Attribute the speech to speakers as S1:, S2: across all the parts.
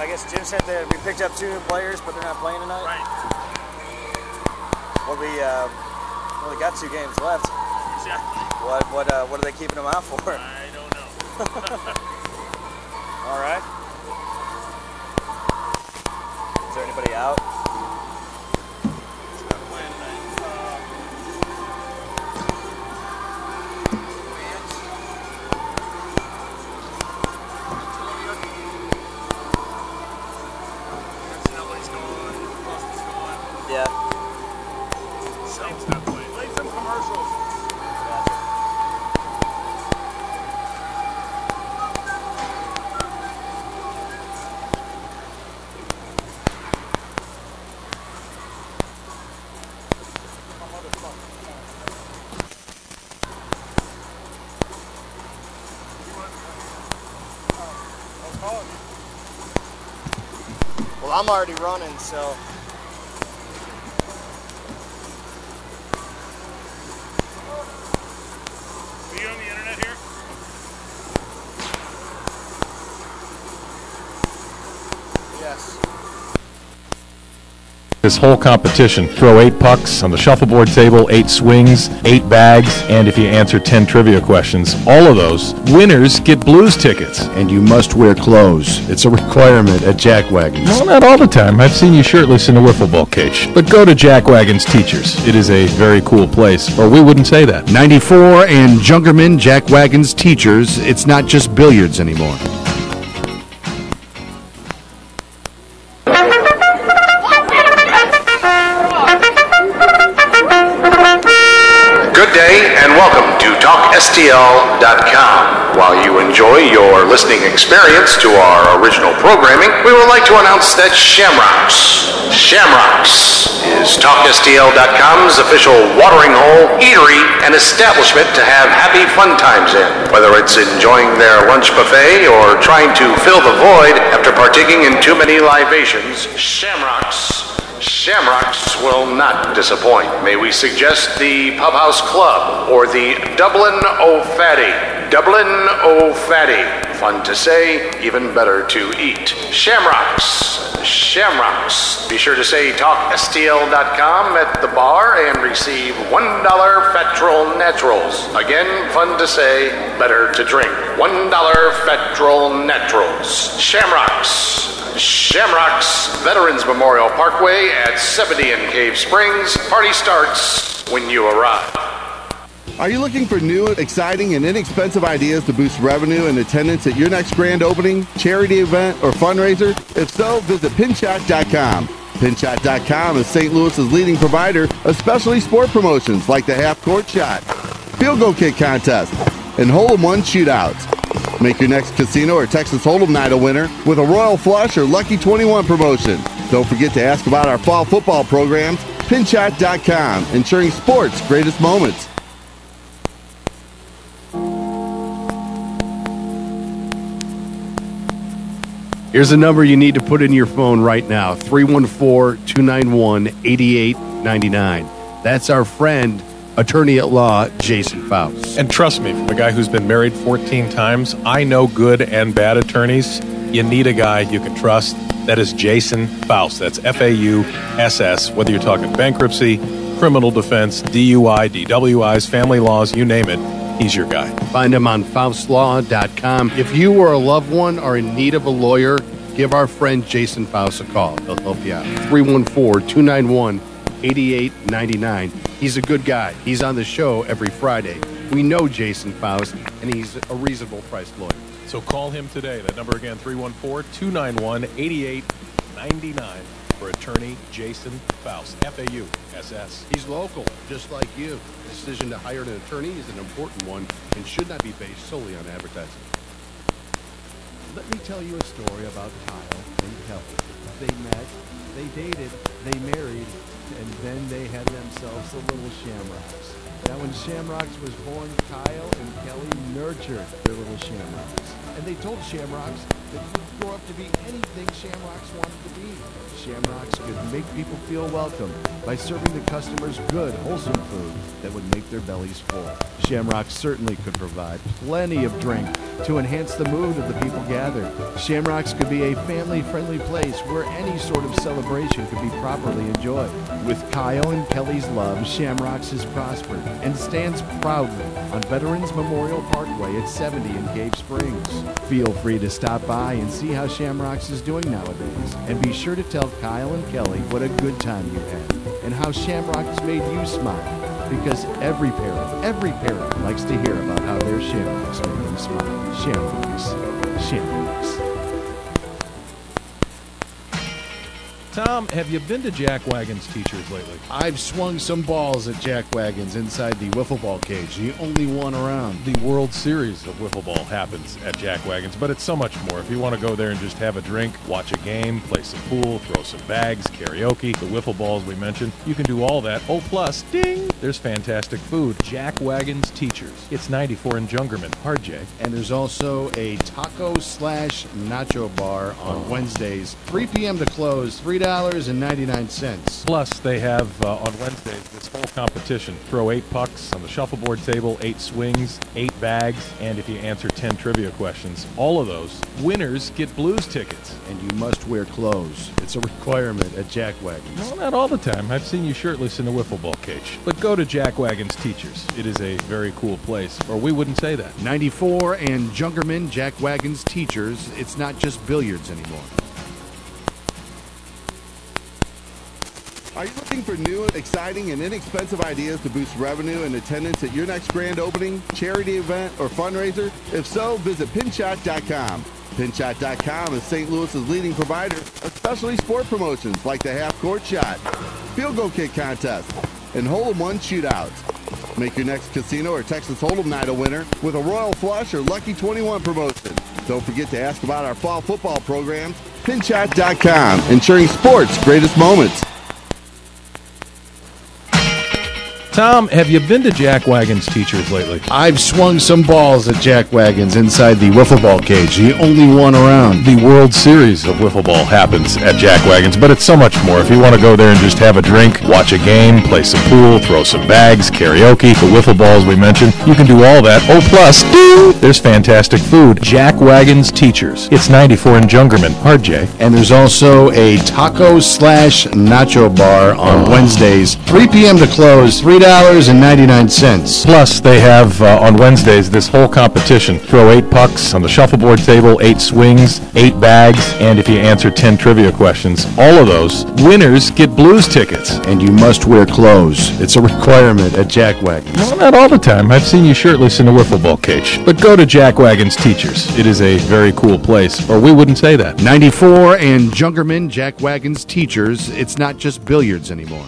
S1: I guess Jim said that we picked up 2 new players, but they're not playing tonight.
S2: Right.
S1: Well, we only got 2 games left.
S2: Exactly.
S1: What are they keeping them out for?
S2: I don't know.
S1: All right. Is there anybody out? Yeah.
S2: Saints not playing. Play some commercials.
S1: Gotcha. Well, I'm already running, so.
S2: Are you on the internet here?
S1: Yes.
S3: This whole competition, throw 8 pucks on the shuffleboard table, 8 swings, 8 bags, and if you answer 10 trivia questions, all of those winners get Blues tickets.
S4: And you must wear clothes. It's a requirement at Jack Wagons.
S3: Well, not all the time. I've seen you shirtless in a wiffle ball cage. But go to Jack Wagons Teachers. It is a very cool place, or we wouldn't say that.
S4: 94 and Junkerman, Jack Wagons Teachers. It's not just billiards anymore.
S5: Good day and welcome to TalkSTL.com. While you enjoy your listening experience to our original programming, we would like to announce that Shamrocks is TalkSTL.com's official watering hole, eatery, and establishment to have happy fun times in. Whether it's enjoying their lunch buffet or trying to fill the void after partaking in too many libations, Shamrocks will not disappoint. May we suggest the Pub House Club or the Dublin O'Fatty. Dublin O'Fatty. Fun to say, even better to eat. Shamrocks. Be sure to say TalkSTL.com at the bar and receive $1 Fetrol Naturals. Again, fun to say, better to drink. $1 Fetrol Naturals. Shamrocks, Veterans Memorial Parkway at 70 in Cave Springs. Party starts when you arrive.
S6: Are you looking for new, exciting, and inexpensive ideas to boost revenue and attendance at your next grand opening, charity event, or fundraiser? If so, visit Pinshot.com. Pinshot.com is St. Louis's leading provider of specialty sport promotions like the half-court shot, field goal kick contest, and hole-in-one shootouts. Make your next casino or Texas Hold'em night a winner with a Royal Flush or Lucky 21 promotion. Don't forget to ask about our fall football programs. Pinshot.com, ensuring sports' greatest moments.
S4: Here's a number you need to put in your phone right now, 314-291-8899. That's our friend, attorney at law, Jason Faust.
S3: And trust me, from a guy who's been married 14 times, I know good and bad attorneys. You need a guy you can trust. That is Jason Faust. That's F-A-U-S-S. Whether you're talking bankruptcy, criminal defense, DUI, DWIs, family laws, you name it, he's your guy.
S4: Find him on FaustLaw.com. If you or a loved one are in need of a lawyer, give our friend Jason Faust a call. He'll help you out. 314-291-8899. He's a good guy. He's on the show every Friday. We know Jason Faust, and he's a reasonable priced lawyer.
S3: So call him today. That number again, 314-291-8899 for attorney Jason Faust, F-A-U-S-S.
S4: He's local, just like you. The decision to hire an attorney is an important one and should not be based solely on advertising.
S7: Let me tell you a story about Kyle and Kelly. They met, they dated, they married, and then they had themselves the little Shamrocks. Now when Shamrocks was born, Kyle and Kelly nurtured their little Shamrocks. And they told Shamrocks that you'd grow up to be anything Shamrocks wanted to be. Shamrocks could make people feel welcome by serving the customers good, wholesome food that would make their bellies full. Shamrocks certainly could provide plenty of drink to enhance the mood of the people gathered. Shamrocks could be a family-friendly place where any sort of celebration could be properly enjoyed. With Kyle and Kelly's love, Shamrocks has prospered and stands proudly on Veterans Memorial Parkway at 70 in Cave Springs. Feel free to stop by and see how Shamrocks is doing nowadays, and be sure to tell Kyle and Kelly what a good time you had and how Shamrocks made you smile, because every parent likes to hear about how their Shamrocks made them smile. Shamrocks.
S3: Tom, have you been to Jack Wagon's Teachers lately?
S4: I've swung some balls at Jack Wagons inside the wiffle ball cage, the only one around.
S3: The World Series of Wiffle Ball happens at Jack Wagon's, but it's so much more. If you want to go there and just have a drink, watch a game, play some pool, throw some bags, karaoke, the wiffle balls we mentioned, you can do all that. Oh, plus, ding, there's fantastic food. Jack Wagon's Teachers. It's 94 in Jungerman. Hard J.
S4: And there's also a taco/nacho bar on Wednesdays, 3 p.m. to close, $3.99.
S3: Plus, they have on Wednesdays this whole competition. Throw 8 pucks on the shuffleboard table, 8 swings, 8 bags, and if you answer 10 trivia questions, all of those winners get blues tickets.
S4: And you must wear clothes. It's a requirement at Jack Wagons.
S3: Well, not all the time. I've seen you shirtless in the wiffle ball cage. But go to Jack Wagon's Teachers. It is a very cool place, or we wouldn't say that.
S4: 94 and Jungerman, Jack Wagons Teachers. It's not just billiards anymore.
S6: Are you looking for new, exciting, and inexpensive ideas to boost revenue and attendance at your next grand opening, charity event, or fundraiser? If so, visit Pinshot.com. Pinshot.com is St. Louis's leading provider of specialty sport promotions like the half-court shot, field goal kick contest, and hole-in-one shootouts. Make your next casino or Texas Hold'em night a winner with a Royal Flush or Lucky 21 promotion. Don't forget to ask about our fall football programs. Pinshot.com, ensuring sports' greatest moments.
S3: Tom, have you been to Jack Wagon's Teachers lately?
S4: I've swung some balls at Jack Wagons inside the wiffle ball cage, the only one around.
S3: The World Series of Wiffle Ball happens at Jack Wagon's, but it's so much more. If you want to go there and just have a drink, watch a game, play some pool, throw some bags, karaoke, the wiffle balls we mentioned, you can do all that. Oh, plus, ding, there's fantastic food. Jack Wagon's Teachers. It's 94 in Jungerman. Hard J.
S4: And there's also a taco/nacho bar on Wednesdays, 3 p.m. to close, $3.99.
S3: Plus, they have on Wednesdays this whole competition. Throw 8 pucks on the shuffleboard table, 8 swings, 8 bags, and if you answer 10 trivia questions, all of those winners get blues tickets.
S4: And you must wear clothes. It's a requirement at Jack Wagons.
S3: Well, not all the time. I've seen you shirtless in the wiffle ball cage. But go to Jack Wagon's Teachers. It is a very cool place, or we wouldn't say that.
S4: 94 and Jungerman, Jack Wagons Teachers. It's not just billiards anymore.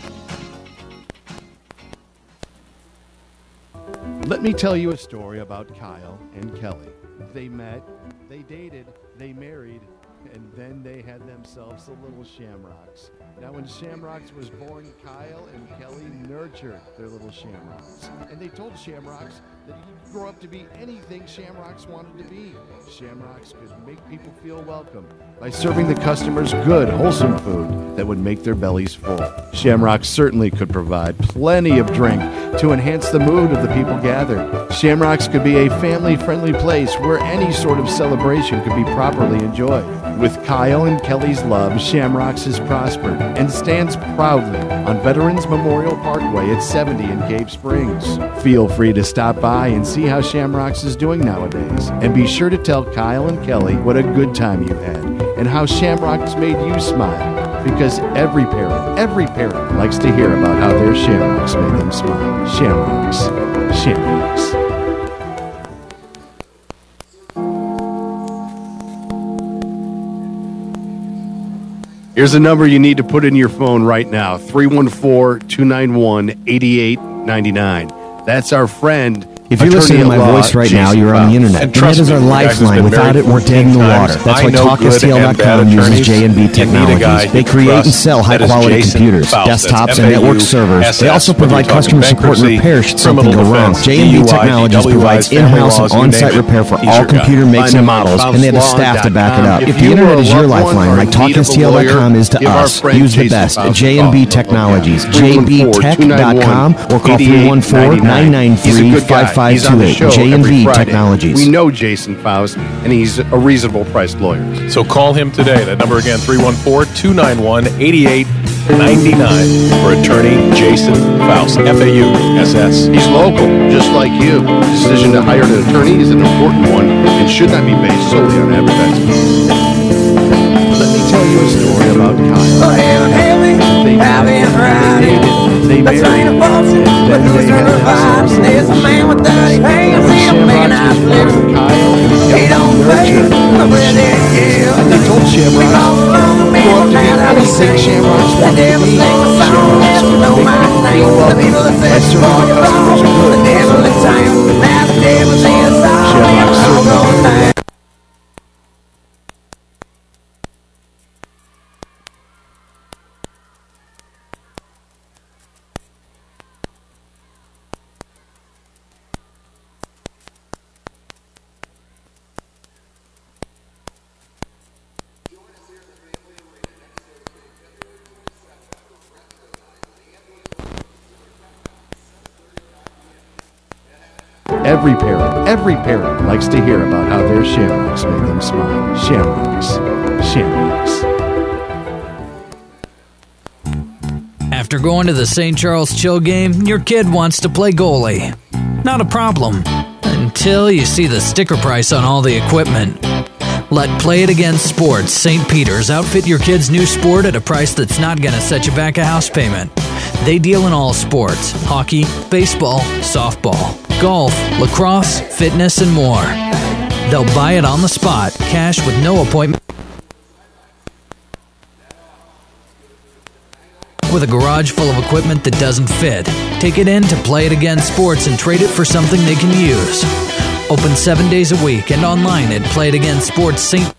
S4: Let me tell you a story about Kyle and Kelly. They met, they dated, they married, and then they had themselves a little Shamrocks. Now, when Shamrocks was born, Kyle and Kelly nurtured their little Shamrocks. And they told Shamrocks that you'd grow up to be anything Shamrocks wanted to be. Shamrocks could make people feel welcome by serving the customers good, wholesome food that would make their bellies full. Shamrocks certainly could provide plenty of drink to enhance the mood of the people gathered. Shamrocks could be a family-friendly place where any sort of celebration could be properly enjoyed. With Kyle and Kelly's love, Shamrocks has prospered and stands proudly on Veterans Memorial Parkway at 70 in Cave Springs. Feel free to stop by and see how Shamrocks is doing nowadays, and be sure to tell Kyle and Kelly what a good time you had and how Shamrocks made you smile, because every parent likes to hear about how their Shamrocks made them smile. Shamrocks. Here's a number you need to put in your phone right now, 314-291-8899. That's our friend
S8: If you're listening to my voice right now, you're on the internet. And that is our lifeline. Without it, we're dead in the water. That's why TalkSTL.com uses J&B Technologies. They create and sell high-quality computers, desktops, and network servers. They also provide customer support and repair should something go wrong. J&B Technologies provides in-house and on-site repair for all computer makes and models, and they have the staff to back it up. If the internet is your lifeline, like TalkSTL.com is to us, use the best at J&B Technologies. JBTech.com or call 314-993-5528. J&B Technologies.
S9: We know Jason Faust, and he's a reasonable priced lawyer.
S3: So call him today. That number again, 314-291-8899 for attorney Jason Faust, F-A-U-S-S.
S9: He's local, just like you. The decision to hire an attorney is an important one and should not be based solely on advertising.
S4: Let me tell you a story about Kyle. They married, and then they had themselves a little Shamrocks. Now when Shamrocks was born, Kyle and Kelly nurtured and they told Shamrocks, grow up to be anything Shamrocks wanted to be. Shamrocks would make people feel welcome by serving customers good. Shamrocks served them. Every parent likes to hear about how their Shamrocks made them smile. Shamrocks.
S10: After going to the St. Charles Chill game, your kid wants to play goalie. Not a problem. Until you see the sticker price on all the equipment. Let Play It Again Sports St. Peter's outfit your kid's new sport at a price that's not going to set you back a house payment. They deal in all sports: hockey, baseball, softball, golf, lacrosse, fitness, and more. They'll buy it on the spot, cash with no appointment. With a garage full of equipment that doesn't fit. Take it in to Play It Again Sports and trade it for something they can use. Open 7 days a week and online at Play It Again Sports St.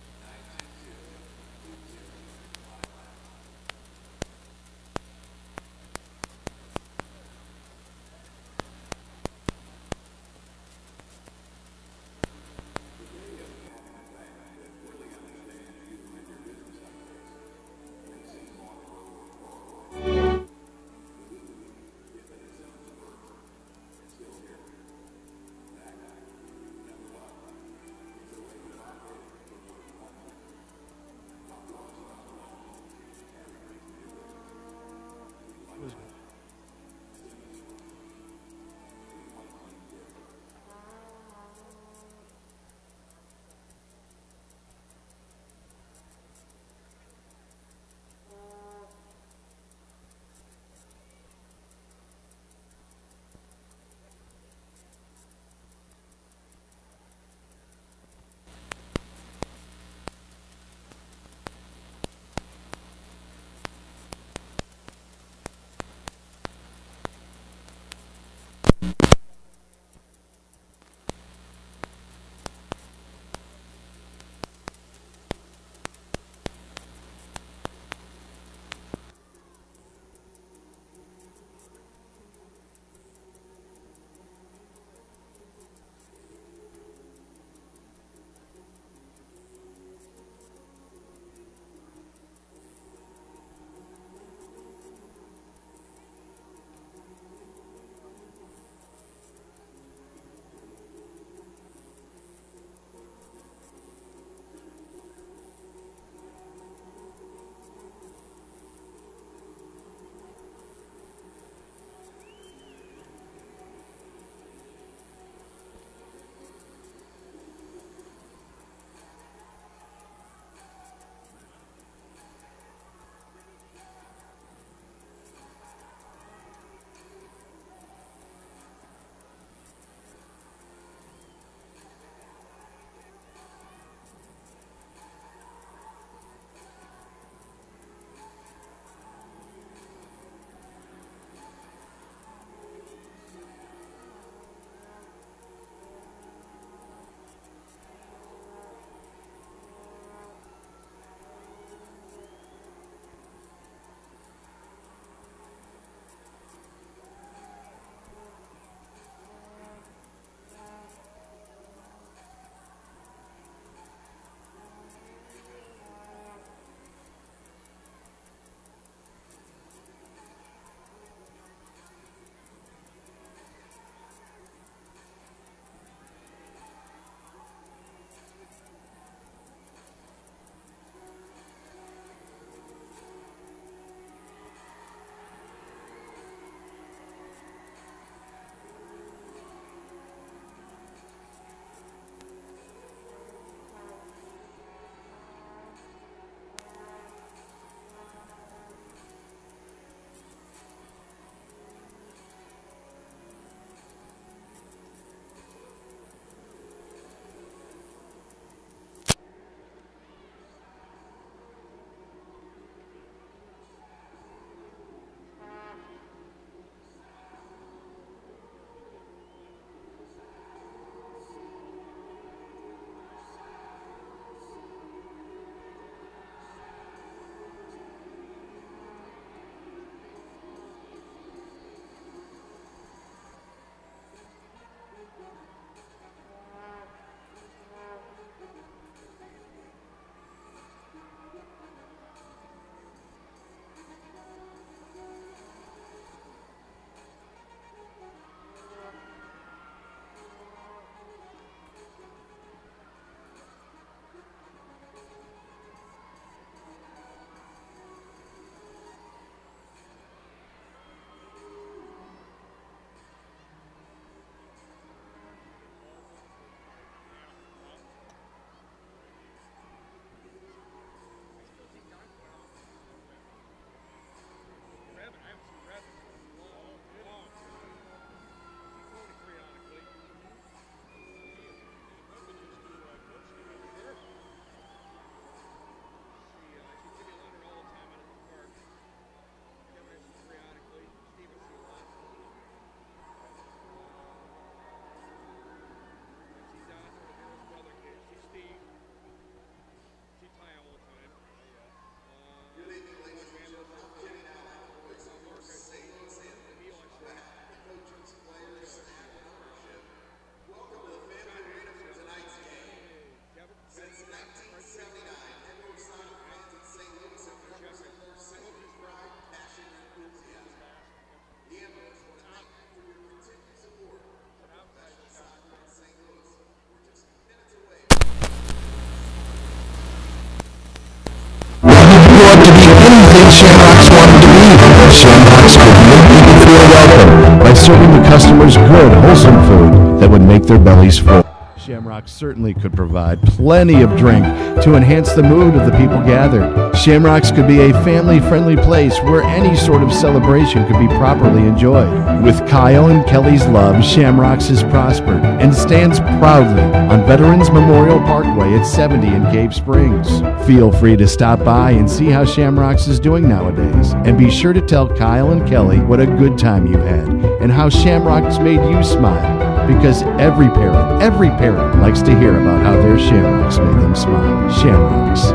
S8: everything Shamrocks wanted to be. Shamrocks could make people feel welcome by serving the customers good, wholesome food that would make their bellies full.
S4: Shamrock certainly could provide plenty of drink to enhance the mood of the people gathered. Shamrock's could be a family-friendly place where any sort of celebration could be properly enjoyed. With Kyle and Kelly's love, Shamrock's has prospered and stands proudly on Veterans Memorial Parkway at 70 in Cave Springs. Feel free to stop by and see how Shamrock's is doing nowadays. And be sure to tell Kyle and Kelly what a good time you had and how Shamrock's made you smile. Because every parent likes to hear about how their Shamrocks made them smile. Shamrocks.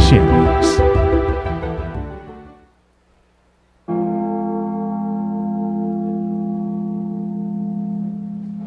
S4: Shamrocks.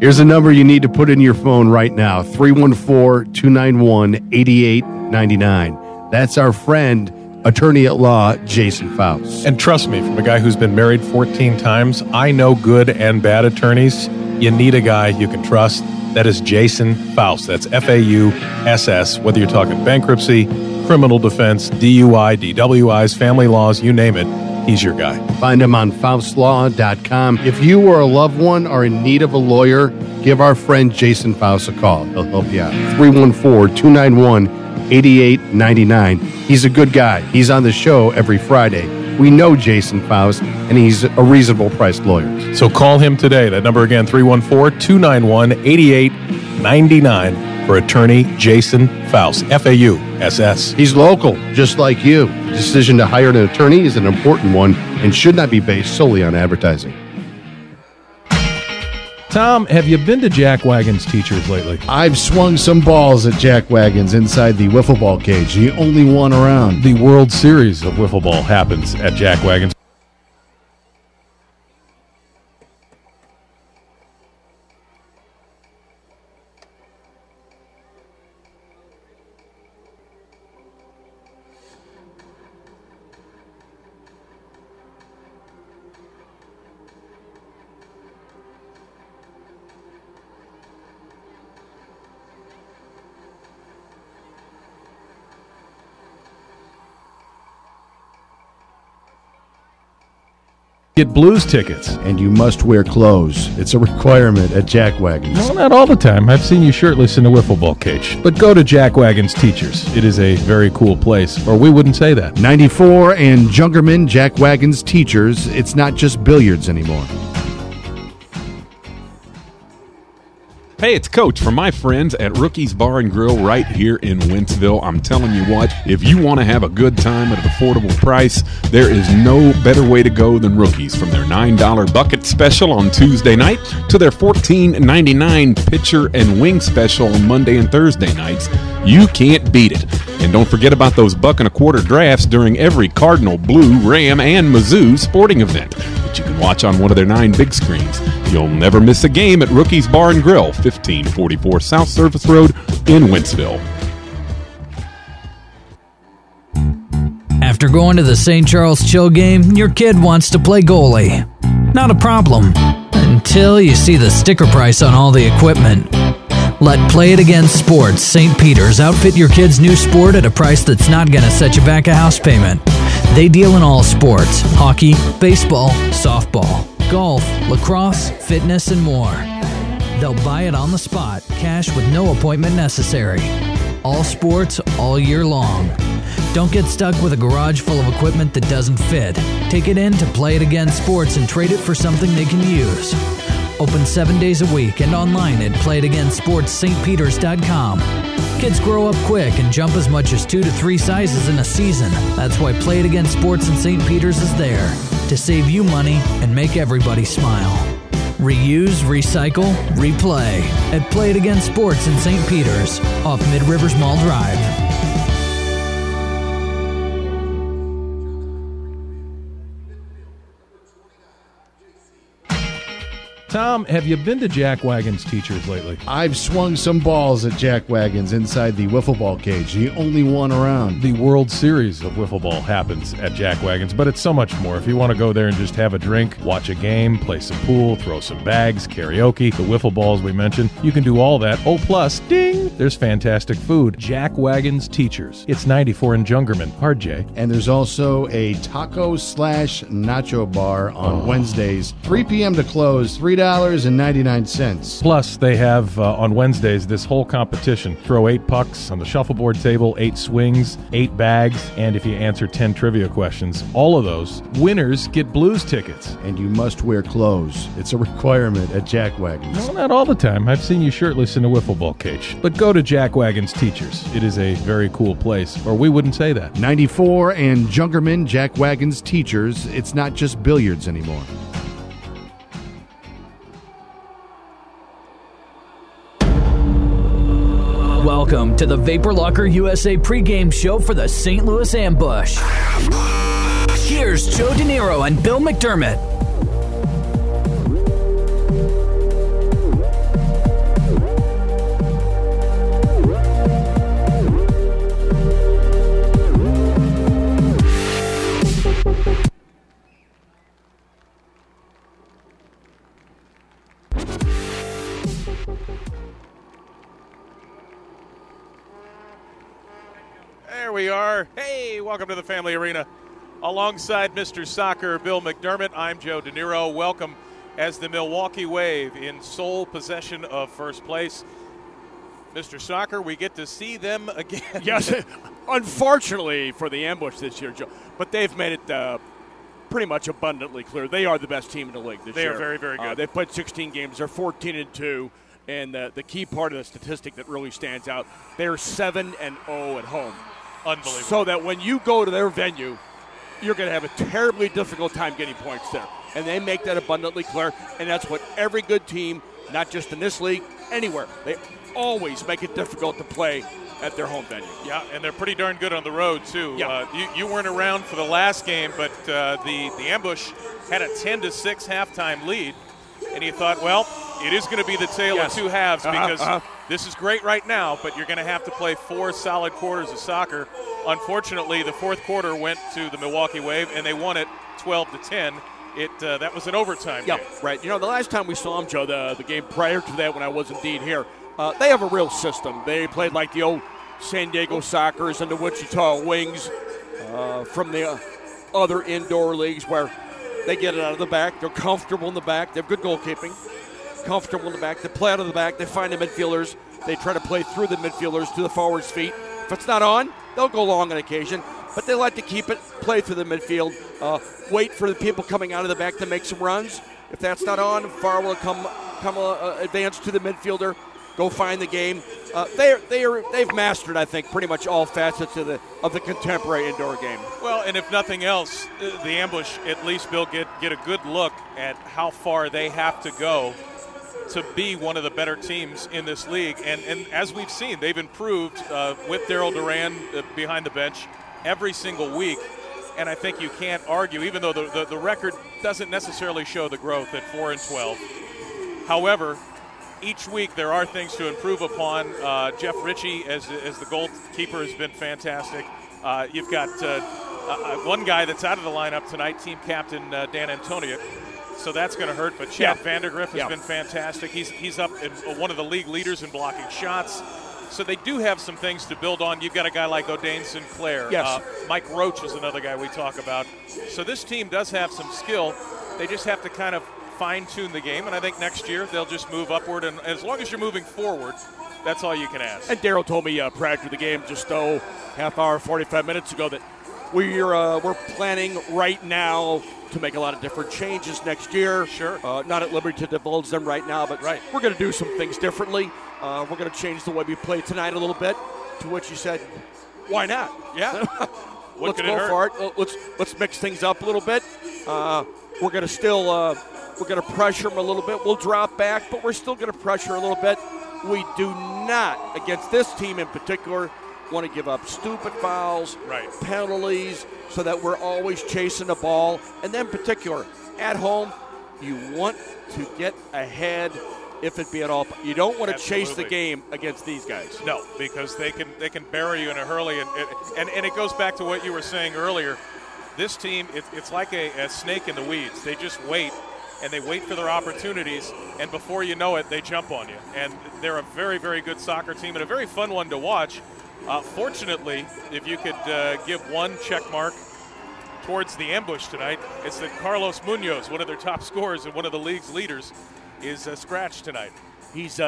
S4: Here's a number you need to put in your phone right now. 314-291-8899. That's our friend, attorney at law, Jason Faust.
S3: And trust me, from a guy who's been married 14 times, I know good and bad attorneys. You need a guy you can trust. That is Jason Faust. That's F-A-U-S-S. Whether you're talking bankruptcy, criminal defense, DUI, DWIs, family laws, you name it, he's your guy.
S9: Find him on faustlaw.com. If you or a loved one are in need of a lawyer, give our friend Jason Faust a call. He'll help you out. 314-291-8899. He's a good guy. He's on the show every Friday. We know Jason Faust, and he's a reasonable priced lawyer.
S3: So call him today. That number again, 314-291-8899 for attorney Jason Faust, F-A-U-S-S.
S9: He's local, just like you. The decision to hire an attorney is an important one and should not be based solely on advertising.
S3: Tom, have you been to Jack Wagon's Teachers lately?
S4: I've swung some balls at Jack Wagons inside the wiffle ball cage, the only one around.
S3: The World Series of Wiffle Ball happens at Jack Wagon's. Get Blues tickets.
S4: And you must wear clothes. It's a requirement at Jack Wagons.
S3: Well, not all the time. I've seen you shirtless in a wiffle ball cage. But go to Jack Wagon's Teachers. It is a very cool place, or we wouldn't say that.
S4: 94 and Junkerman, Jack Wagons Teachers. It's not just billiards anymore.
S11: Hey, it's Coach from my friends at Rookie's Bar and Grill right here in Wentzville. I'm telling you what, if you want to have a good time at an affordable price, there is no better way to go than Rookie's. From their $9 bucket special on Tuesday night to their $14.99 pitcher and wing special on Monday and Thursday nights, you can't beat it. And don't forget about those $1.25 drafts during every Cardinal, Blue, Ram, and Mizzou sporting event that you can watch on one of their 9 big screens. You'll never miss a game at Rookie's Bar and Grill, 1544 South Service Road in Wentzville.
S10: After going to the St. Charles Chill game, your kid wants to play goalie. Not a problem, until you see the sticker price on all the equipment. Let Play It Again Sports St. Peter's outfit your kid's new sport at a price that's not going to set you back a house payment. They deal in all sports: hockey, baseball, softball, golf, lacrosse, fitness, and more. They'll buy it on the spot, cash with no appointment necessary. All sports, all year long. Don't get stuck with a garage full of equipment that doesn't fit. Take it in to Play It Again Sports and trade it for something they can use. Open 7 days a week and online at playitagainsportsstpeters.com. Kids grow up quick and jump as much as 2 to 3 sizes in a season. That's why Play It Again Sports in St. Peters is there to save you money and make everybody smile. Reuse, recycle, replay at Play It Again Sports in St. Peters off Mid Rivers Mall Drive.
S3: Tom, have you been to Jack Wagon's Teachers lately?
S9: I've swung some balls at Jack Wagons inside the wiffle ball cage, the only one around.
S3: The World Series of wiffle ball happens at Jack Wagons, but it's so much more. If you want to go there and just have a drink, watch a game, play some pool, throw some bags, karaoke, the wiffle balls we mentioned, you can do all that. Oh, plus, ding, there's fantastic food. Jack Wagons Teachers. It's 94 in Jungerman, RJ.
S9: And there's also a taco/nacho bar on Wednesdays, 3 p.m. to close, $3.99.
S3: Plus, they have on Wednesdays this whole competition. Throw 8 pucks on the shuffleboard table, 8 swings, 8 bags, and if you answer 10 trivia questions, all of those winners get Blues tickets.
S9: And you must wear clothes. It's a requirement at Jack Wagons.
S3: No, not all the time. I've seen you shirtless in a wiffle ball cage. But go to Jack Wagons Teachers. It is a very cool place, or we wouldn't say that.
S9: 94 and Jungerman, Jack Wagons Teachers. It's not just billiards anymore.
S10: Welcome to the Vapor Locker USA pregame show for the St. Louis Ambush. Here's Joe De Niro and Bill McDermott.
S12: There we are. Hey, welcome to the Family Arena. Alongside Mr. Soccer, Bill McDermott, I'm Joe De Niro. Welcome as the Milwaukee Wave in sole possession of first place. Mr. Soccer, we get to see them again.
S2: Yes, unfortunately for the Ambush this year, Joe. But they've made it pretty much abundantly clear. They are the best team in the league this year.
S12: They are very, very good.
S2: They've played 16 games. They're 14-2. And the key part of the statistic that really stands out, they're 7-0 at home.
S12: Unbelievable.
S2: So that when you go to their venue, you're going to have a terribly difficult time getting points there. And they make that abundantly clear, and that's what every good team, not just in this league, anywhere, they always make it difficult to play at their home venue.
S12: Yeah, and they're pretty darn good on the road, too.
S2: Yeah.
S12: You weren't around for the last game, but the Ambush had a 10-6 halftime lead, and you thought, well, it is going to be the tale of two halves because this is great right now, but you're going to have to play 4 solid quarters of soccer. Unfortunately, the fourth quarter went to the Milwaukee Wave, and they won it 12-10. That was an overtime game.
S2: Right. You know, the last time we saw them, Joe, the game prior to that when I was indeed here, they have a real system. They played like the old San Diego Sockers and the Wichita Wings from the other indoor leagues where they get it out of the back. They're comfortable in the back. They have good goalkeeping. Comfortable in the back. They play out of the back. They find the midfielders. They try to play through the midfielders to the forwards' feet. If it's not on, they'll go long on occasion. But they like to keep it, play through the midfield, wait for the people coming out of the back to make some runs. If that's not on, Farr will come advance to the midfielder, go find the game. They've mastered, I think, pretty much all facets of the contemporary indoor game.
S12: Well, and if nothing else, the Ambush, at least, Bill, get a good look at how far they have to go to be one of the better teams in this league. And as we've seen, they've improved with Daryl Duran behind the bench every single week. And I think you can't argue, even though the record doesn't necessarily show the growth at 4-12. However, each week there are things to improve upon. Jeff Ritchie as the goalkeeper has been fantastic. You've got one guy that's out of the lineup tonight, team captain Dan Antonia. So that's going to hurt. But Chad Vandergriff has been fantastic. He's up in one of the league leaders in blocking shots. So they do have some things to build on. You've got a guy like O'Dane Sinclair.
S2: Yes.
S12: Mike Roach is another guy we talk about. So this team does have some skill. They just have to kind of fine-tune the game, and I think next year they'll just move upward. And as long as you're moving forward, that's all you can ask.
S2: And Daryl told me prior to the game, just half hour, 45 minutes ago, that we're planning right now to make a lot of different changes next year.
S12: Sure.
S2: Not at liberty to divulge them right now, but we're going to do some things differently. We're going to change the way we play tonight a little bit, to which he said, why not?
S12: Yeah.
S2: Let's go for it. Let's mix things up a little bit. We're going to still we're going to pressure them a little bit. We'll drop back, but we're still going to pressure a little bit. We do not, against this team in particular, want to give up stupid fouls, penalties, so that we're always chasing the ball. And then in particular, at home, You want to get ahead if it be at all. You don't want to chase the game against these guys.
S12: No, because they can bury you in a hurry. And it goes back to what you were saying earlier. This team, it's like a snake in the weeds. They just wait, and they wait for their opportunities, and before you know it, they jump on you. And they're a very, very good soccer team and a very fun one to watch. Fortunately, if you could give one check mark towards the ambush tonight, it's that Carlos Munoz, one of their top scorers and one of the league's leaders, is scratched tonight.
S2: He's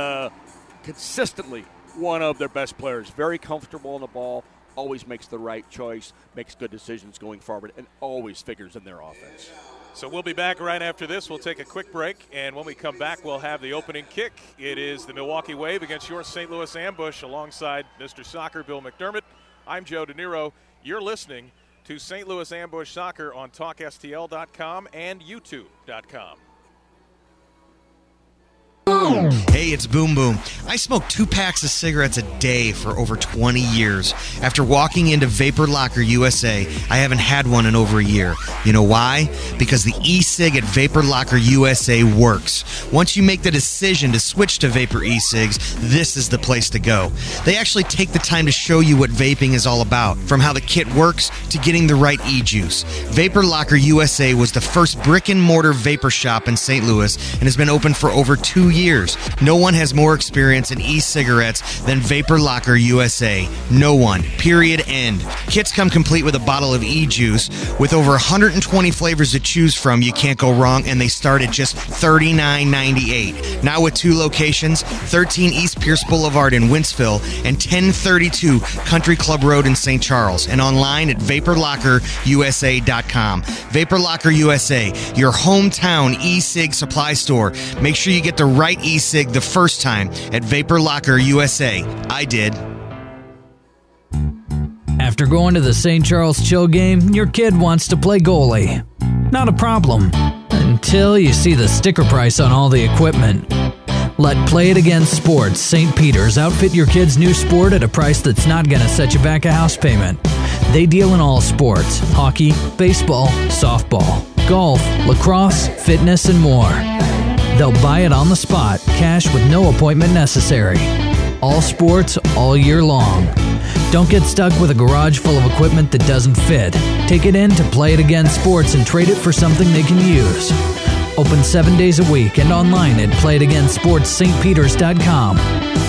S2: consistently one of their best players. Very comfortable on the ball, always makes the right choice, makes good decisions going forward, and always figures in their offense.
S12: So we'll be back right after this. We'll take a quick break, and when we come back, we'll have the opening kick. It is the Milwaukee Wave against your St. Louis Ambush alongside Mr. Soccer, Bill McDermott. I'm Joe DeNiro. You're listening to St. Louis Ambush Soccer on TalkSTL.com and YouTube.com.
S13: Hey, it's Boom Boom. I smoke 2 packs of cigarettes a day for over 20 years. After walking into Vapor Locker USA, I haven't had one in over a year. You know why? Because the e-cig at Vapor Locker USA works. Once you make the decision to switch to Vapor e-cigs, this is the place to go. They actually take the time to show you what vaping is all about, from how the kit works to getting the right e-juice. Vapor Locker USA was the first brick-and-mortar vapor shop in St. Louis and has been open for over 2 years. No one has more experience in e-cigarettes than Vapor Locker USA. No one. Period. End. Kits come complete with a bottle of e-juice. With over 120 flavors to choose from, you can't go wrong, and they start at just $39.98. Now with 2 locations, 13 East Pierce Boulevard in Wentzville and 1032 Country Club Road in St. Charles, and online at VaporLockerUSA.com. Vapor Locker USA, your hometown e-cig supply store. Make sure you get the right e-cig the first time at Vapor Locker USA. I did.
S10: After going to the St. Charles Chill game, your kid wants to play goalie. Not a problem, until you see the sticker price on all the equipment. Let Play It Again Sports St. Peter's outfit your kid's new sport at a price that's not going to set you back a house payment. They deal in all sports: hockey, baseball, softball, golf, lacrosse, fitness, and more. They'll buy it on the spot, cash with no appointment necessary. All sports, all year long. Don't get stuck with a garage full of equipment that doesn't fit. Take it in to Play It Again Sports and trade it for something they can use. Open 7 days a week and online at playitagainsportsstpeters.com.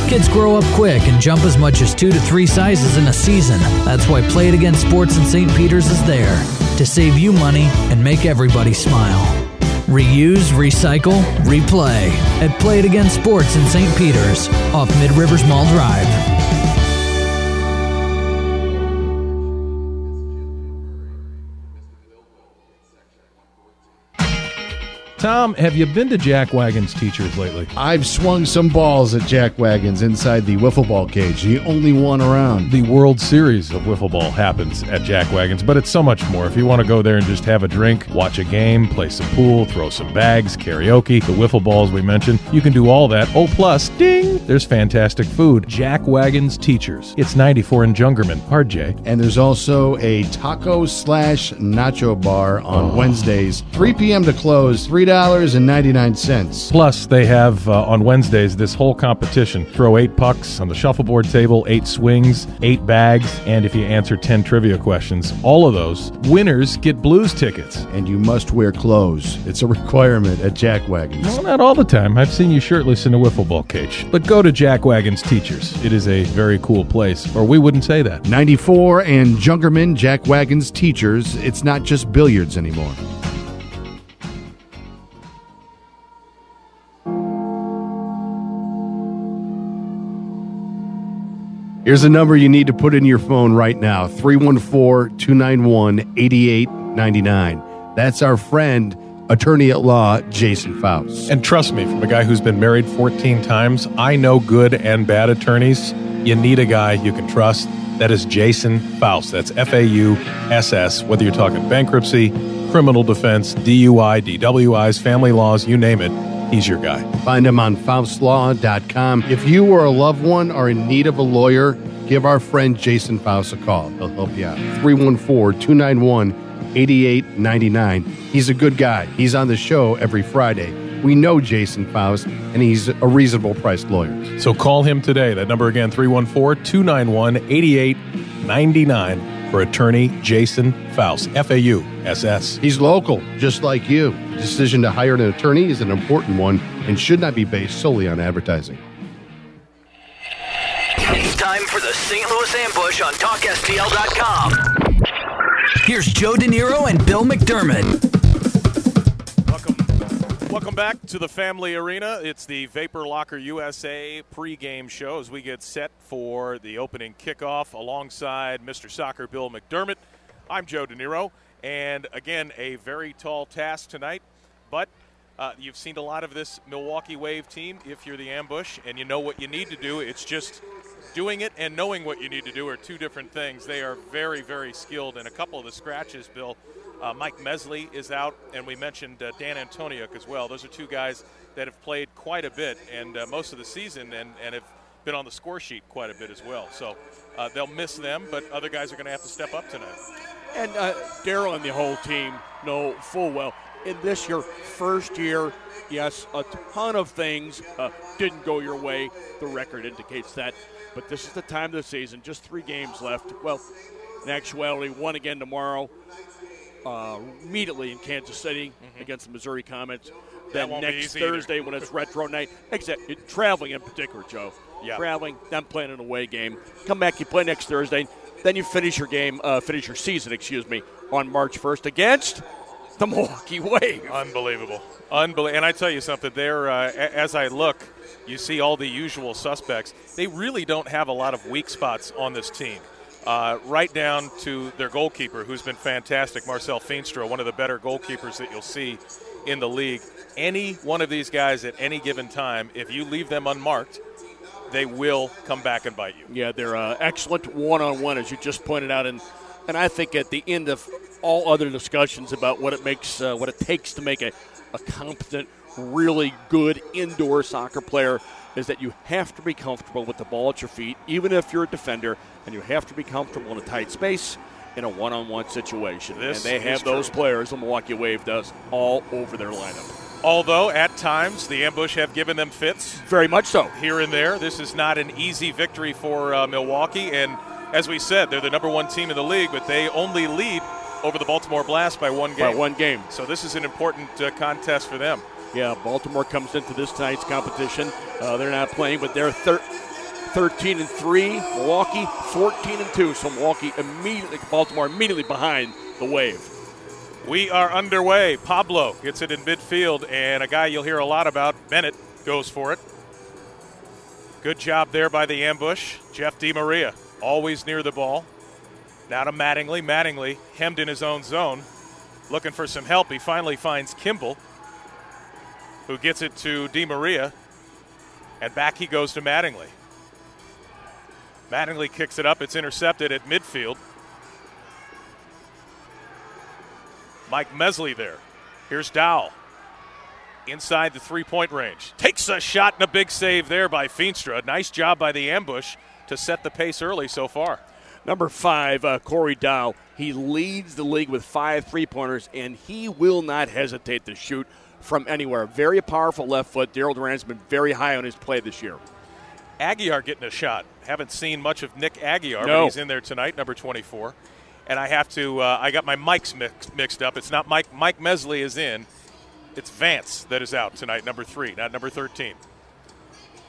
S10: Kids grow up quick and jump as much as 2 to 3 sizes in a season. That's why Play It Again Sports in St. Peter's is there to save you money and make everybody smile. Reuse, recycle, replay at Play It Again Sports in St. Peter's off Mid-Rivers Mall Drive.
S3: Tom, have you been to Jack Wagon's Teachers lately?
S9: I've swung some balls at Jack Wagon's inside the wiffle ball cage, the only one around.
S3: The World Series of wiffle ball happens at Jack Wagon's, but it's so much more. If you want to go there and just have a drink, watch a game, play some pool, throw some bags, karaoke, the wiffle balls we mentioned, you can do all that. Oh, plus, ding, there's fantastic food. Jack Wagon's Teachers. It's 94 in Jungerman, RJ.
S9: And there's also a taco/nacho bar on Wednesdays, 3 p.m. to close, $3.99.
S3: Plus, they have on Wednesdays this whole competition. Throw 8 pucks on the shuffleboard table, 8 swings, 8 bags, and if you answer 10 trivia questions, all of those winners get Blues tickets.
S9: And you must wear clothes. It's a requirement at Jack Wagon's.
S3: Well, not all the time. I've seen you shirtless in a wiffle ball cage. But go to Jack Wagon's Teachers. It is a very cool place, or we wouldn't say that.
S9: 94 and Jungerman, Jack Wagon's Teachers. It's not just billiards anymore. Here's a number you need to put in your phone right now, 314-291-8899. That's our friend, attorney at law, Jason Faust.
S3: And trust me, from a guy who's been married 14 times, I know good and bad attorneys. You need a guy you can trust. That is Jason Faust. That's F-A-U-S-S. Whether you're talking bankruptcy, criminal defense, DUI, DWIs, family laws, you name it. He's your guy.
S9: Find him on faustlaw.com. If you or a loved one are in need of a lawyer, give our friend Jason Faust a call. He'll help you out. 314-291-8899. He's a good guy. He's on the show every Friday. We know Jason Faust, and he's a reasonable priced lawyer.
S3: So call him today. That number again, 314-291-8899 for attorney Jason Faust, F-A-U-S-S.
S9: He's local, just like you. The decision to hire an attorney is an important one and should not be based solely on advertising.
S14: Time for the St. Louis Ambush on TalkSTL.com. Here's Joe De Niro and Bill McDermott.
S12: Welcome back to the Family Arena. It's the Vapor Locker USA pregame show as we get set for the opening kickoff alongside Mr. Soccer Bill McDermott. I'm Joe De Niro, and again, a very tall task tonight, but you've seen a lot of this Milwaukee Wave team if you're the Ambush, and you know what you need to do. It's just doing it and knowing what you need to do are two different things. They are very, very skilled, and a couple of the scratches, Bill, Mike Mesley is out, and we mentioned Dan Antoniuk as well. Those are two guys that have played quite a bit and most of the season and have been on the score sheet quite a bit as well. So they'll miss them, but other guys are going to have to step up tonight.
S2: And Daryl and the whole team know full well, in this your first year, yes, a ton of things didn't go your way. The record indicates that. But this is the time of the season, just 3 games left. Well, in actuality, 1 again tomorrow. Immediately in Kansas City against the Missouri Comets. Then next Thursday when it's retro night. Exactly. Traveling in particular, Joe.
S12: Yeah.
S2: Traveling, then playing an away game. Come back, you play next Thursday. Then you finish your game, finish your season, on March 1st against the Milwaukee Wave.
S12: Unbelievable. And I tell you something, there, as I look, you see all the usual suspects. They really don't have a lot of weak spots on this team. Right down to their goalkeeper, who's been fantastic, Marcel Feenstra, one of the better goalkeepers that you'll see in the league. Any one of these guys at any given time, if you leave them unmarked, they will come back and bite you.
S2: Yeah, they're excellent one-on-one, as you just pointed out, and I think at the end of all other discussions about what it takes to make a competent, really good indoor soccer player is that you have to be comfortable with the ball at your feet, even if you're a defender, and you have to be comfortable in a tight space in a one-on-one situation. And they have those players, the Milwaukee Wave does, all over their lineup.
S12: Although, at times, the Ambush have given them fits.
S2: Very much so.
S12: Here and there. This is not an easy victory for Milwaukee. And as we said, they're the number 1 team in the league, but they only lead over the Baltimore Blast by 1 game.
S2: By 1 game.
S12: So this is an important contest for them.
S2: Yeah, Baltimore comes into this tonight's competition. They're not playing, but they're 13-3. Milwaukee 14-2. So Baltimore immediately behind the Wave.
S12: We are underway. Pablo gets it in midfield, and a guy you'll hear a lot about, Bennett, goes for it. Good job there by the Ambush. Jeff DiMaria, always near the ball. Now to Mattingly. Mattingly hemmed in his own zone, looking for some help. He finally finds Kimball, who gets it to DiMaria, and back he goes to Mattingly. Mattingly kicks it up. It's intercepted at midfield. Mike Mesley there. Here's Dow. Inside the 3-point range. Takes a shot and a big save there by Feenstra. Nice job by the Ambush to set the pace early so far.
S2: Number 5, Corey Dow. He leads the league with 5 3-pointers, and he will not hesitate to shoot from anywhere. Very powerful left foot. Daryl Duran's been very high on his play this year.
S12: Aguiar getting a shot. Haven't seen much of Nick Aguiar,
S2: No.
S12: but he's in there tonight, number 24. And I have to, I got my mics mixed up. It's not Mike Mesley is in. It's Vance that is out tonight, number 3, not number 13.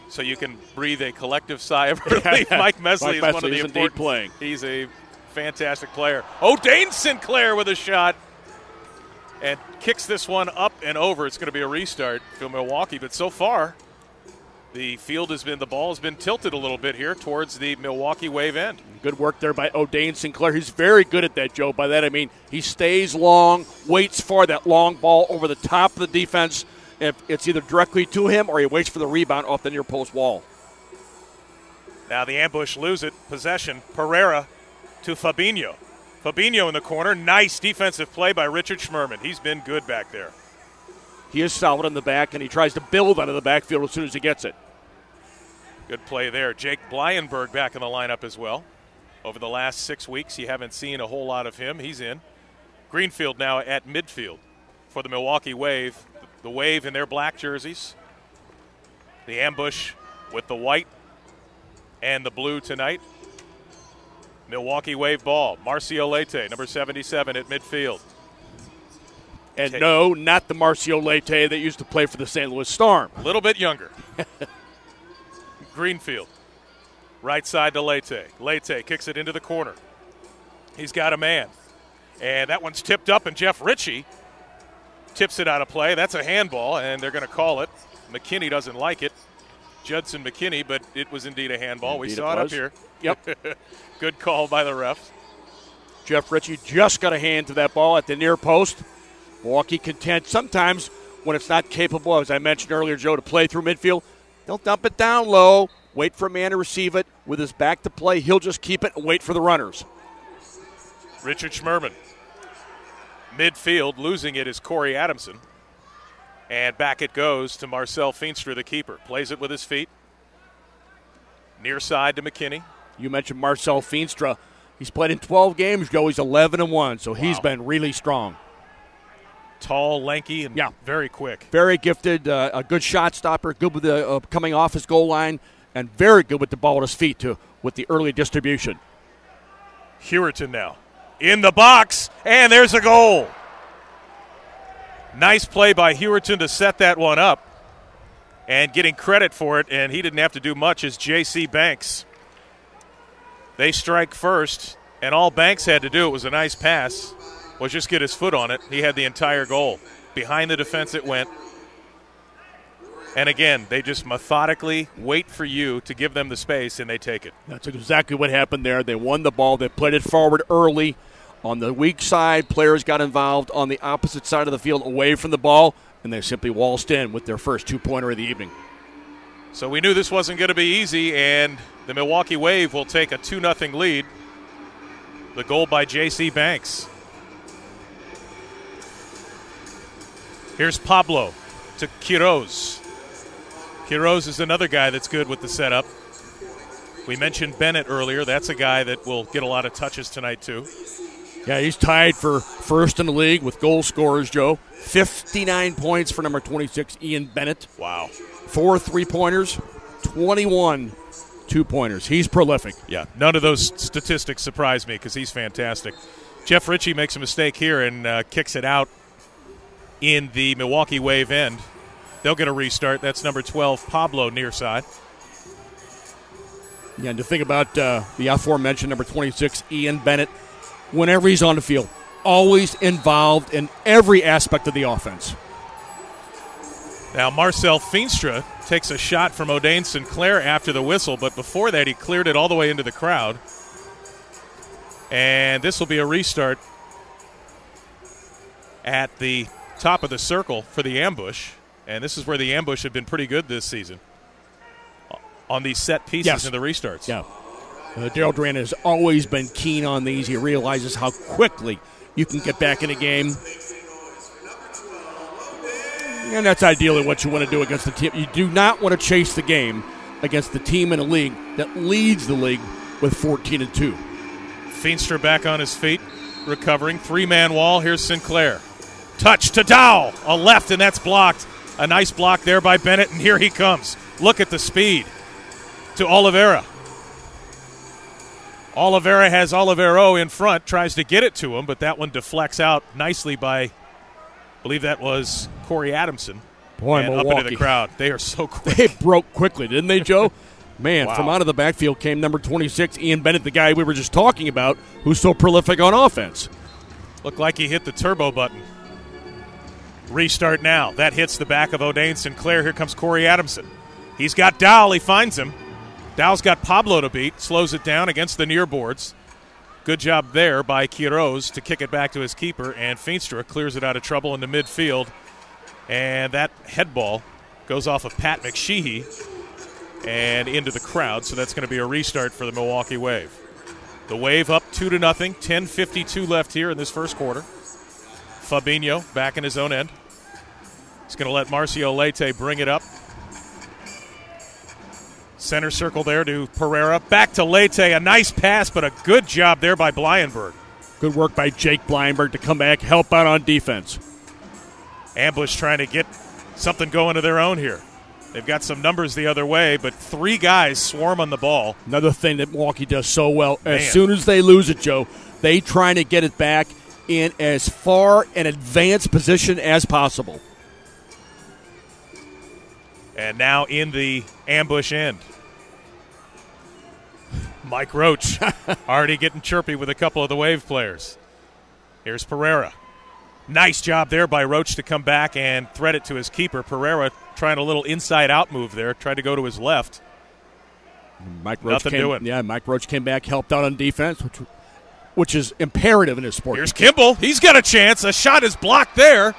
S12: So you can breathe a collective sigh of relief. Mike Mesley is one of the important
S2: playing.
S12: He's a fantastic player. Oh, Dane Sinclair with a shot. And kicks this one up and over. It's going to be a restart for Milwaukee. But so far, the ball has been tilted a little bit here towards the Milwaukee Wave end.
S2: Good work there by O'Dane Sinclair. He's very good at that, Joe. By that I mean he stays long, waits for that long ball over the top of the defense. If it's either directly to him or he waits for the rebound off the near post wall.
S12: Now the Ambush lose it. Possession. Pereira to Fabinho. Fabinho in the corner. Nice defensive play by Richard Schmerman. He's been good back there.
S2: He is solid in the back, and he tries to build out of the backfield as soon as he gets it.
S12: Good play there. Jake Blyenberg back in the lineup as well. Over the last 6 weeks, you haven't seen a whole lot of him. He's in. Greenfield now at midfield. for the Milwaukee Wave. The Wave in their black jerseys. The Ambush with the white and the blue tonight. Milwaukee Wave ball. Marcio Leite, number 77 at midfield.
S2: And no, not the Marcio Leite that used to play for the St. Louis Storm.
S12: A little bit younger. Greenfield. Right side to Leite. Leite kicks it into the corner. He's got a man. And that one's tipped up, and Jeff Ritchie tips it out of play. That's a handball, and they're going to call it. McKinney doesn't like it. Judson McKinney, but it was indeed a handball. We saw it up here.
S2: Yep.
S12: Good call by the refs.
S2: Jeff Ritchie just got a hand to that ball at the near post. Milwaukee content sometimes when it's not capable, as I mentioned earlier, Joe, to play through midfield. They'll dump it down low, wait for a man to receive it. With his back to play, he'll just keep it and wait for the runners.
S12: Richard Schmerman. Midfield, losing it is Corey Adamson. And back it goes to Marcel Feenstra, the keeper. Plays it with his feet. Near side to McKinney.
S2: You mentioned Marcel Feenstra. He's played in 12 games, Joe. He's 11-1, so he's been really strong.
S12: Tall, lanky, and very quick.
S2: Very gifted, a good shot stopper, good with the coming off his goal line, and very good with the ball at his feet, too, with the early distribution.
S12: Hewerton now. In the box, and there's a goal. Nice play by Hewerton to set that one up. And getting credit for it, and he didn't have to do much, is J.C. Banks. They strike first, and all Banks had to do, it was a nice pass, was just get his foot on it. He had the entire goal. Behind the defense it went. And again, they just methodically wait for you to give them the space, and they take it.
S2: That's exactly what happened there. They won the ball. They played it forward early. On the weak side, players got involved on the opposite side of the field away from the ball, and they simply waltzed in with their first two-pointer of the evening.
S12: So we knew this wasn't going to be easy, and the Milwaukee Wave will take a 2-0 lead. The goal by J.C. Banks. Here's Pablo to Quiroz. Quiroz is another guy that's good with the setup. We mentioned Bennett earlier. That's a guy that will get a lot of touches tonight, too.
S2: Yeah, he's tied for first in the league with goal scorers, Joe. 59 points for number 26, Ian Bennett.
S12: Wow.
S2: 4 3-pointers, 21 2-pointers. He's prolific.
S12: Yeah, none of those statistics surprise me because he's fantastic. Jeff Ritchie makes a mistake here and kicks it out in the Milwaukee Wave end. They'll get a restart. That's number 12, Pablo, near side.
S2: Yeah, and to think about the aforementioned number 26, Ian Bennett, whenever he's on the field, always involved in every aspect of the offense.
S12: Now Marcel Feenstra takes a shot from O'Dane Sinclair after the whistle, but before that he cleared it all the way into the crowd. And this will be a restart at the top of the circle for the Ambush. And this is where the Ambush have been pretty good this season on these set pieces and the restarts.
S2: Yeah. Daryl Duran has always been keen on these. He realizes how quickly you can get back in a game. And that's ideally what you want to do against the team. You do not want to chase the game against the team in a league that leads the league with 14-2.
S12: Feenstra back on his feet, recovering. 3-man wall. Here's Sinclair. Touch to Dow. A left, and that's blocked. A nice block there by Bennett, and here he comes. Look at the speed to Oliveira. Oliveira has Olivero in front, tries to get it to him, but that one deflects out nicely by, I believe that was Corey Adamson.
S2: Boy,
S12: and
S2: Milwaukee.
S12: Up into the crowd. They are so quick.
S2: They broke quickly, didn't they, Joe? Man,
S12: Wow.
S2: From out of the backfield came number 26, Ian Bennett, the guy we were just talking about, who's so prolific on offense.
S12: Looked like he hit the turbo button. Restart now. That hits the back of O'Dane Sinclair. Here comes Corey Adamson. He's got Dowell. He finds him. Dowell's got Pablo to beat. Slows it down against the near boards. Good job there by Quiroz to kick it back to his keeper. And Feenstra clears it out of trouble into midfield. And that head ball goes off of Pat McSheehy and into the crowd. So that's going to be a restart for the Milwaukee Wave. The Wave up 2-0. 10:52 left here in this first quarter. Fabinho back in his own end. He's going to let Marcio Leite bring it up. Center circle there to Pereira. Back to Leite. A nice pass, but a good job there by Blyenberg.
S2: Good work by Jake Blyenberg to come back, help out on defense.
S12: Ambush trying to get something going of their own here. They've got some numbers the other way, but 3 guys swarm on the ball.
S2: Another thing that Milwaukee does so well, as soon as they lose it, Joe, they trying to get it back in as far an advanced position as possible.
S12: And now in the ambush end. Mike Roach already getting chirpy with a couple of the Wave players. Here's Pereira. Nice job there by Roach to come back and thread it to his keeper. Pereira trying a little inside-out move there, tried to go to his left.
S2: Mike Roach
S12: Nothing doing.
S2: Yeah, Mike Roach came back, helped out on defense, which is imperative in this sport.
S12: Here's Kimball. He's got a chance. A shot is blocked there.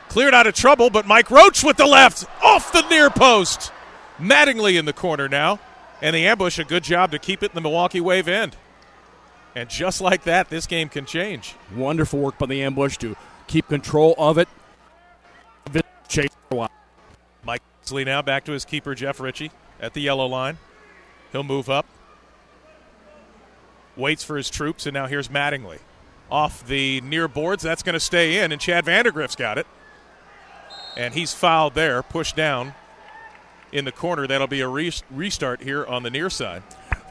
S12: Cleared out of trouble, but Mike Roach with the left. Off the near post. Mattingly in the corner now. And the ambush, a good job to keep it in the Milwaukee Wave end. And just like that, this game can change.
S2: Wonderful work by the ambush to keep control of it. Chase for a while.
S12: Mike Lee now back to his keeper, Jeff Ritchie, at the yellow line. He'll move up. Waits for his troops, and now here's Mattingly. Off the near boards, that's going to stay in, and Chad Vandergrift's got it. And he's fouled there, pushed down in the corner. That'll be a restart here on the near side.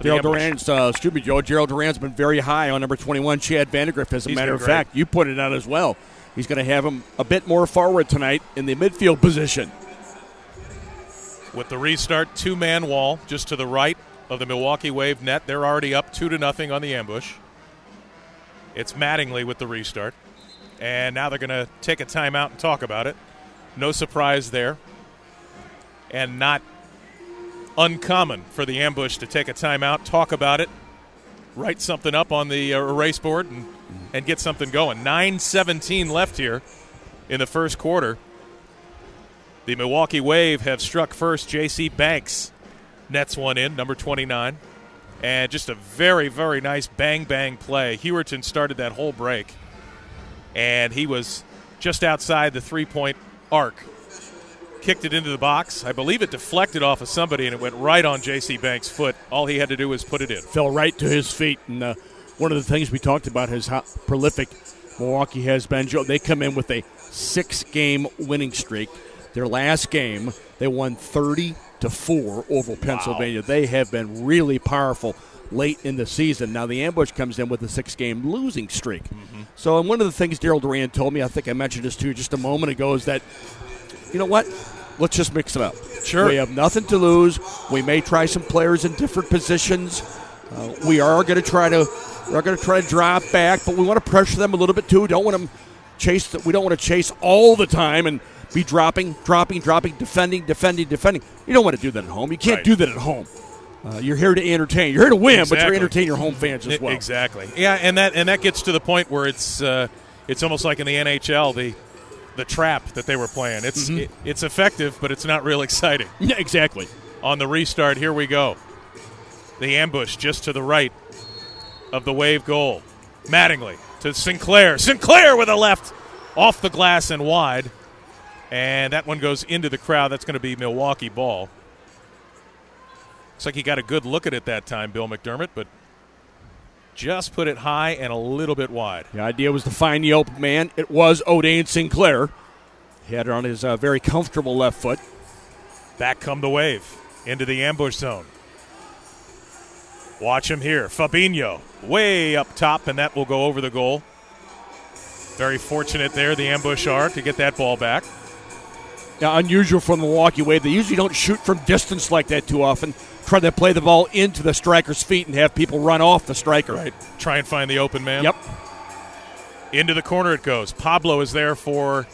S2: Gerald Duran's, Gerald Duran's been very high on number 21, Chad Vandergrift, as a matter of fact. You put it out as well. He's going to have him a bit more forward tonight in the midfield position.
S12: With the restart, 2-man wall just to the right of the Milwaukee Wave net. They're already up 2-0 on the ambush. It's Mattingly with the restart. And now they're going to take a timeout and talk about it. No surprise there. And not uncommon for the ambush to take a timeout, talk about it, write something up on the erase board, and get something going. 9:17 left here in the first quarter. The Milwaukee Wave have struck first. J.C. Banks nets one in, number 29. And just a very, very nice bang-bang play. Hewerton started that whole break, and he was just outside the three-point arc. Kicked it into the box. I believe it deflected off of somebody, and it went right on J.C. Banks' foot. All he had to do was put it in.
S2: Fell right to his feet. And one of the things we talked about is how prolific Milwaukee has been. Joe, they come in with a 6-game winning streak. Their last game, they won 30-4 over Pennsylvania. Wow. They have been really powerful late in the season. Now the ambush comes in with a 6-game losing streak. Mm-hmm. So, and one of the things Daryl Duran told me, I think I mentioned this to you just a moment ago, is that, you know what? Let's just mix it up.
S12: Sure.
S2: We have nothing to lose. We may try some players in different positions. We are going to try to drop back, but we want to pressure them a little bit too. Don't want them chase. We don't want to chase all the time and be dropping, defending. You don't want to do that at home. You can't do that at home. You're here to entertain. You're here to win, but you're entertain your home fans as well.
S12: Exactly. Yeah, and that gets to the point where it's almost like in the NHL, the trap that they were playing. It's effective, but it's not real exciting.
S2: Yeah, exactly.
S12: On the restart, here we go. The ambush just to the right of the Wave goal. Mattingly to Sinclair. Sinclair with a left off the glass and wide. And that one goes into the crowd. That's going to be Milwaukee ball. Looks like he got a good look at it that time, Bill McDermott, but just put it high and a little bit wide.
S2: The idea was to find the open man. It was O'Dane Sinclair. He had it on his very comfortable left foot.
S12: Back come the Wave into the ambush zone. Watch him here. Fabinho way up top, and that will go over the goal. Very fortunate there, the ambush are, to get that ball back.
S2: Now, unusual from the Milwaukee Wave. They usually don't shoot from distance like that too often. Try to play the ball into the striker's feet and have people run off the striker.
S12: Right. Try and find the open man.
S2: Yep.
S12: Into the corner it goes. Pablo is there for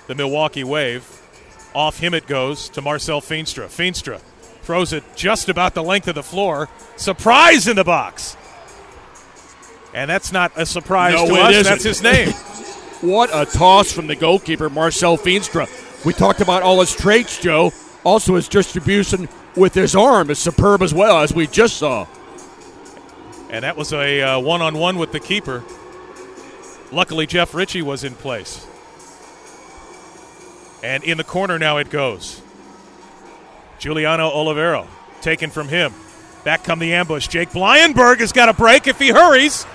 S12: the Milwaukee Wave. Off him it goes to Marcel Feenstra. Feenstra throws it just about the length of the floor. Surprise in the box. And that's not a surprise to us.
S2: Isn't.
S12: That's his name.
S2: What a toss from the goalkeeper, Marcel Feenstra. We talked about all his traits, Joe. Also his distribution with his arm is superb as well, as we just saw.
S12: And that was a one-on-one with the keeper. Luckily, Jeff Ritchie was in place. And in the corner now it goes. Giuliano Olivero taken from him. Back come the ambush. Jake Blyenberg has got a break if he hurries.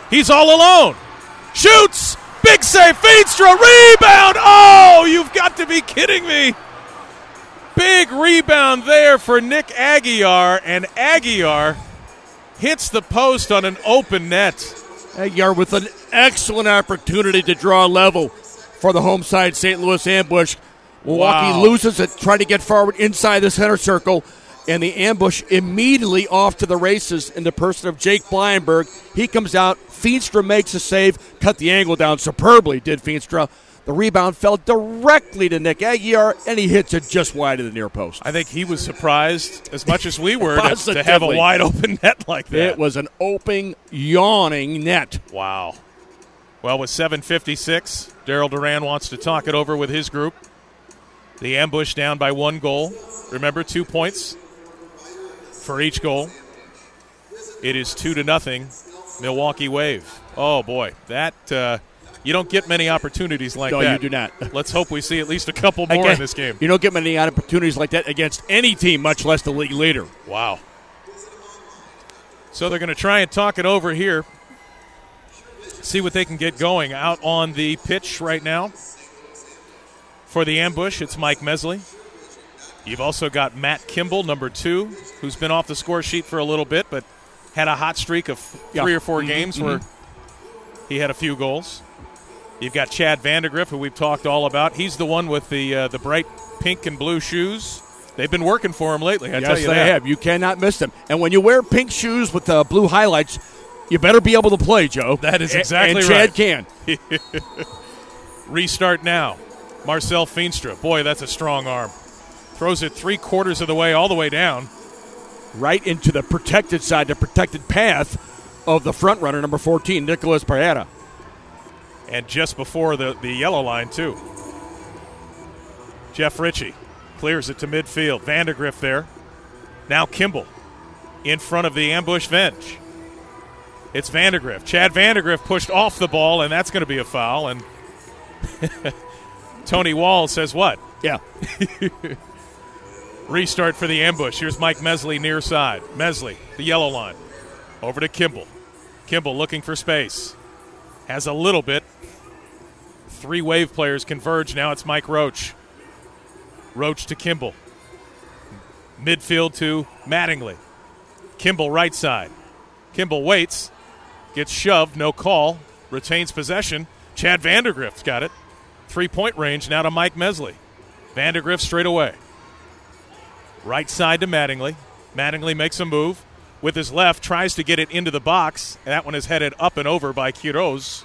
S12: He's all alone. Shoots! Big leg save. Feenstra, rebound. Oh, you've got to be kidding me. Big rebound there for Nick Aguiar, and Aguiar hits the post on an open net.
S2: Aguiar with an excellent opportunity to draw level for the home side St. Louis ambush. Milwaukee loses it, trying to get forward inside the center circle, and the ambush immediately off to the races in the person of Jake Blyenberg. He comes out. Feenstra makes a save, cut the angle down superbly, did Feenstra. The rebound fell directly to Nick Aguiar, and he hits it just wide of the near post.
S12: I think he was surprised as much as we were to have a wide open net like that.
S2: It was an open, yawning net.
S12: Wow. Well, with 7:56, Daryl Duran wants to talk it over with his group. The ambush down by 1 goal. Remember, 2 points for each goal. It is 2-0, Milwaukee Wave. Oh, boy. That you don't get many opportunities like that.
S2: No, you do not.
S12: Let's hope we see at least a couple more in this game.
S2: You don't get many opportunities like that against any team, much less the league leader.
S12: Wow. So they're going to try and talk it over here. See what they can get going. Out on the pitch right now for the ambush, it's Mike Mesley. You've also got Matt Kimball, number 2, who's been off the score sheet for a little bit, but had a hot streak of 3 or 4 games where he had a few goals. You've got Chad Vandergriff, who we've talked all about. He's the one with the bright pink and blue shoes. They've been working for him lately, I tell you that.
S2: Yes, they have. You cannot miss them. And when you wear pink shoes with blue highlights, you better be able to play, Joe.
S12: That is exactly
S2: right. And
S12: Chad
S2: can.
S12: Restart now. Marcel Feenstra. Boy, that's a strong arm. Throws it 3/4 of the way, all the way down.
S2: Right into the protected side, the protected path of the front runner, number 14, Nicolas Parada.
S12: And just before the yellow line, too. Jeff Ritchie clears it to midfield. Vandergriff there. Now Kimball in front of the ambush bench. It's Vandergriff. Chad Vandergriff pushed off the ball, and that's going to be a foul. And Tony Wall says what?
S2: Yeah.
S12: Restart for the ambush. Here's Mike Mesley near side. Mesley, the yellow line. Over to Kimball. Kimball looking for space. Has a little bit. 3 Wave players converge. Now it's Mike Roach. Roach to Kimball. Midfield to Mattingly. Kimball right side. Kimball waits. Gets shoved. No call. Retains possession. Chad Vandergriff's got it. 3-point range now to Mike Mesley. Vandergriff straight away. Right side to Mattingly. Mattingly makes a move. With his left, tries to get it into the box. That one is headed up and over by Quiroz.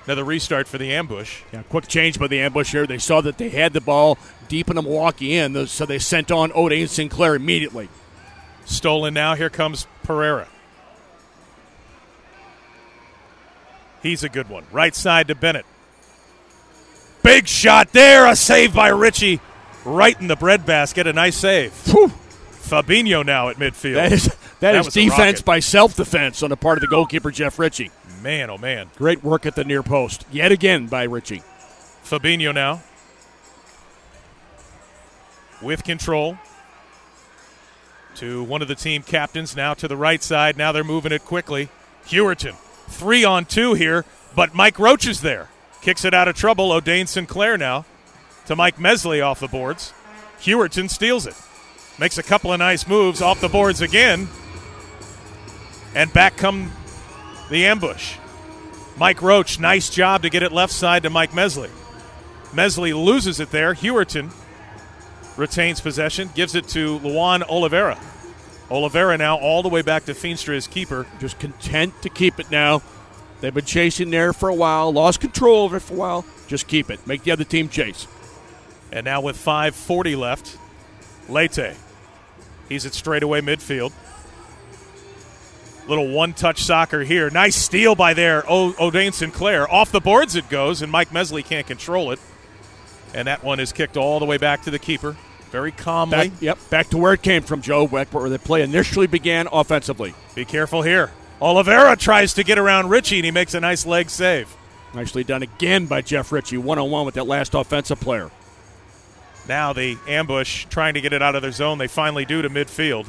S12: Another restart for the ambush.
S2: Yeah, quick change by the ambush here. They saw that they had the ball deep in the Milwaukee end, so they sent on O'Dane Sinclair immediately.
S12: Stolen now. Here comes Pereira. He's a good one. Right side to Bennett. Big shot there. A save by Ritchie. Right in the breadbasket. A nice save.
S2: Whew.
S12: Fabinho now at midfield.
S2: That is defense by self-defense on the part of the goalkeeper, Jeff Ritchie.
S12: Man, oh man.
S2: Great work at the near post. Yet again by Ritchie.
S12: Fabinho now. With control. To one of the team captains, now to the right side. Now they're moving it quickly. Hewerton. 3-on-2 here, but Mike Roach is there. Kicks it out of trouble. O'Dane Sinclair now to Mike Mesley off the boards. Hewerton steals it. Makes a couple of nice moves off the boards again. And back come the ambush. Mike Roach, nice job to get it left side to Mike Mesley. Mesley loses it there. Hewerton retains possession, gives it to Luan Oliveira. Oliveira now all the way back to Feenstra, his keeper.
S2: Just content to keep it now. They've been chasing there for a while, lost control of it for a while. Just keep it. Make the other team chase.
S12: And now with 5:40 left, Leite. He's at straightaway midfield. Little one-touch soccer here. Nice steal by there, O'Dane Sinclair. Off the boards it goes, and Mike Mesley can't control it. And that one is kicked all the way back to the keeper. Very calmly.
S2: Back to where it came from, Joe, back where the play initially began offensively.
S12: Be careful here. Oliveira tries to get around Ritchie, and he makes a nice leg save.
S2: Nicely done again by Jeff Ritchie, one-on-one with that last offensive player.
S12: Now the ambush trying to get it out of their zone. They finally do to midfield.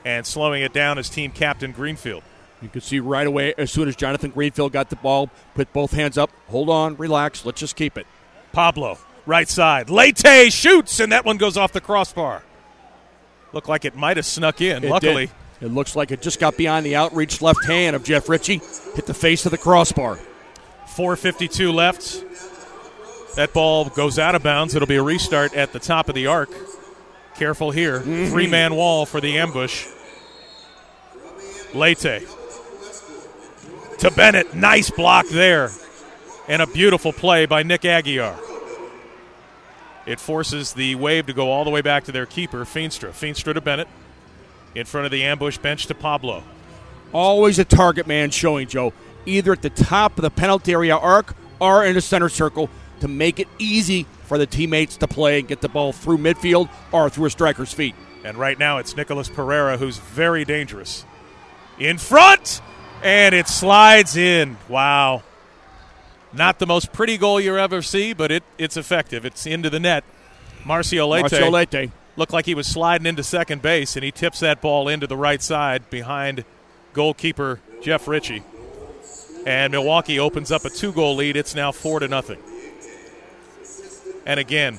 S12: And slowing it down is team captain Greenfield.
S2: You could see right away as soon as Jonathan Greenfield got the ball, put both hands up, hold on, relax, let's just keep it.
S12: Pablo, right side. Leite shoots, and that one goes off the crossbar. Looked like it might have snuck in. Luckily.
S2: Did. It looks like it just got beyond the outreached left hand of Jeff Ritchie, hit the face of the crossbar.
S12: 4:52 left. That ball goes out of bounds. It'll be a restart at the top of the arc. Careful here. Three-man wall for the ambush. Leite. To Bennett. Nice block there. And a beautiful play by Nick Aguiar. It forces the Wave to go all the way back to their keeper, Feenstra. Feenstra to Bennett. In front of the ambush bench to Pablo.
S2: Always a target man showing, Joe, either at the top of the penalty area arc or in the center circle to make it easy for the teammates to play and get the ball through midfield or through a striker's feet.
S12: And right now it's Nicholas Pereira who's very dangerous. In front, and it slides in. Wow. Not the most pretty goal you ever see, but it's effective. It's into the net. Marcio Leite looked like he was sliding into second base, and he tips that ball into the right side behind goalkeeper Jeff Ritchie. And Milwaukee opens up a 2-goal lead. It's now 4-0. And again,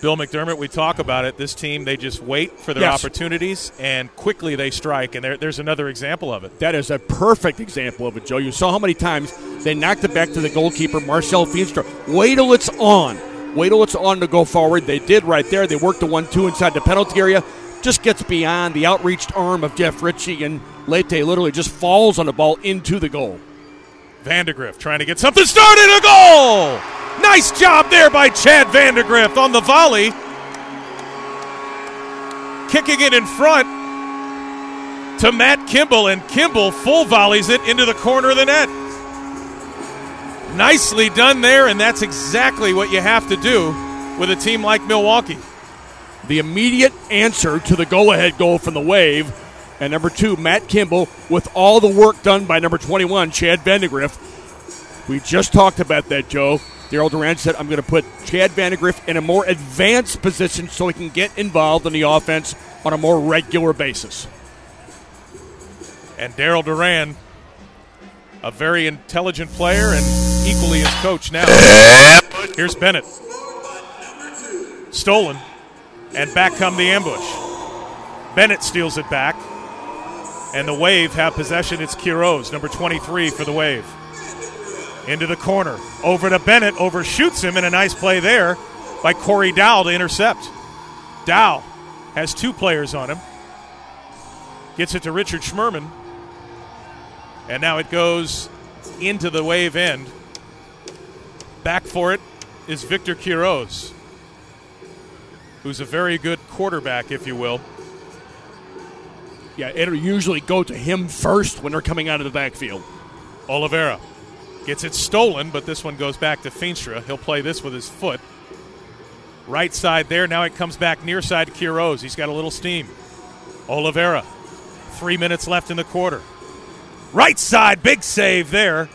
S12: Bill McDermott, we talk about it. This team, they just wait for their opportunities, and quickly they strike, and there's another example of it.
S2: That is a perfect example of it, Joe. You saw how many times they knocked it back to the goalkeeper, Marcel Feenstra. Wait till it's on. Wait till it's on to go forward. They did right there. They worked the 1-2 inside the penalty area. Just gets beyond the outreached arm of Jeff Ritchie, and Leite literally just falls on the ball into the goal.
S12: Vandegrift trying to get something started. A goal! Nice job there by Chad Vandegrift on the volley. Kicking it in front to Matt Kimball, and Kimball full volleys it into the corner of the net. Nicely done there, and that's exactly what you have to do with a team like Milwaukee.
S2: The immediate answer to the go-ahead goal from the Wave, and number 2, Matt Kimball, with all the work done by number 21, Chad Vandegrift. We just talked about that, Joe. Daryl Durant said, I'm going to put Chad Vandegrift in a more advanced position so he can get involved in the offense on a more regular basis.
S12: And Daryl Duran, a very intelligent player and equally his coach now. Here's Bennett. Stolen. And back come the ambush. Bennett steals it back. And the Wave have possession. It's Quiroz, number 23 for the Wave. Into the corner. Over to Bennett. Overshoots him, and a nice play there by Corey Dow to intercept. Dow has 2 players on him. Gets it to Richard Schmerman. And now it goes into the Wave end. Back for it is Victor Quiroz, who's a very good quarterback, if you will.
S2: Yeah, it'll usually go to him first when they're coming out of the backfield.
S12: Oliveira gets it stolen, but this one goes back to Feenstra. He'll play this with his foot. Right side there. Now it comes back near side to Quiroz. He's got a little steam. Oliveira. 3 minutes left in the quarter. Right side, big save there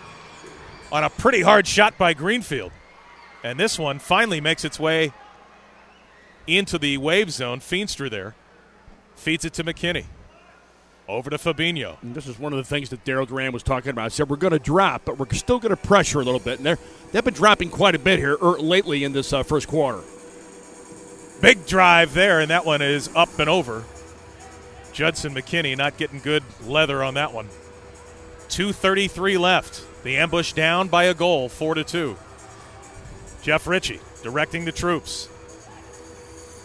S12: on a pretty hard shot by Greenfield. And this one finally makes its way into the Wave zone. Feenstra there. Feeds it to McKinney. Over to Fabinho.
S2: And this is one of the things that Daryl Duran was talking about. He said, we're going to drop, but we're still going to pressure a little bit. And they've been dropping quite a bit here lately in this first quarter.
S12: Big drive there, and that one is up and over. Judson McKinney not getting good leather on that one. 2:33 left. The ambush down by a goal, 4-2. Jeff Ritchie directing the troops.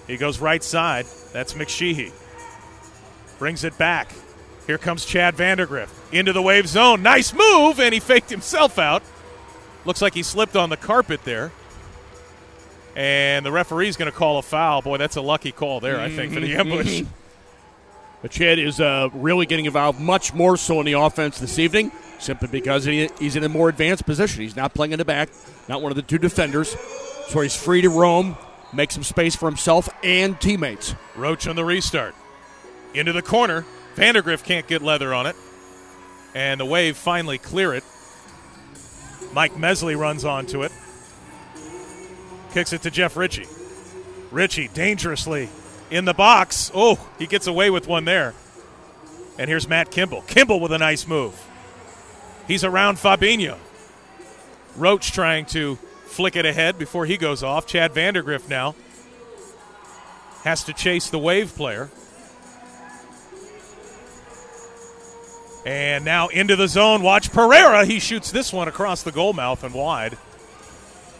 S12: He goes right side. That's McSheehy. Brings it back. Here comes Chad Vandegrift into the Wave zone. Nice move, and he faked himself out. Looks like he slipped on the carpet there. And the referee's going to call a foul. Boy, that's a lucky call there, I think, for the ambush.
S2: But Chad is really getting involved much more so in the offense this evening, simply because he's in a more advanced position. He's not playing in the back, not one of the 2 defenders. So he's free to roam, make some space for himself and teammates.
S12: Roach on the restart. Into the corner. Vandegrift can't get leather on it. And the Wave finally clear it. Mike Mesley runs onto it. Kicks it to Jeff Ritchie. Ritchie dangerously in the box. Oh, he gets away with one there. And here's Matt Kimball. Kimball with a nice move. He's around Fabinho. Roach trying to flick it ahead before he goes off. Chad Vandergrift now has to chase the Wave player. And now into the zone. Watch Pereira. He shoots this one across the goal mouth and wide.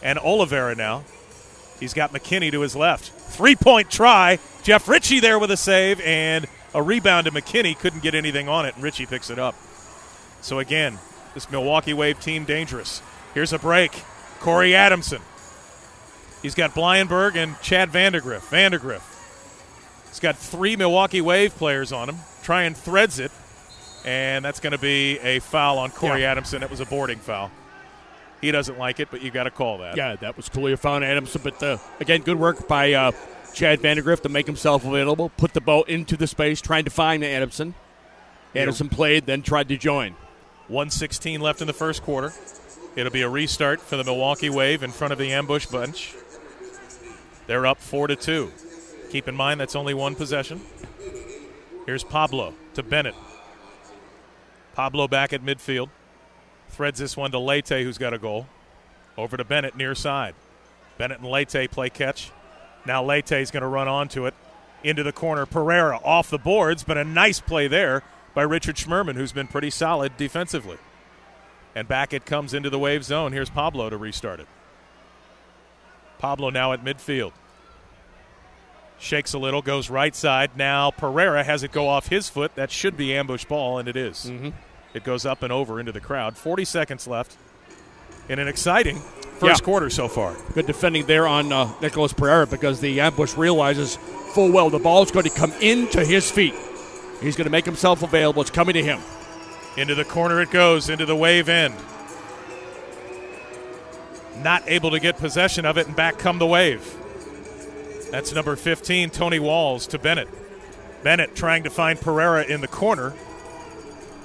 S12: And Oliveira now. He's got McKinney to his left. 3-point try. Jeff Ritchie there with a save and a rebound to McKinney. Couldn't get anything on it, and Ritchie picks it up. So again, this Milwaukee Wave team dangerous. Here's a break. Corey Adamson. He's got Blyenberg and Chad Vandergrift. Vandergrift. He's got 3 Milwaukee Wave players on him. Try and threads it. And that's going to be a foul on Corey Adamson. It was a boarding foul. He doesn't like it, but you got to call that.
S2: Yeah, that was clearly a foul on Adamson. But, again, good work by Chad Vandergrift to make himself available, put the ball into the space, trying to find Adamson. Adamson played, then tried to join.
S12: 1:16 left in the first quarter. It'll be a restart for the Milwaukee Wave in front of the ambush bunch. They're up 4-2. Keep in mind that's only one possession. Here's Pablo to Bennett. Pablo back at midfield. Threads this one to Leite, who's got a goal. Over to Bennett near side. Bennett and Leite play catch. Now Leite's going to run onto it. Into the corner. Pereira off the boards, but a nice play there by Richard Schmerman, who's been pretty solid defensively. And back it comes into the Wave zone. Here's Pablo to restart it. Pablo now at midfield. Shakes a little, goes right side. Now Pereira has it go off his foot. That should be ambush ball, and it is.
S2: Mm-hmm.
S12: It goes up and over into the crowd. 40 seconds left in an exciting first quarter so far.
S2: Good defending there on Nicholas Pereira because the ambush realizes full well the ball is going to come into his feet. He's going to make himself available. It's coming to him.
S12: Into the corner it goes, into the Wave end. Not able to get possession of it, and back come the Wave. That's number 15, Tony Walls, to Bennett. Bennett trying to find Pereira in the corner,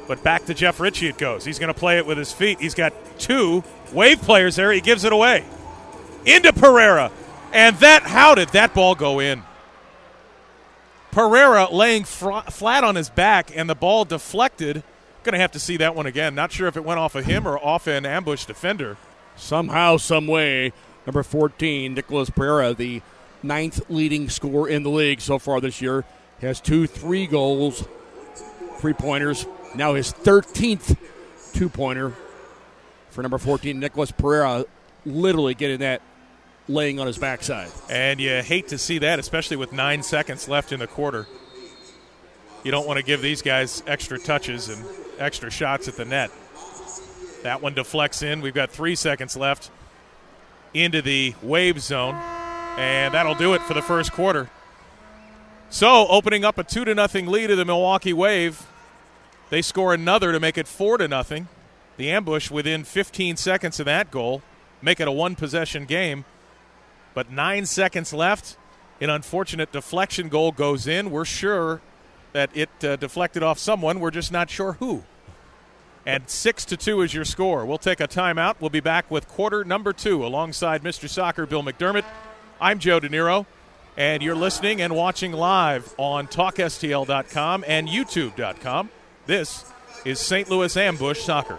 S12: but back to Jeff Ritchie it goes. He's going to play it with his feet. He's got 2 Wave players there. He gives it away. Into Pereira. And how did that ball go in? Pereira laying flat on his back, and the ball deflected. Going to have to see that one again. Not sure if it went off of him or off an ambush defender.
S2: Somehow, some way, number 14, Nicholas Pereira, the 9th leading scorer in the league so far this year, has 2 3-goals, 3-pointers. Now his 13th 2-pointer for number 14, Nicholas Pereira, literally getting that laying on his backside.
S12: And you hate to see that, especially with 9 seconds left in the quarter. You don't want to give these guys extra touches and extra shots at the net. That one deflects in. We've got 3 seconds left into the Wave zone. And that'll do it for the first quarter. So, opening up a 2-0 lead of the Milwaukee Wave. They score another to make it 4-0. The ambush within 15 seconds of that goal. Make it a 1-possession game. But 9 seconds left. An unfortunate deflection goal goes in. We're sure that it deflected off someone. We're just not sure who. And 6-2 is your score. We'll take a timeout. We'll be back with quarter number 2 alongside Mr. Soccer Bill McDermott. I'm Joe DeNiro, and you're listening and watching live on TalkSTL.com and YouTube.com. This is St. Louis Ambush Soccer.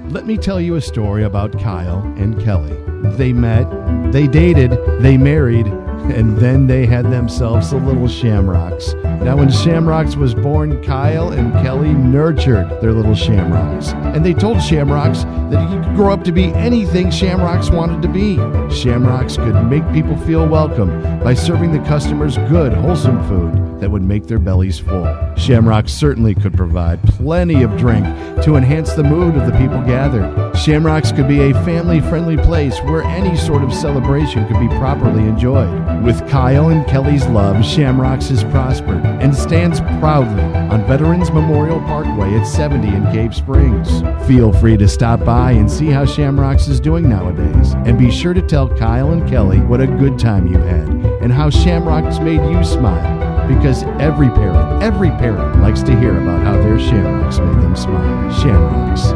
S4: Let me tell you a story about Kyle and Kelly. They met, they dated, they married, and then they had themselves a little Shamrocks. Now, when Shamrocks was born, Kyle and Kelly nurtured their little Shamrocks. And they told Shamrocks that he could grow up to be anything Shamrocks wanted to be. Shamrocks could make people feel welcome by serving the customers good, wholesome food that would make their bellies full. Shamrocks certainly could provide plenty of drink to enhance the mood of the people gathered. Shamrocks could be a family-friendly place where any sort of celebration could be properly enjoyed. With Kyle and Kelly's love, Shamrocks has prospered and stands proudly on Veterans Memorial Parkway at 70 in Cave Springs. Feel free to stop by and see how Shamrocks is doing nowadays. And be sure to tell Kyle and Kelly what a good time you had and how Shamrocks made you smile. Because every parent likes to hear about how their Shamrocks made them smile. Shamrocks.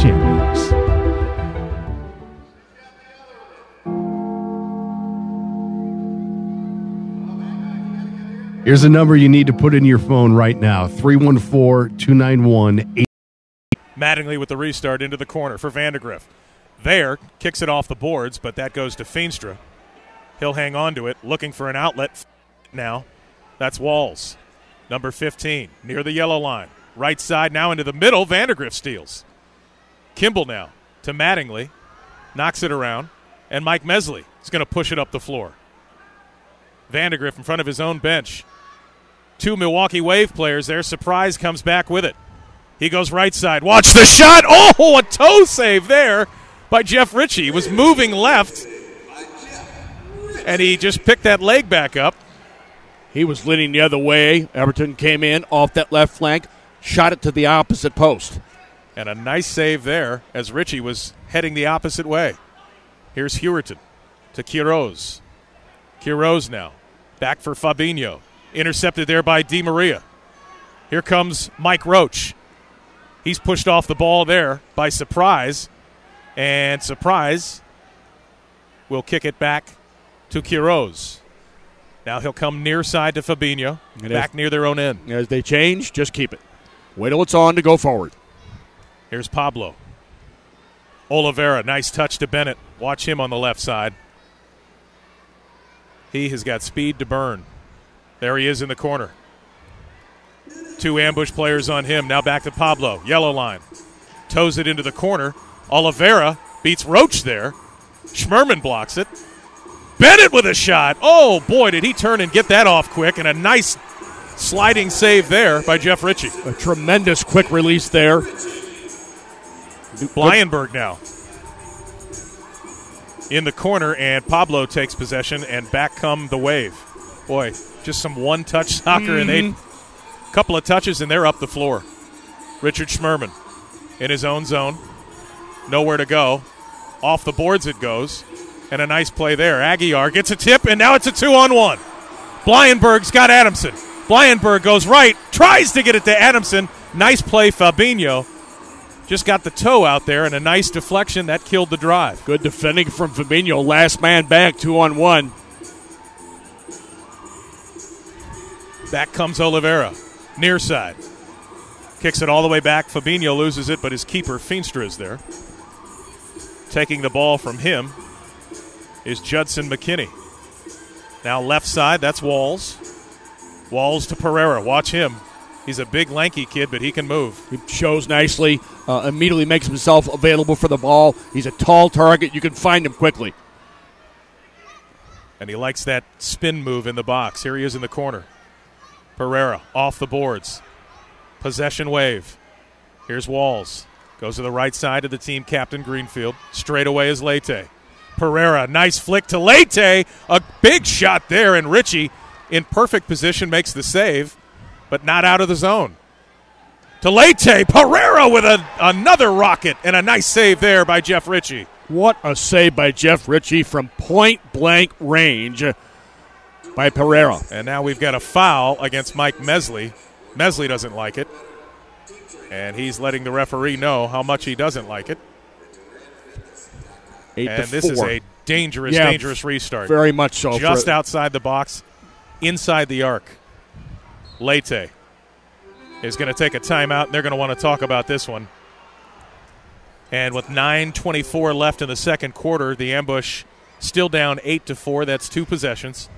S4: Shamrocks.
S9: Here's a number you need to put in your phone right now, 314-291-8.
S12: Mattingly with the restart into the corner for Vandegrift. There, kicks it off the boards, but that goes to Feenstra. He'll hang on to it, looking for an outlet now. That's Walls, number 15, near the yellow line. Right side now into the middle, Vandegrift steals. Kimball now to Mattingly, knocks it around, and Mike Mesley is going to push it up the floor. Vandegrift in front of his own bench. 2 Milwaukee Wave players there. Surprise comes back with it. He goes right side. Watch the shot. Oh, a toe save there by Jeff Ritchie. He was moving left, and he just picked that leg back up.
S2: He was leaning the other way. Everton came in off that left flank, shot it to the opposite post.
S12: And a nice save there as Ritchie was heading the opposite way. Here's Hewerton to Quiroz. Quiroz now. Back for Fabinho. Intercepted there by Di Maria. Here comes Mike Roach. He's pushed off the ball there by Surprise. And Surprise will kick it back to Quiroz. Now he'll come near side to Fabinho. Back near their own end.
S2: As they change, just keep it. Wait till it's on to go forward.
S12: Here's Pablo. Oliveira, nice touch to Bennett. Watch him on the left side. He has got speed to burn. There he is in the corner. 2 ambush players on him. Now back to Pablo. Yellow line. Toes it into the corner. Oliveira beats Roach there. Schmerman blocks it. Bennett with a shot. Oh, boy, did he turn and get that off quick. And a nice sliding save there by Jeff Ritchie.
S2: A tremendous quick release there.
S12: Blyenberg now in the corner, and Pablo takes possession, and back come the Wave. Boy, just some one-touch soccer, and they couple of touches, and they're up the floor. Richard Schmerman in his own zone. Nowhere to go. Off the boards it goes, and a nice play there. Aguiar gets a tip, and now it's a 2-on-1. Blyenberg's got Adamson. Blyenberg goes right, tries to get it to Adamson. Nice play, Fabinho. Just got the toe out there, and a nice deflection. That killed the drive.
S2: Good defending from Fabinho. Last man back, 2-on-1.
S12: Back comes Oliveira. Near side. Kicks it all the way back. Fabinho loses it, but his keeper, Feenstra, is there. Taking the ball from him is Judson McKinney. Now left side, that's Walls. Walls to Pereira. Watch him. He's a big, lanky kid, but he can move.
S2: He shows nicely, immediately makes himself available for the ball. He's a tall target. You can find him quickly.
S12: And he likes that spin move in the box. Here he is in the corner. Pereira off the boards. Possession Wave. Here's Walls. Goes to the right side of the team captain, Greenfield. Straight away is Leite. Pereira, nice flick to Leite. A big shot there, and Ritchie in perfect position makes the save, but not out of the zone. To Leite, Pereira with another rocket, and a nice save there by Jeff Ritchie.
S2: What a save by Jeff Ritchie from point-blank range by Pereira.
S12: And now we've got a foul against Mike Mesley. Mesley doesn't like it, and he's letting the referee know how much he doesn't like it.
S2: 8-4.
S12: This is a dangerous restart.
S2: Very much so.
S12: Just outside the box, inside the arc. Leite is going to take a timeout, and they're going to want to talk about this one. And with 9:24 left in the second quarter, the Ambush still down 8-4. That's 2 possessions.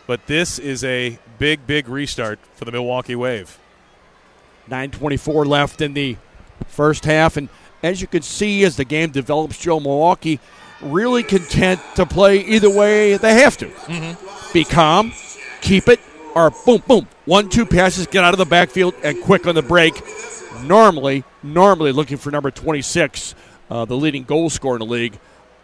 S12: But this is a big, big restart for the Milwaukee Wave.
S2: 9:24 left in the first half, and as you can see as the game develops, Joe, Milwaukee really content to play either way they have to. Be calm, keep it, or boom, boom. 1-2 passes, get out of the backfield, and quick on the break. Normally looking for number 26, the leading goal scorer in the league,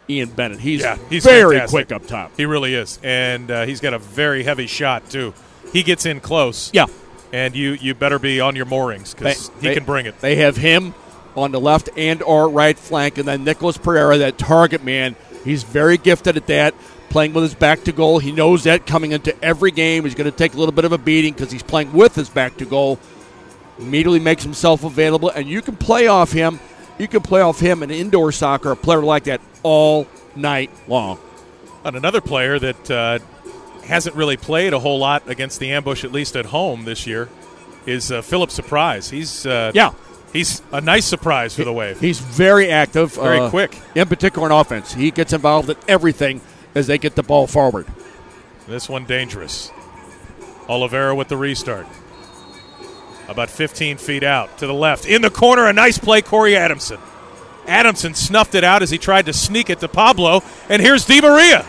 S2: Ian Bennett. He's very
S12: fantastic.
S2: quick up top.
S12: He really is, and he's got a very heavy shot, too. He gets in close.
S2: Yeah.
S12: And you better be on your moorings because he can bring it.
S2: They have him on the left and or right flank, and then Nicholas Pereira, that target man. He's very gifted at that, playing with his back to goal. He knows that coming into every game. He's going to take a little bit of a beating because he's playing with his back to goal. Immediately makes himself available, and you can play off him. You can play off him in indoor soccer, a player like that, all night long.
S12: And another player that hasn't really played a whole lot against the ambush, at least at home this year, is Philip Surprise. He's a nice surprise for the Wave.
S2: He's very active.
S12: Very quick.
S2: In particular in offense. He gets involved in everything as they get the ball forward.
S12: This one dangerous. Oliveira with the restart. About 15 feet out to the left. In the corner, a nice play, Corey Adamson. Adamson snuffed it out as he tried to sneak it to Pablo. And here's Di Maria.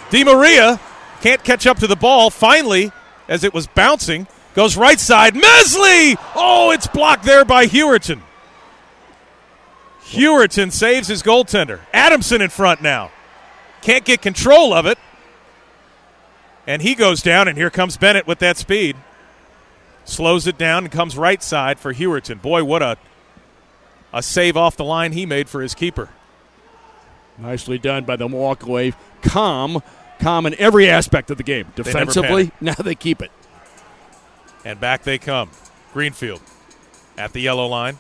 S12: Di Maria can't catch up to the ball. Finally, as it was bouncing, goes right side. Mesley! Oh, it's blocked there by Hewerton. Hewerton saves his goaltender. Adamson in front now. Can't get control of it. And he goes down, and here comes Bennett with that speed. Slows it down and comes right side for Hewerton. Boy, what a save off the line he made for his keeper.
S2: Nicely done by the Milwaukee Wave. Calm in every aspect of the game. Defensively, now they keep it.
S12: And back they come. Greenfield at the yellow line.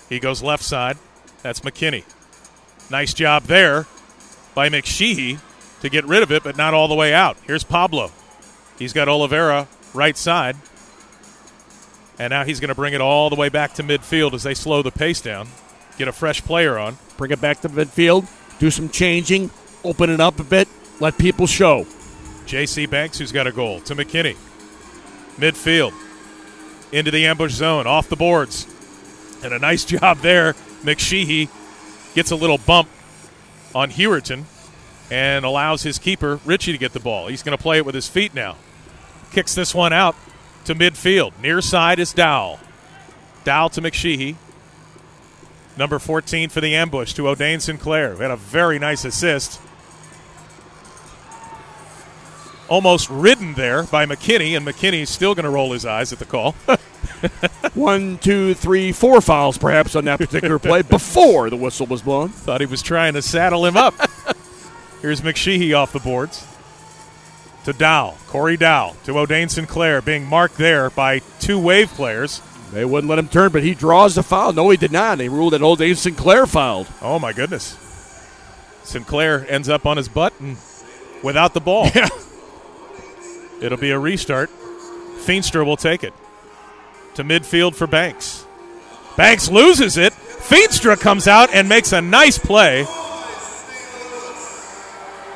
S12: He goes left side. That's McKinney. Nice job there by McSheehy to get rid of it, but not all the way out. Here's Pablo. He's got Oliveira right side. And now he's going to bring it all the way back to midfield as they slow the pace down. Get a fresh player on.
S2: Bring it back to midfield. Do some changing. Open it up a bit. Let people show.
S12: J.C. Banks, who's got a goal, to McKinney. Midfield. Into the ambush zone. Off the boards. And a nice job there. McSheehy gets a little bump on Hewerton and allows his keeper, Ritchie, to get the ball. He's going to play it with his feet now. Kicks this one out to midfield. Near side is Dowell. Dowell to McSheehy. Number 14 for the ambush to O'Dane Sinclair. Had a very nice assist. Almost ridden there by McKinney, and McKinney's still going to roll his eyes at the call.
S2: 1, 2, 3, 4 fouls perhaps on that particular play before the whistle was blown.
S12: Thought he was trying to saddle him up. Here's McSheehy off the boards. To Dowell. Corey Dowell to O'Dane Sinclair, being marked there by 2 Wave players.
S2: They wouldn't let him turn, but he draws the foul. No, he did not. They ruled that O'Dane Sinclair fouled.
S12: Oh, my goodness. Sinclair ends up on his butt and without the ball.
S2: Yeah.
S12: It'll be a restart. Feenstra will take it to midfield for Banks. Banks loses it. Feenstra comes out and makes a nice play.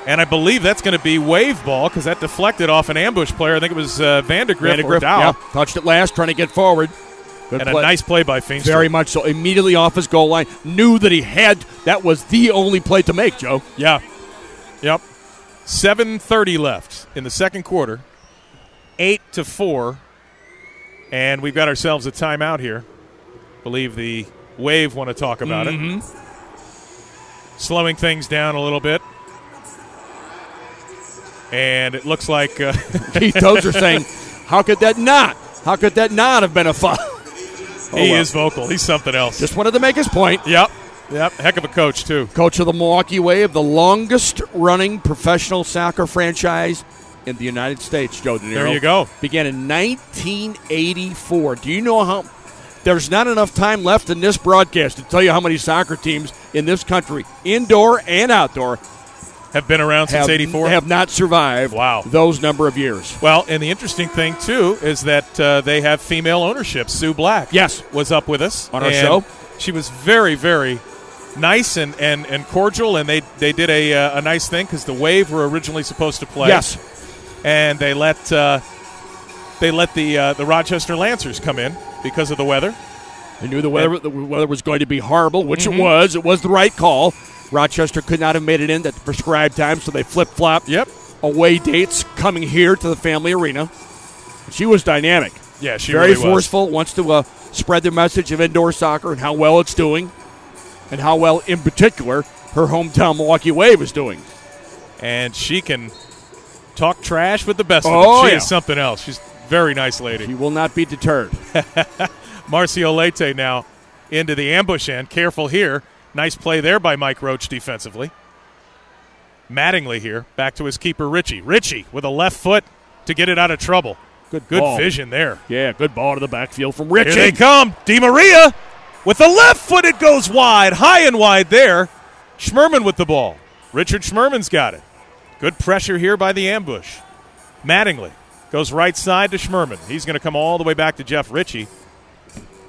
S12: And I believe that's going to be Wave ball because that deflected off an ambush player. I think it was Vandergriff or Dowell.
S2: Yeah, touched it last, trying to get forward.
S12: Good and play. A nice play by Feenstra.
S2: Very much so. Immediately off his goal line. Knew that he had. That was the only play to make, Joe.
S12: Yeah. Yep. 7:30 left in the second quarter. 8-4. And we've got ourselves a timeout here. I believe the Wave want to talk about it. Slowing things down a little bit. And it looks like
S2: Keith Tozer saying, how could that not have been a foul?
S12: He is vocal. He's something else.
S2: Just wanted to make his point.
S12: Yep. Heck of a coach, too.
S2: Coach of the Milwaukee Wave, the longest-running professional soccer franchise in the United States, Joe De Niro.
S12: There you go.
S2: Began in 1984. Do you know how – there's not enough time left in this broadcast to tell you how many soccer teams in this country, indoor and outdoor,
S12: have been around since 84?
S2: Have not survived those number of years.
S12: Well, and the interesting thing, too, is that they have female ownership. Sue Black was up with us
S2: on our show.
S12: She was very, very nice and cordial, and they did a nice thing because the Wave were originally supposed to play.
S2: Yes.
S12: And they let the Rochester Lancers come in because of the weather.
S2: They knew the weather was going to be horrible, which it was. It was the right call. Rochester could not have made it in at the prescribed time, so they flip-flopped.
S12: Yep.
S2: Away dates coming here to the Family Arena. She was dynamic.
S12: Yeah, she
S2: very
S12: really was.
S2: Forceful, wants to spread the message of indoor soccer and how well it's doing, and how well, in particular, her hometown Milwaukee Wave is doing.
S12: And she can talk trash with the best of them. She is something else. She's a very nice lady.
S2: She will not be deterred.
S12: Marcio Leite now into the ambush end. Careful here. Nice play there by Mike Roach defensively. Mattingly here. Back to his keeper, Ritchie. Ritchie with a left foot to get it out of trouble. Good vision there.
S2: Yeah, good ball to the backfield from Ritchie.
S12: Here they come. Di Maria with the left foot. It goes wide. High and wide there. Schmerman with the ball. Richard Schmerman's got it. Good pressure here by the ambush. Mattingly goes right side to Schmerman. He's going to come all the way back to Jeff Ritchie.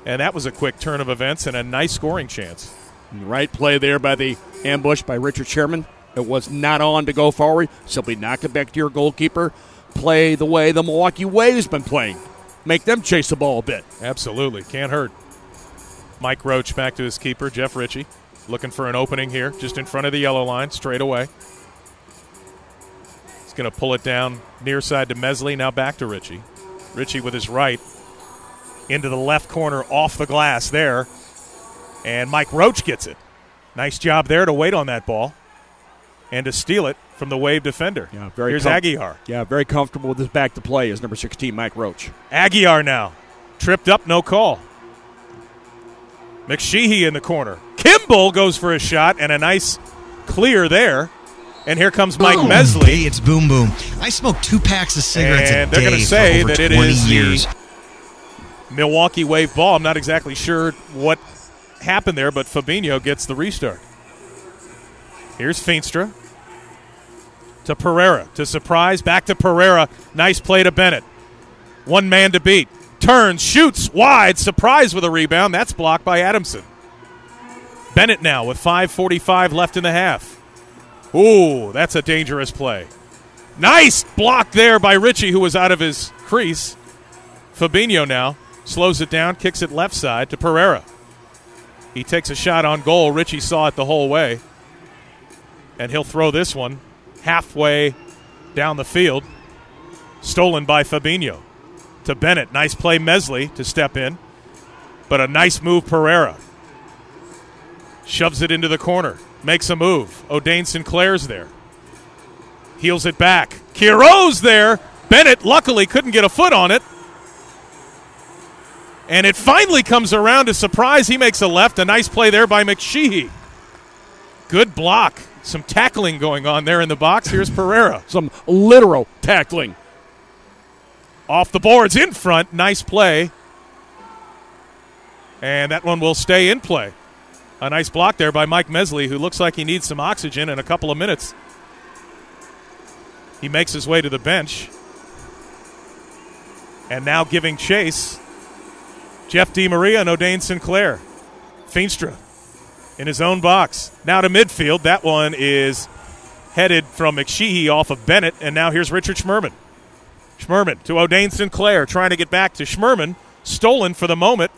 S12: And that was a quick turn of events and a nice scoring chance.
S2: Right play there by the ambush by Richard Sherman. It was not on to go forward. Simply knock it back to your goalkeeper. Play the way the Milwaukee Wave's been playing. Make them chase the ball a bit.
S12: Absolutely. Can't hurt. Mike Roach back to his keeper, Jeff Ritchie. Looking for an opening here, just in front of the yellow line, straight away. He's going to pull it down near side to Mesley, now back to Ritchie. Ritchie with his right into the left corner off the glass there. And Mike Roach gets it. Nice job there to wait on that ball and to steal it from the Wave defender.
S2: Yeah,
S12: here's Aguiar.
S2: Yeah, very comfortable with his back to play is number 16, Mike Roach.
S12: Aguiar now. Tripped up, no call. McSheehy in the corner. Kimball goes for a shot and a nice clear there. And here comes Mike Mesley.
S13: Hey, it's Boom Boom. I smoke 2 packs of cigarettes
S12: and
S13: a day
S12: they're going to say
S13: for over
S12: that
S13: 20
S12: it is
S13: years.
S12: the Milwaukee Wave ball. I'm not exactly sure what happened there, but Fabinho gets the restart. Here's Feenstra to Pereira. To surprise, back to Pereira. Nice play to Bennett. One man to beat. Turns, shoots, wide. Surprise with a rebound. That's blocked by Adamson. Bennett now with 5:45 left in the half. Ooh, that's a dangerous play. Nice block there by Ritchie, who was out of his crease. Fabinho now slows it down, kicks it left side to Pereira. He takes a shot on goal. Ritchie saw it the whole way. And he'll throw this one halfway down the field. Stolen by Fabinho. To Bennett. Nice play, Mesley, to step in. But a nice move, Pereira. Shoves it into the corner. Makes a move. O'Dane Sinclair's there. Heels it back. Quiroz there. Bennett luckily couldn't get a foot on it. And it finally comes around to surprise. He makes a left. A nice play there by McSheehy. Good block. Some tackling going on there in the box. Here's Pereira.
S2: Some literal tackling.
S12: Off the boards in front. Nice play. And that one will stay in play. A nice block there by Mike Mesley, who looks like he needs some oxygen in a couple of minutes. He makes his way to the bench. And now giving chase, Jeff DiMaria and O'Dane Sinclair. Feenstra in his own box. Now to midfield. That one is headed from McSheehy off of Bennett. And now here's Richard Schmerman. Schmerman to O'Dane Sinclair, trying to get back to Schmerman. Stolen for the moment,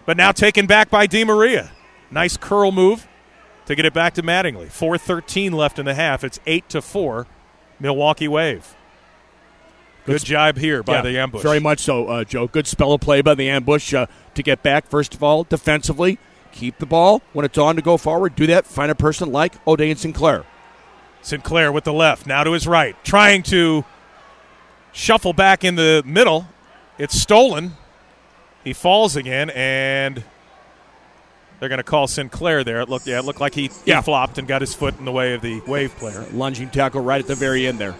S12: but now taken back by DiMaria. Nice curl move to get it back to Mattingly. 4:13 left in the half. It's 8-4, Milwaukee Wave. Good job here by the ambush.
S2: Very much so, Joe. Good spell of play by the ambush to get back, first of all, defensively. Keep the ball. When it's on to go forward, do that. Find a person like O'Dane Sinclair.
S12: Sinclair with the left, now to his right. Trying to shuffle back in the middle. It's stolen. He falls again, and they're going to call Sinclair there. It looked like he flopped and got his foot in the way of the Wave player.
S2: Lunging tackle right at the very end there.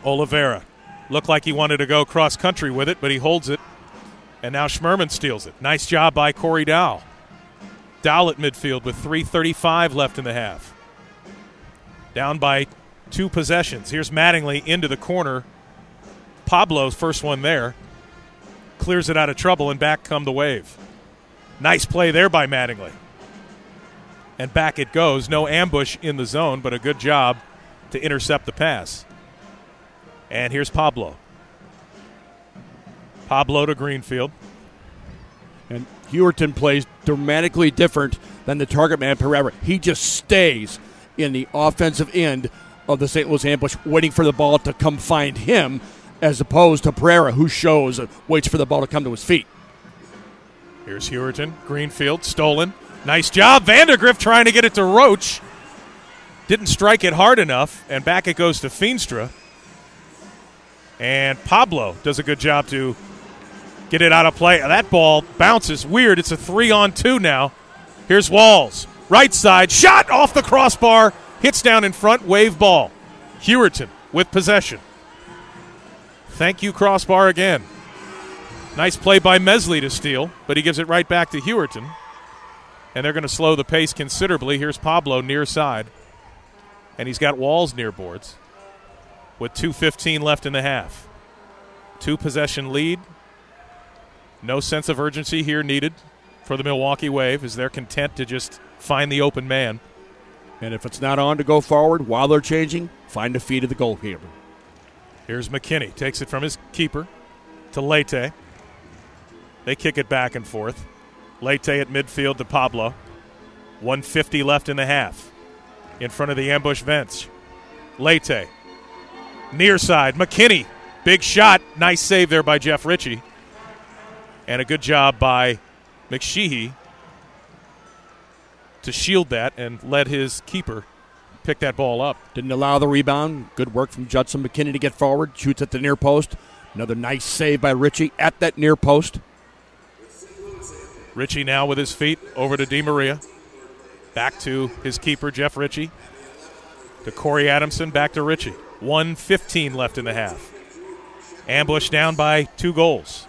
S12: Oliveira looked like he wanted to go cross-country with it, but he holds it. And now Schmerman steals it. Nice job by Corey Dow. Dow at midfield with 3:35 left in the half. Down by 2 possessions. Here's Mattingly into the corner. Pablo's first one there. Clears it out of trouble, and back come the Wave. Nice play there by Mattingly. And back it goes. No ambush in the zone, but a good job to intercept the pass. And here's Pablo. Pablo to Greenfield.
S2: And Hewerton plays dramatically different than the target man, Pereira. He just stays in the offensive end of the St. Louis ambush, waiting for the ball to come find him, as opposed to Pereira, who shows and waits for the ball to come to his feet.
S12: Here's Hewerton. Greenfield, stolen. Nice job. Vandergrift trying to get it to Roach. Didn't strike it hard enough, and back it goes to Feenstra. And Pablo does a good job to get it out of play. That ball bounces weird. It's a 3-on-2 now. Here's Walls. Right side. Shot off the crossbar. Hits down in front. Wave ball. Hewerton with possession. Thank you, crossbar again. Nice play by Mesley to steal, but he gives it right back to Hewerton. And they're going to slow the pace considerably. Here's Pablo near side. And he's got Walls near boards. with 2:15 left in the half. 2-possession lead. No sense of urgency here needed for the Milwaukee Wave as they're content to just find the open man.
S2: And if it's not on to go forward while they're changing, find the feet of the goalkeeper.
S12: Here's McKinney. Takes it from his keeper to Leite. They kick it back and forth. Leite at midfield to Pablo. 1:50 left in the half. In front of the ambush bench. Leite. Near side. McKinney. Big shot. Nice save there by Jeff Ritchie. And a good job by McSheehy to shield that and let his keeper pick that ball up.
S2: Didn't allow the rebound. Good work from Judson McKinney to get forward. Shoots at the near post. Another nice save by Ritchie at that near post.
S12: Ritchie now with his feet over to Di Maria. Back to his keeper, Jeff Ritchie. To Corey Adamson, back to Ritchie. 1:15 left in the half. Ambush down by 2 goals.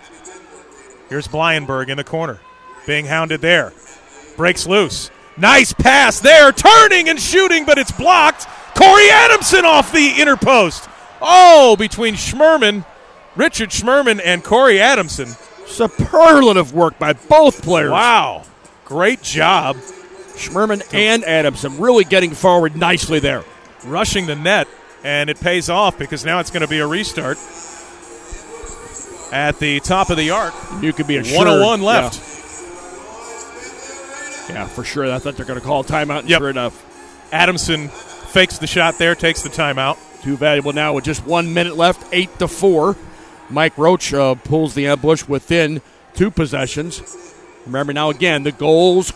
S12: Here's Blyenberg in the corner. Being hounded there. Breaks loose. Nice pass there. Turning and shooting, but it's blocked. Corey Adamson off the inner post. Oh, between Richard Schmerman and Corey Adamson.
S2: Superlative work by both players.
S12: Wow. Great job.
S2: Schmerman and Adamson really getting forward nicely there.
S12: Rushing the net, and it pays off because now it's going to be a restart at the top of the arc.
S2: You could be assured.
S12: 101 left.
S2: Yeah, for sure. I thought they're going to call a timeout, and sure enough.
S12: Adamson fakes the shot there, takes the timeout.
S2: Too valuable now with just 1 minute left, 8-4. Mike Roach pulls the ambush within 2 possessions. Remember now, again, the goal's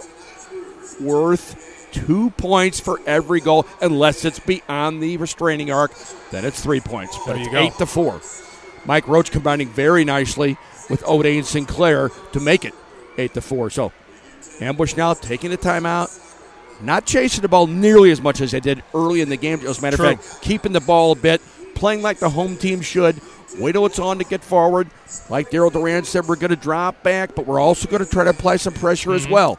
S2: worth 2 points for every goal unless it's beyond the restraining arc. Then it's 3 points. But
S12: there
S2: it's
S12: you go.
S2: 8-4. Mike Roach combining very nicely with O'Day and Sinclair to make it 8-4. So ambush now taking the timeout. Not chasing the ball nearly as much as they did early in the game. As a matter of fact, keeping the ball a bit, playing like the home team should. Wait till it's on to get forward. Like Daryl Duran said, we're going to drop back, but we're also going to try to apply some pressure as well.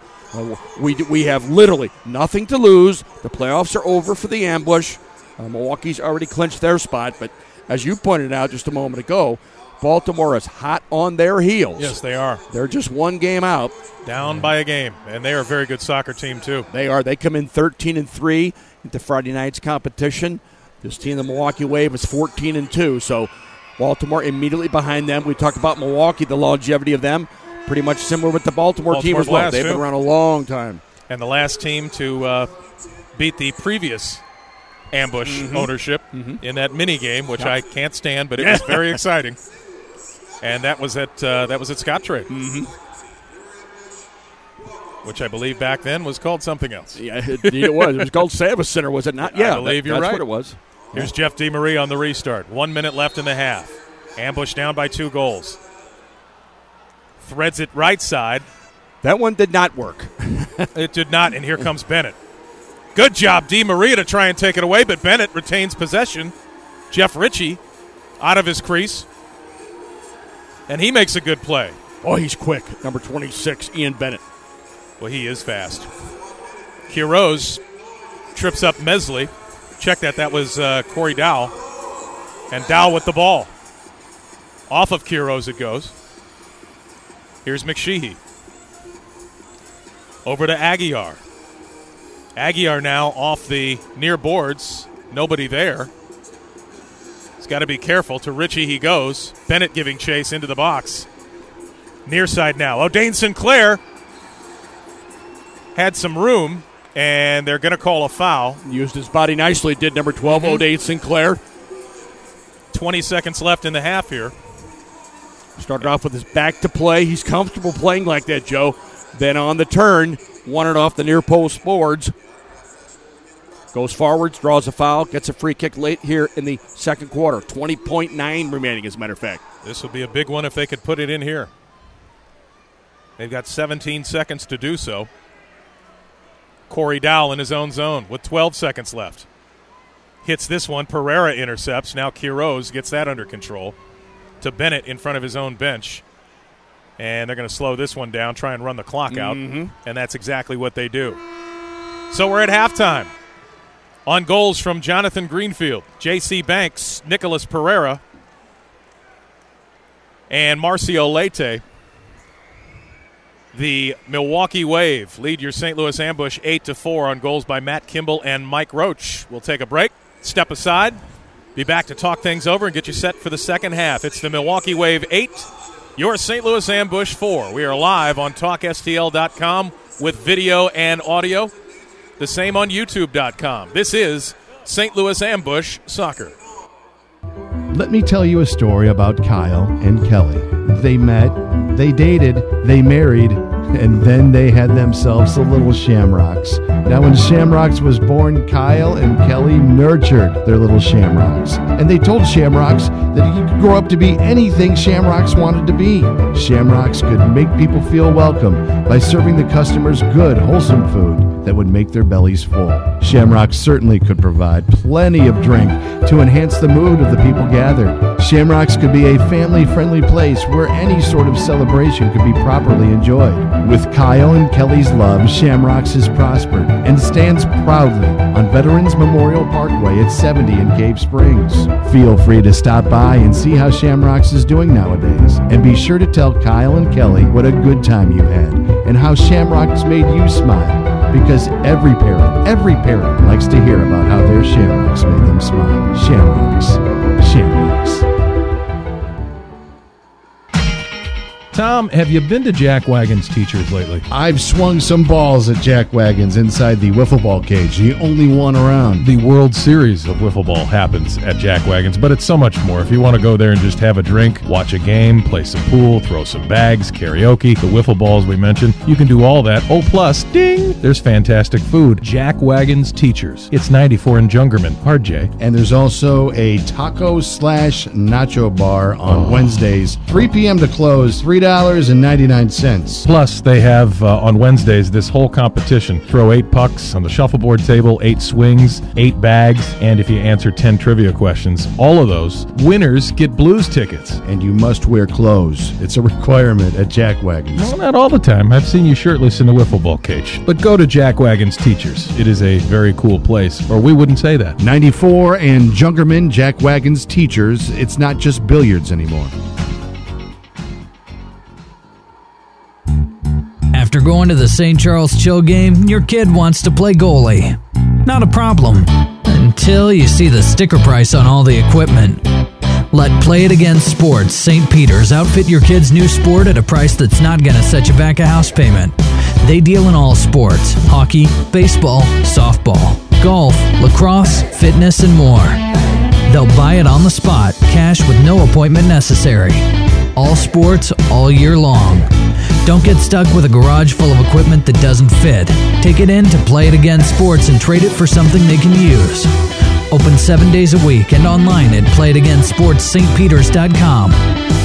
S2: We have literally nothing to lose. The playoffs are over for the ambush. Milwaukee's already clinched their spot, but as you pointed out just a moment ago, Baltimore is hot on their heels.
S12: Yes, they are.
S2: They're just 1 game out.
S12: Down by a game, and they are a very good soccer team, too.
S2: They are. They come in 13-3 into Friday night's competition. This team, the Milwaukee Wave, is 14-2, so Baltimore immediately behind them. We talked about Milwaukee, the longevity of them. Pretty much similar with the Baltimore team as well. They've been around a long time.
S12: And the last team to beat the previous ambush ownership in that mini game, which I can't stand, but it was very exciting. And that was at Scottrade, which I believe back then was called something else.
S2: Yeah, it was. It was called Savas Center, was it not? Yeah,
S12: I believe you're right.
S2: That's what it was.
S12: Here's Jeff DeMarie on the restart. 1 minute left in the half. Ambush down by 2 goals. Threads it right side.
S2: That one did not work.
S12: It did not, and here comes Bennett. Good job, DeMarie, to try and take it away, but Bennett retains possession. Jeff Ritchie out of his crease. And he makes a good play.
S2: Oh, he's quick. Number 26, Ian Bennett.
S12: Well, he is fast. Quiroz trips up Mesley. Check that. That was Corey Dow. And Dow with the ball. Off of Quiroz it goes. Here's McSheehy. Over to Aguiar. Aguiar now off the near boards. Nobody there. He's got to be careful. To Ritchie he goes. Bennett giving chase into the box. Near side now. O'Dane Sinclair had some room, and they're going to call a foul.
S2: Used his body nicely, did number 12, O'Dane Sinclair.
S12: 20 seconds left in the half here.
S2: Started off with his back to play. He's comfortable playing like that, Joe. Then on the turn, won it off the near post boards. Goes forwards, draws a foul, gets a free kick late here in the second quarter. 20.9 remaining, as a matter of fact.
S12: This would be a big one if they could put it in here. They've got 17 seconds to do so. Corey Dowell in his own zone with 12 seconds left. Hits this one. Pereira intercepts. Now Quiroz gets that under control. To Bennett in front of his own bench. And they're going to slow this one down, try and run the clock out. And that's exactly what they do. So we're at halftime. On goals from Jonathan Greenfield, J.C. Banks, Nicholas Pereira, and Marcio Leite. The Milwaukee Wave lead your St. Louis Ambush 8-4 on goals by Matt Kimball and Mike Roach. We'll take a break, step aside, be back to talk things over and get you set for the second half. It's the Milwaukee Wave 8, your St. Louis Ambush 4. We are live on TalkSTL.com with video and audio. The same on YouTube.com. This is St. Louis Ambush Soccer.
S4: Let me tell you a story about Kyle and Kelly. They met, they dated, they married, and then they had themselves a little Shamrocks. Now, when Shamrocks was born, Kyle and Kelly nurtured their little Shamrocks. And they told Shamrocks that he could grow up to be anything Shamrocks wanted to be. Shamrocks could make people feel welcome by serving the customers good, wholesome food that would make their bellies full. Shamrocks certainly could provide plenty of drink to enhance the mood of the people gathered. Shamrocks could be a family-friendly place where any sort of celebration could be properly enjoyed. With Kyle and Kelly's love, Shamrocks has prospered and stands proudly on Veterans Memorial Parkway at 70 in Cave Springs. Feel free to stop by and see how Shamrocks is doing nowadays. And be sure to tell Kyle and Kelly what a good time you had and how Shamrocks made you smile. Because every parent likes to hear about how their Shamrocks made them smile. Shamrocks. Shamrocks.
S3: Tom, have you been to Jack Wagon's Teachers lately?
S9: I've swung some balls at Jack Wagons inside the wiffle ball cage, the only one around.
S3: The World Series of wiffle ball happens at Jack Wagons, but it's so much more. If you want to go there and just have a drink, watch a game, play some pool, throw some bags, karaoke, the wiffle balls we mentioned, you can do all that. Oh, plus, ding, there's fantastic food. Jack Wagons Teachers. It's 94 in Jungerman. Hard J.
S9: And there's also a taco/nacho bar on Wednesdays, 3 p.m. to close, $3.99.
S3: Plus, they have on Wednesdays this whole competition. Throw 8 pucks on the shuffleboard table, 8 swings, 8 bags, and if you answer 10 trivia questions, all of those winners get Blues tickets.
S9: And you must wear clothes. It's a requirement at Jack Wagons.
S3: Well, not all the time. I've seen you shirtless in a wiffle ball cage. But go to Jack Wagons Teachers. It is a very cool place, or we wouldn't say that.
S9: 94 and Jungerman, Jack Wagons Teachers. It's not just billiards anymore.
S10: After going to the St. Charles Chill game, your kid wants to play goalie. Not a problem, until you see the sticker price on all the equipment. Let Play It Again Sports St. Peter's outfit your kid's new sport at a price that's not going to set you back a house payment. They deal in all sports: hockey, baseball, softball, golf, lacrosse, fitness, and more. They'll buy it on the spot, cash with no appointment necessary. All sports, all year long. Don't get stuck with a garage full of equipment that doesn't fit. Take it in to Play It Again Sports and trade it for something they can use. Open 7 days a week and online at playitagainsportsstpeters.com.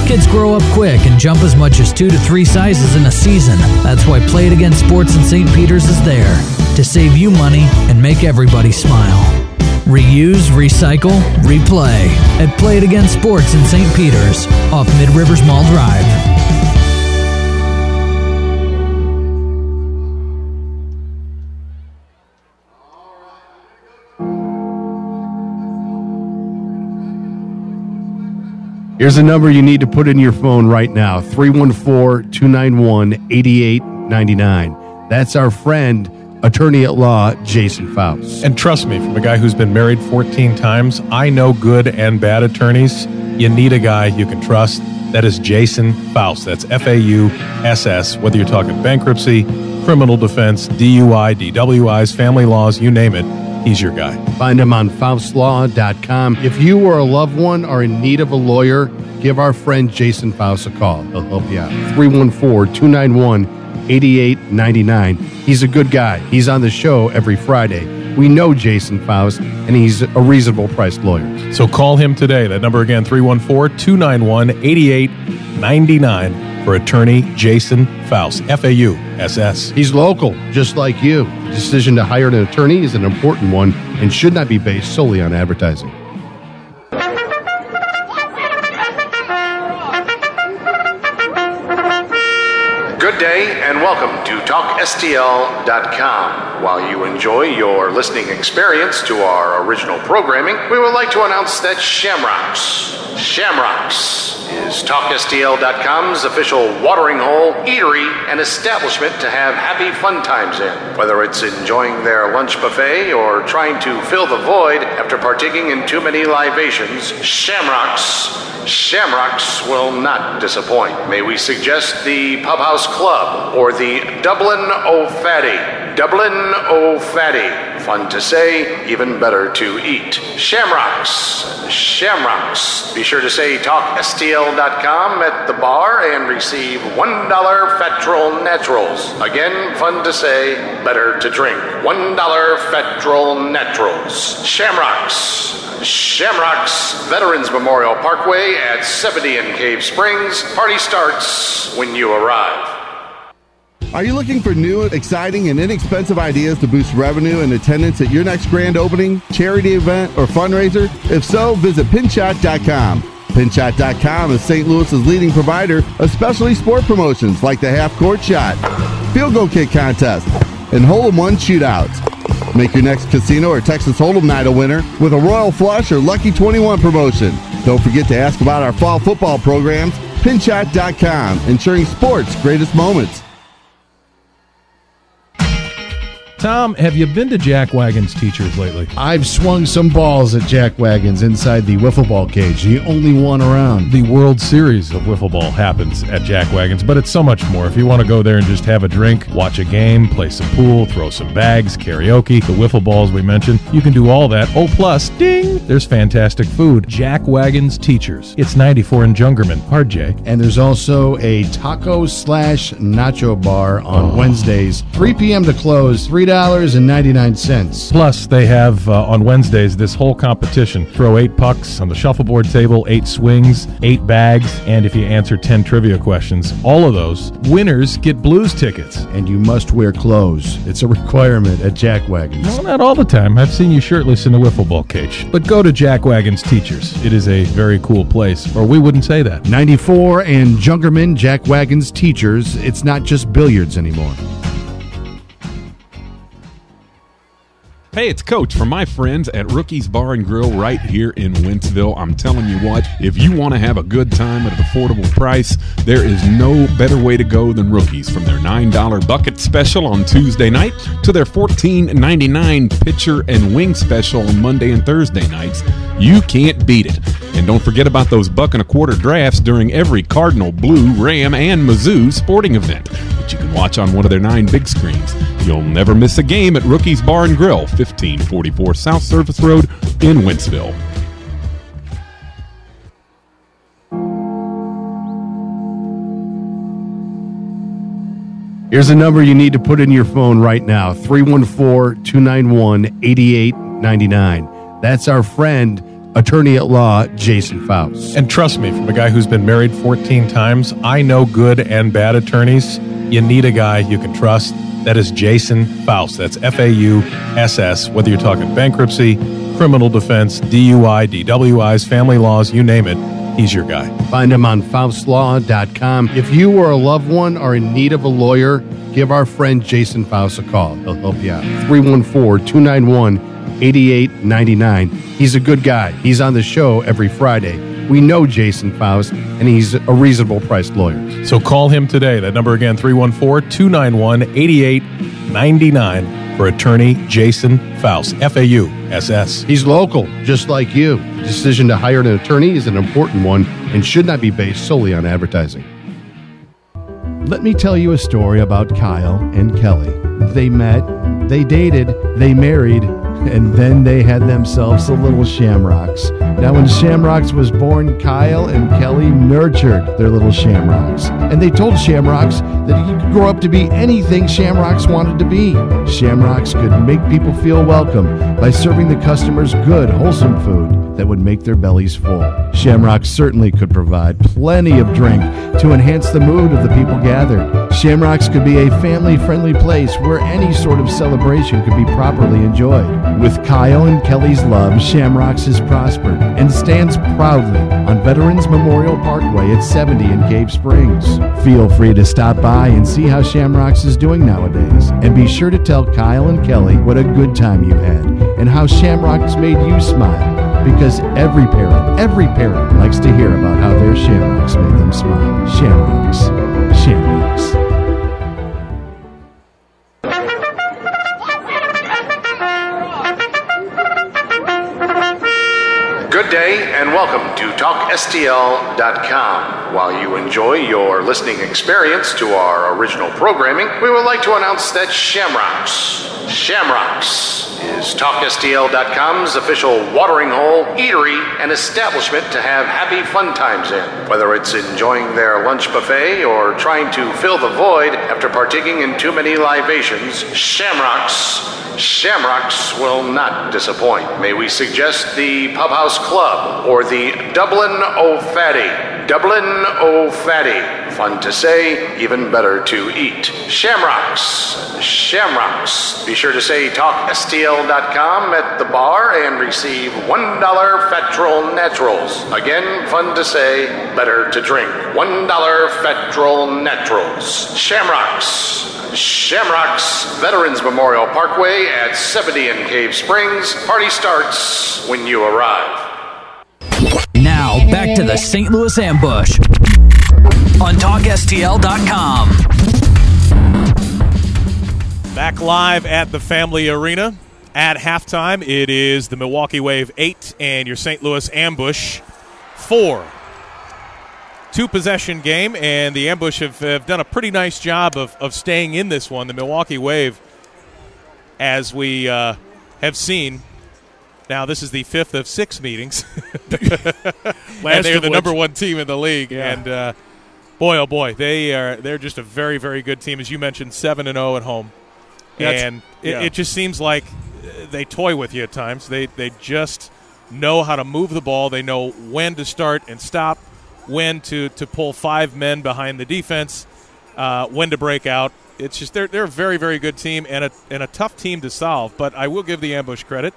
S10: Kids grow up quick and jump as much as 2 to 3 sizes in a season. That's why Play It Again Sports in St. Peters is there to save you money and make everybody smile. Reuse, recycle, replay at Play It Again Sports in St. Peters off Mid Rivers Mall Drive.
S9: Here's a number you need to put in your phone right now, 314-291-8899. That's our friend, attorney at law, Jason Faust.
S3: And trust me, from a guy who's been married 14 times, I know good and bad attorneys. You need a guy you can trust. That is Jason Faust. That's F-A-U-S-S. Whether you're talking bankruptcy, criminal defense, DUI, DWIs, family laws, you name it, he's your guy.
S9: Find him on faustlaw.com. If you or a loved one are in need of a lawyer, give our friend Jason Faust a call. He'll help you out. 314-291-8899. He's a good guy. He's on the show every Friday. We know Jason Faust, and he's a reasonable priced lawyer.
S3: So call him today. That number again, 314-291-8899 for attorney Jason Faust, F-A-U-S-S.
S9: He's local, just like you. The decision to hire an attorney is an important one and should not be based solely on advertising.
S5: Good day and welcome to Talk TalkSTL.com. While you enjoy your listening experience to our original programming, we would like to announce that Shamrocks is TalkSTL.com's official watering hole, eatery, and establishment to have happy fun times in. Whether it's enjoying their lunch buffet or trying to fill the void after partaking in too many libations, Shamrocks will not disappoint. May we suggest the Pub House Club or the Dublin O'Fatty. Fun to say, even better to eat. Shamrocks. Be sure to say TalkSTL.com at the bar and receive $1 Fetrol Naturals. Again, fun to say, better to drink. $1 Fetrol Naturals. Shamrocks, Veterans Memorial Parkway at 70 in Cave Springs. Party starts when you arrive.
S6: Are you looking for new, exciting, and inexpensive ideas to boost revenue and attendance at your next grand opening, charity event, or fundraiser? If so, visit Pinshot.com. Pinshot.com is St. Louis's leading provider of specialty sport promotions like the half-court shot, field goal kick contest, and hole-in-one shootouts. Make your next casino or Texas Hold'em night a winner with a Royal Flush or Lucky 21 promotion. Don't forget to ask about our fall football programs. Pinshot.com, ensuring sports' greatest moments.
S3: Tom, have you been to Jack Wagon's Teachers lately?
S9: I've swung some balls at Jack Wagon's inside the wiffle ball cage, the only one around.
S3: The World Series of wiffle ball happens at Jack Wagon's, but it's so much more. If you want to go there and just have a drink, watch a game, play some pool, throw some bags, karaoke, the wiffle balls we mentioned, you can do all that. Oh, plus, ding, there's fantastic food. Jack Wagon's Teachers. It's 94 in Jungerman. Hard J.
S9: And there's also a taco/nacho bar on Wednesdays, 3 p.m. to close, $3.99.
S3: Plus, they have on Wednesdays this whole competition. Throw 8 pucks on the shuffleboard table, 8 swings, 8 bags, and if you answer 10 trivia questions, all of those winners get Blues tickets.
S9: And you must wear clothes. It's a requirement at Jack Wagon's.
S3: No, not all the time. I've seen you shirtless in the wiffle ball cage. But go to Jack Wagon's Teachers. It is a very cool place, or we wouldn't say that.
S9: 94 and Jungerman, Jack Wagon's Teachers. It's not just billiards anymore.
S11: Hey, it's Coach from my friends at Rookie's Bar and Grill right here in Wentzville. I'm telling you what, if you want to have a good time at an affordable price, there is no better way to go than Rookie's. From their $9 bucket special on Tuesday night to their $14.99 pitcher and wing special on Monday and Thursday nights, you can't beat it. And don't forget about those $1.25 drafts during every Cardinal, Blue, Ram, and Mizzou sporting event, which you can watch on one of their 9 big screens. You'll never miss a game at Rookie's Bar and Grill, 1544 South Service Road in Wentzville.
S9: Here's a number you need to put in your phone right now, 314-291-8899. That's our friend, attorney at law, Jason Faust.
S3: And trust me, from a guy who's been married 14 times, I know good and bad attorneys. You need a guy you can trust. That is Jason Faust. That's F-A-U-S-S. Whether you're talking bankruptcy, criminal defense, DUI, DWIs, family laws, you name it, he's your guy.
S9: Find him on faustlaw.com. If you or a loved one are in need of a lawyer, give our friend Jason Faust a call. He'll help you out. 314-291-8899. He's a good guy. He's on the show every Friday. We know Jason Faust, and he's a reasonable priced lawyer.
S3: So call him today. That number again, 314-291-8899 for attorney Jason Faust, F-A-U-S-S.
S9: He's local, just like you. The decision to hire an attorney is an important one and should not be based solely on advertising.
S4: Let me tell you a story about Kyle and Kelly. They met, they dated, they married, and then they had themselves a little Shamrocks. Now, when Shamrocks was born, Kyle and Kelly nurtured their little Shamrocks. And they told Shamrocks that he could grow up to be anything Shamrocks wanted to be. Shamrocks could make people feel welcome by serving the customers good, wholesome food that would make their bellies full. Shamrocks certainly could provide plenty of drink to enhance the mood of the people gathered. Shamrocks could be a family-friendly place where any sort of celebration could be properly enjoyed. With Kyle and Kelly's love, Shamrocks has prospered and stands proudly on Veterans Memorial Parkway at 70 in Cave Springs. Feel free to stop by and see how Shamrocks is doing nowadays. And be sure to tell Kyle and Kelly what a good time you had and how Shamrocks made you smile. Because every parent likes to hear about how their Shamrocks made them smile. Shamrocks. Shamrocks.
S5: Good day and welcome to TalkSTL.com. While you enjoy your listening experience to our original programming, we would like to announce that Shamrocks is TalkSTL.com's official watering hole, eatery, and establishment to have happy fun times in. Whether it's enjoying their lunch buffet or trying to fill the void after partaking in too many libations, Shamrocks will not disappoint. May we suggest the Pub House Club or the Dublin O'Fatty. Dublin O'Fatty. Fun to say, even better to eat. Shamrocks. Be sure to say TalkSTL.com at the bar and receive $1 Fetrol Naturals. Again, fun to say, better to drink. $1 Fetrol Naturals. Shamrocks, Veterans Memorial Parkway at 70 in Cave Springs. Party starts when you arrive.
S10: Now, back to the St. Louis Ambush on TalkSTL.com.
S12: Back live at the Family Arena at halftime. It is the Milwaukee Wave 8 and your St. Louis Ambush 4. Two-possession game, and the Ambush have done a pretty nice job of staying in this one. The Milwaukee Wave, as we have seen, now this is the 5th of 6 meetings. And they're the number one team in the league. Yeah. And boy, oh boy, they're just a very, very good team. As you mentioned, 7-0 at home. And it just seems like they toy with you at times. They just know how to move the ball. They know when to start and stop, when to pull 5 men behind the defense, when to break out. It's just they're a very, very good team and a tough team to solve. But I will give the Ambush credit.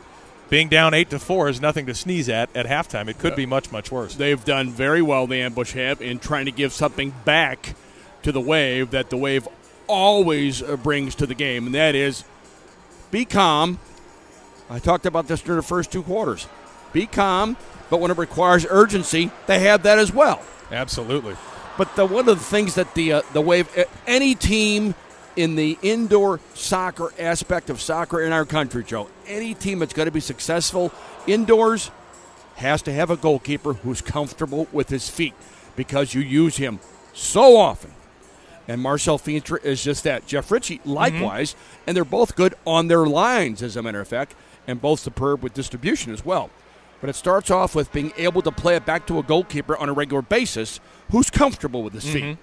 S12: Being down 8-4 is nothing to sneeze at halftime. It could be much, much worse.
S2: They've done very well, the Ambush have, in trying to give something back to the Wave that the Wave always brings to the game, and that is be calm. I talked about this during the first 2 quarters. Be calm, but when it requires urgency, they have that as well.
S12: Absolutely.
S2: But one of the things that the Wave, any team in the indoor soccer aspect of soccer in our country, Joe, any team that's going to be successful indoors has to have a goalkeeper who's comfortable with his feet because you use him so often. And Marcel Feenstra is just that. Jeff Ritchie, likewise, and they're both good on their lines, as a matter of fact, and both superb with distribution as well. But it starts off with being able to play it back to a goalkeeper on a regular basis who's comfortable with his feet.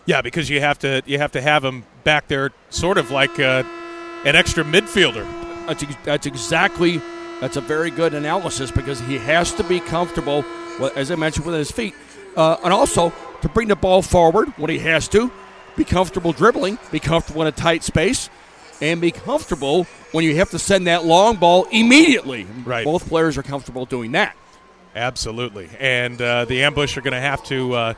S12: Yeah, because you have to have him back there sort of like an extra midfielder.
S2: That's a very good analysis because he has to be comfortable, as I mentioned, with his feet. And also to bring the ball forward when he has to, be comfortable dribbling, be comfortable in a tight space, and be comfortable when you have to send that long ball immediately.
S12: Right.
S2: Both players are comfortable doing that.
S12: Absolutely. And the Ambush are going to have to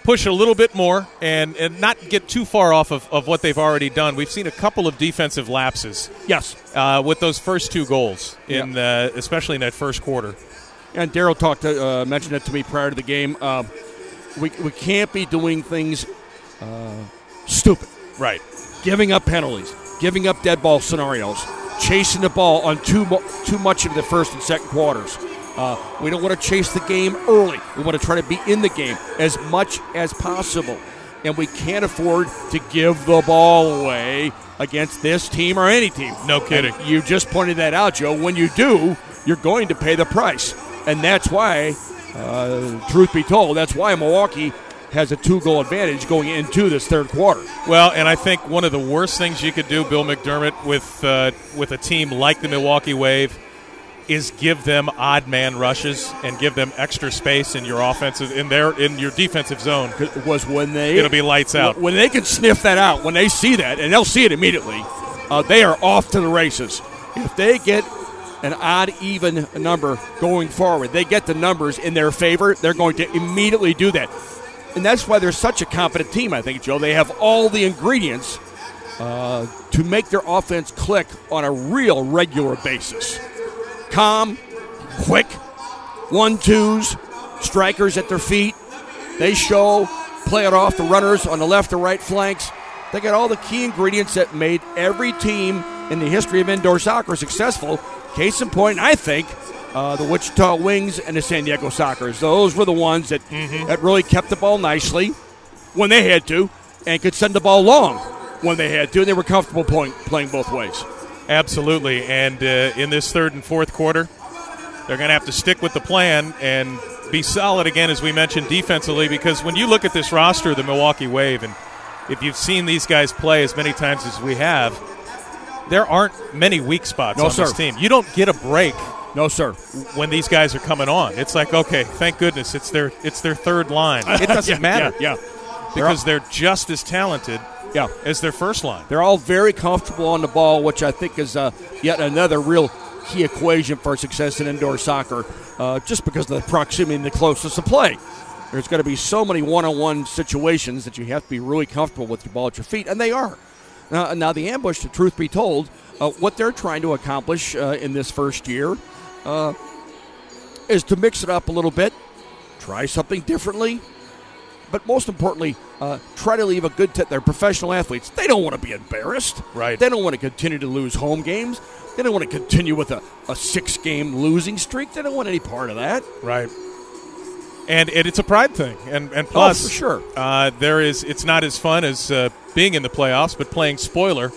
S12: push a little bit more and not get too far off of what they've already done. We've seen a couple of defensive lapses.
S2: Yes.
S12: With those first 2 goals, especially in that first quarter.
S2: And Daryl mentioned it to me prior to the game. We can't be doing things stupid.
S12: Right.
S2: Giving up penalties, giving up dead ball scenarios, chasing the ball on too much of the first and second quarters. We don't want to chase the game early. We want to try to be in the game as much as possible. And we can't afford to give the ball away against this team or any team.
S12: No kidding.
S2: And you just pointed that out, Joe. When you do, you're going to pay the price. And that's why, truth be told, that's why Milwaukee has a 2-goal advantage going into this third quarter.
S12: Well, and I think one of the worst things you could do, Bill McDermott, with a team like the Milwaukee Wave, is give them odd man rushes and give them extra space in your offensive in your defensive zone.
S2: Was when
S12: it'll be lights out.
S2: When they can sniff that out, when they see that, and they'll see it immediately, they are off to the races. If they get an odd even number going forward, they get the numbers in their favor, they're going to immediately do that. And that's why they're such a competent team, I think, Joe. They have all the ingredients to make their offense click on a real regular basis. Calm, quick, 1-2s, strikers at their feet. They show, play it off the runners on the left or right flanks. They got all the key ingredients that made every team in the history of indoor soccer successful. Case in point, I think, the Wichita Wings and the San Diego Sockers. Those were the ones that really kept the ball nicely when they had to and could send the ball long when they had to. They were comfortable playing both ways.
S12: Absolutely. And in this third and fourth quarter, they're going to have to stick with the plan and be solid again, as we mentioned, defensively, because when you look at this roster, the Milwaukee Wave, and if you've seen these guys play as many times as we have, there aren't many weak spots on this team. You don't get a break.
S2: No, sir.
S12: When these guys are coming on, it's like, okay, thank goodness it's their third line. It doesn't matter.
S2: Yeah.
S12: Because they're just as talented as their first line.
S2: They're all very comfortable on the ball, which I think is yet another real key equation for success in indoor soccer, just because of the proximity and the closeness of play. There's going to be so many one-on-one situations that you have to be really comfortable with your ball at your feet, and they are. Now the Ambush, the truth be told, what they're trying to accomplish in this first year is to mix it up a little bit, try something differently, but most importantly, try to leave a good they're professional athletes. They don't want to be embarrassed.
S12: Right.
S2: They don't want to continue to lose home games. They don't want to continue with a 6-game losing streak. They don't want any part of that.
S12: Right. And it's a pride thing. And plus,
S2: for sure.
S12: It's not as fun as being in the playoffs, but playing spoiler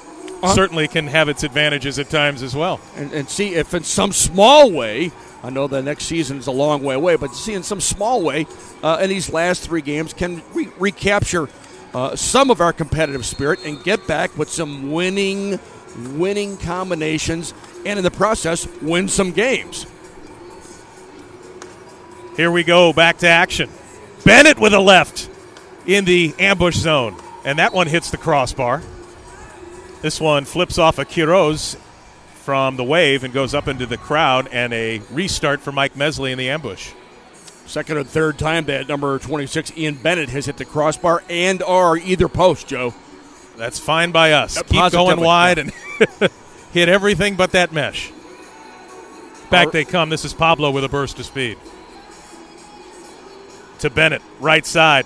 S12: certainly can have its advantages at times as well.
S2: And see if in some small way, I know the next season is a long way away, but see in some small way in these last 3 games can recapture some of our competitive spirit and get back with some winning combinations and in the process win some games.
S12: Here we go, back to action. Bennett with a left in the ambush zone, and that one hits the crossbar. This one flips off a Quiroz from the Wave and goes up into the crowd, and a restart for Mike Mesley in the ambush.
S2: Second or third time that number 26, Ian Bennett, has hit the crossbar and or either post, Joe.
S12: That's fine by us. Keep going wide and hit everything but that mesh. Back they come. This is Pablo with a burst of speed. To Bennett, right side.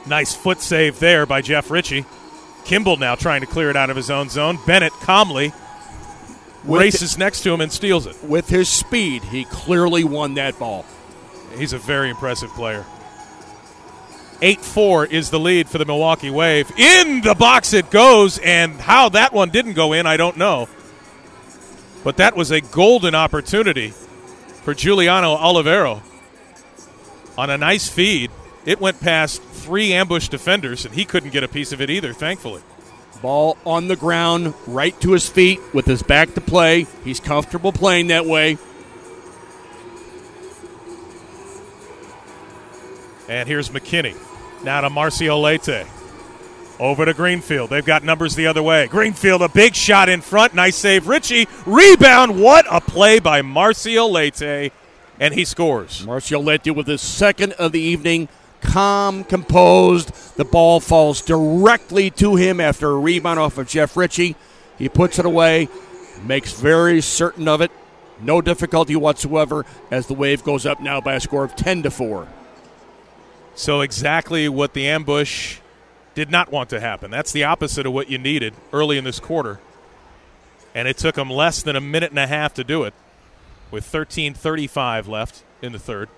S12: Nice foot save there by Jeff Ritchie. Kimball now trying to clear it out of his own zone. Bennett calmly races next to him and steals it.
S2: With his speed, he clearly won that ball.
S12: He's a very impressive player. 8-4 is the lead for the Milwaukee Wave. In the box it goes, and how that one didn't go in, I don't know. But that was a golden opportunity for Giuliano Olivero. On a nice feed, it went past 3 ambush defenders, and he couldn't get a piece of it either, thankfully.
S2: Ball on the ground, right to his feet, with his back to play. He's comfortable playing that way.
S12: And here's McKinney. Now to Marcio Leite. Over to Greenfield. They've got numbers the other way. Greenfield, a big shot in front. Nice save, Ritchie. Rebound. What a play by Marcio Leite. And he scores.
S2: Marcio Leite with his second of the evening. Calm, composed. The ball falls directly to him after a rebound off of Jeff Ritchie. He puts it away, makes very certain of it. No difficulty whatsoever as the Wave goes up now by a score of 10-4.
S12: So exactly what the ambush did not want to happen. That's the opposite of what you needed early in this quarter. And it took them less than a minute and a half to do it with 13:35 left in the third.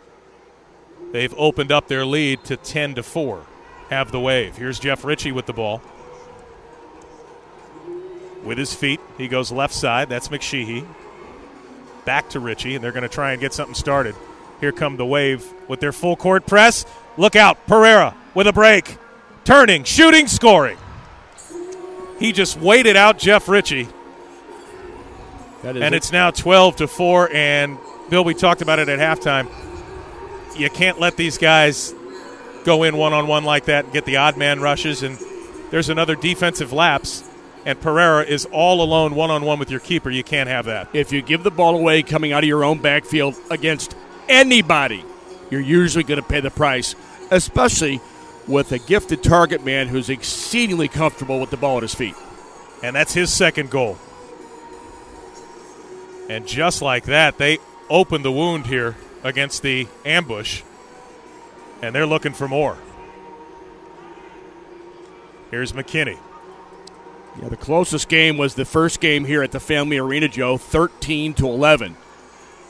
S12: They've opened up their lead to 10-4. Have the Wave. Here's Jeff Ritchie with the ball. With his feet, he goes left side. That's McSheehy. Back to Ritchie, and they're going to try and get something started. Here come the Wave with their full court press. Look out, Pereira with a break. Turning, shooting, scoring. He just waited out Jeff Ritchie And it's now 12-4. And, Bill, we talked about it at halftime. You can't let these guys go in one-on-one like that and get the odd man rushes. And there's another defensive lapse. And Pereira is all alone one-on-one with your keeper. You can't have that.
S2: If you give the ball away coming out of your own backfield against anybody, you're usually going to pay the price, especially with a gifted target man who's exceedingly comfortable with the ball at his feet.
S12: And that's his second goal. And just like that, they opened the wound here against the ambush, and they're looking for more. Here's McKinney.
S2: Yeah, the closest game was the first game here at the Family Arena, Joe, 13-11.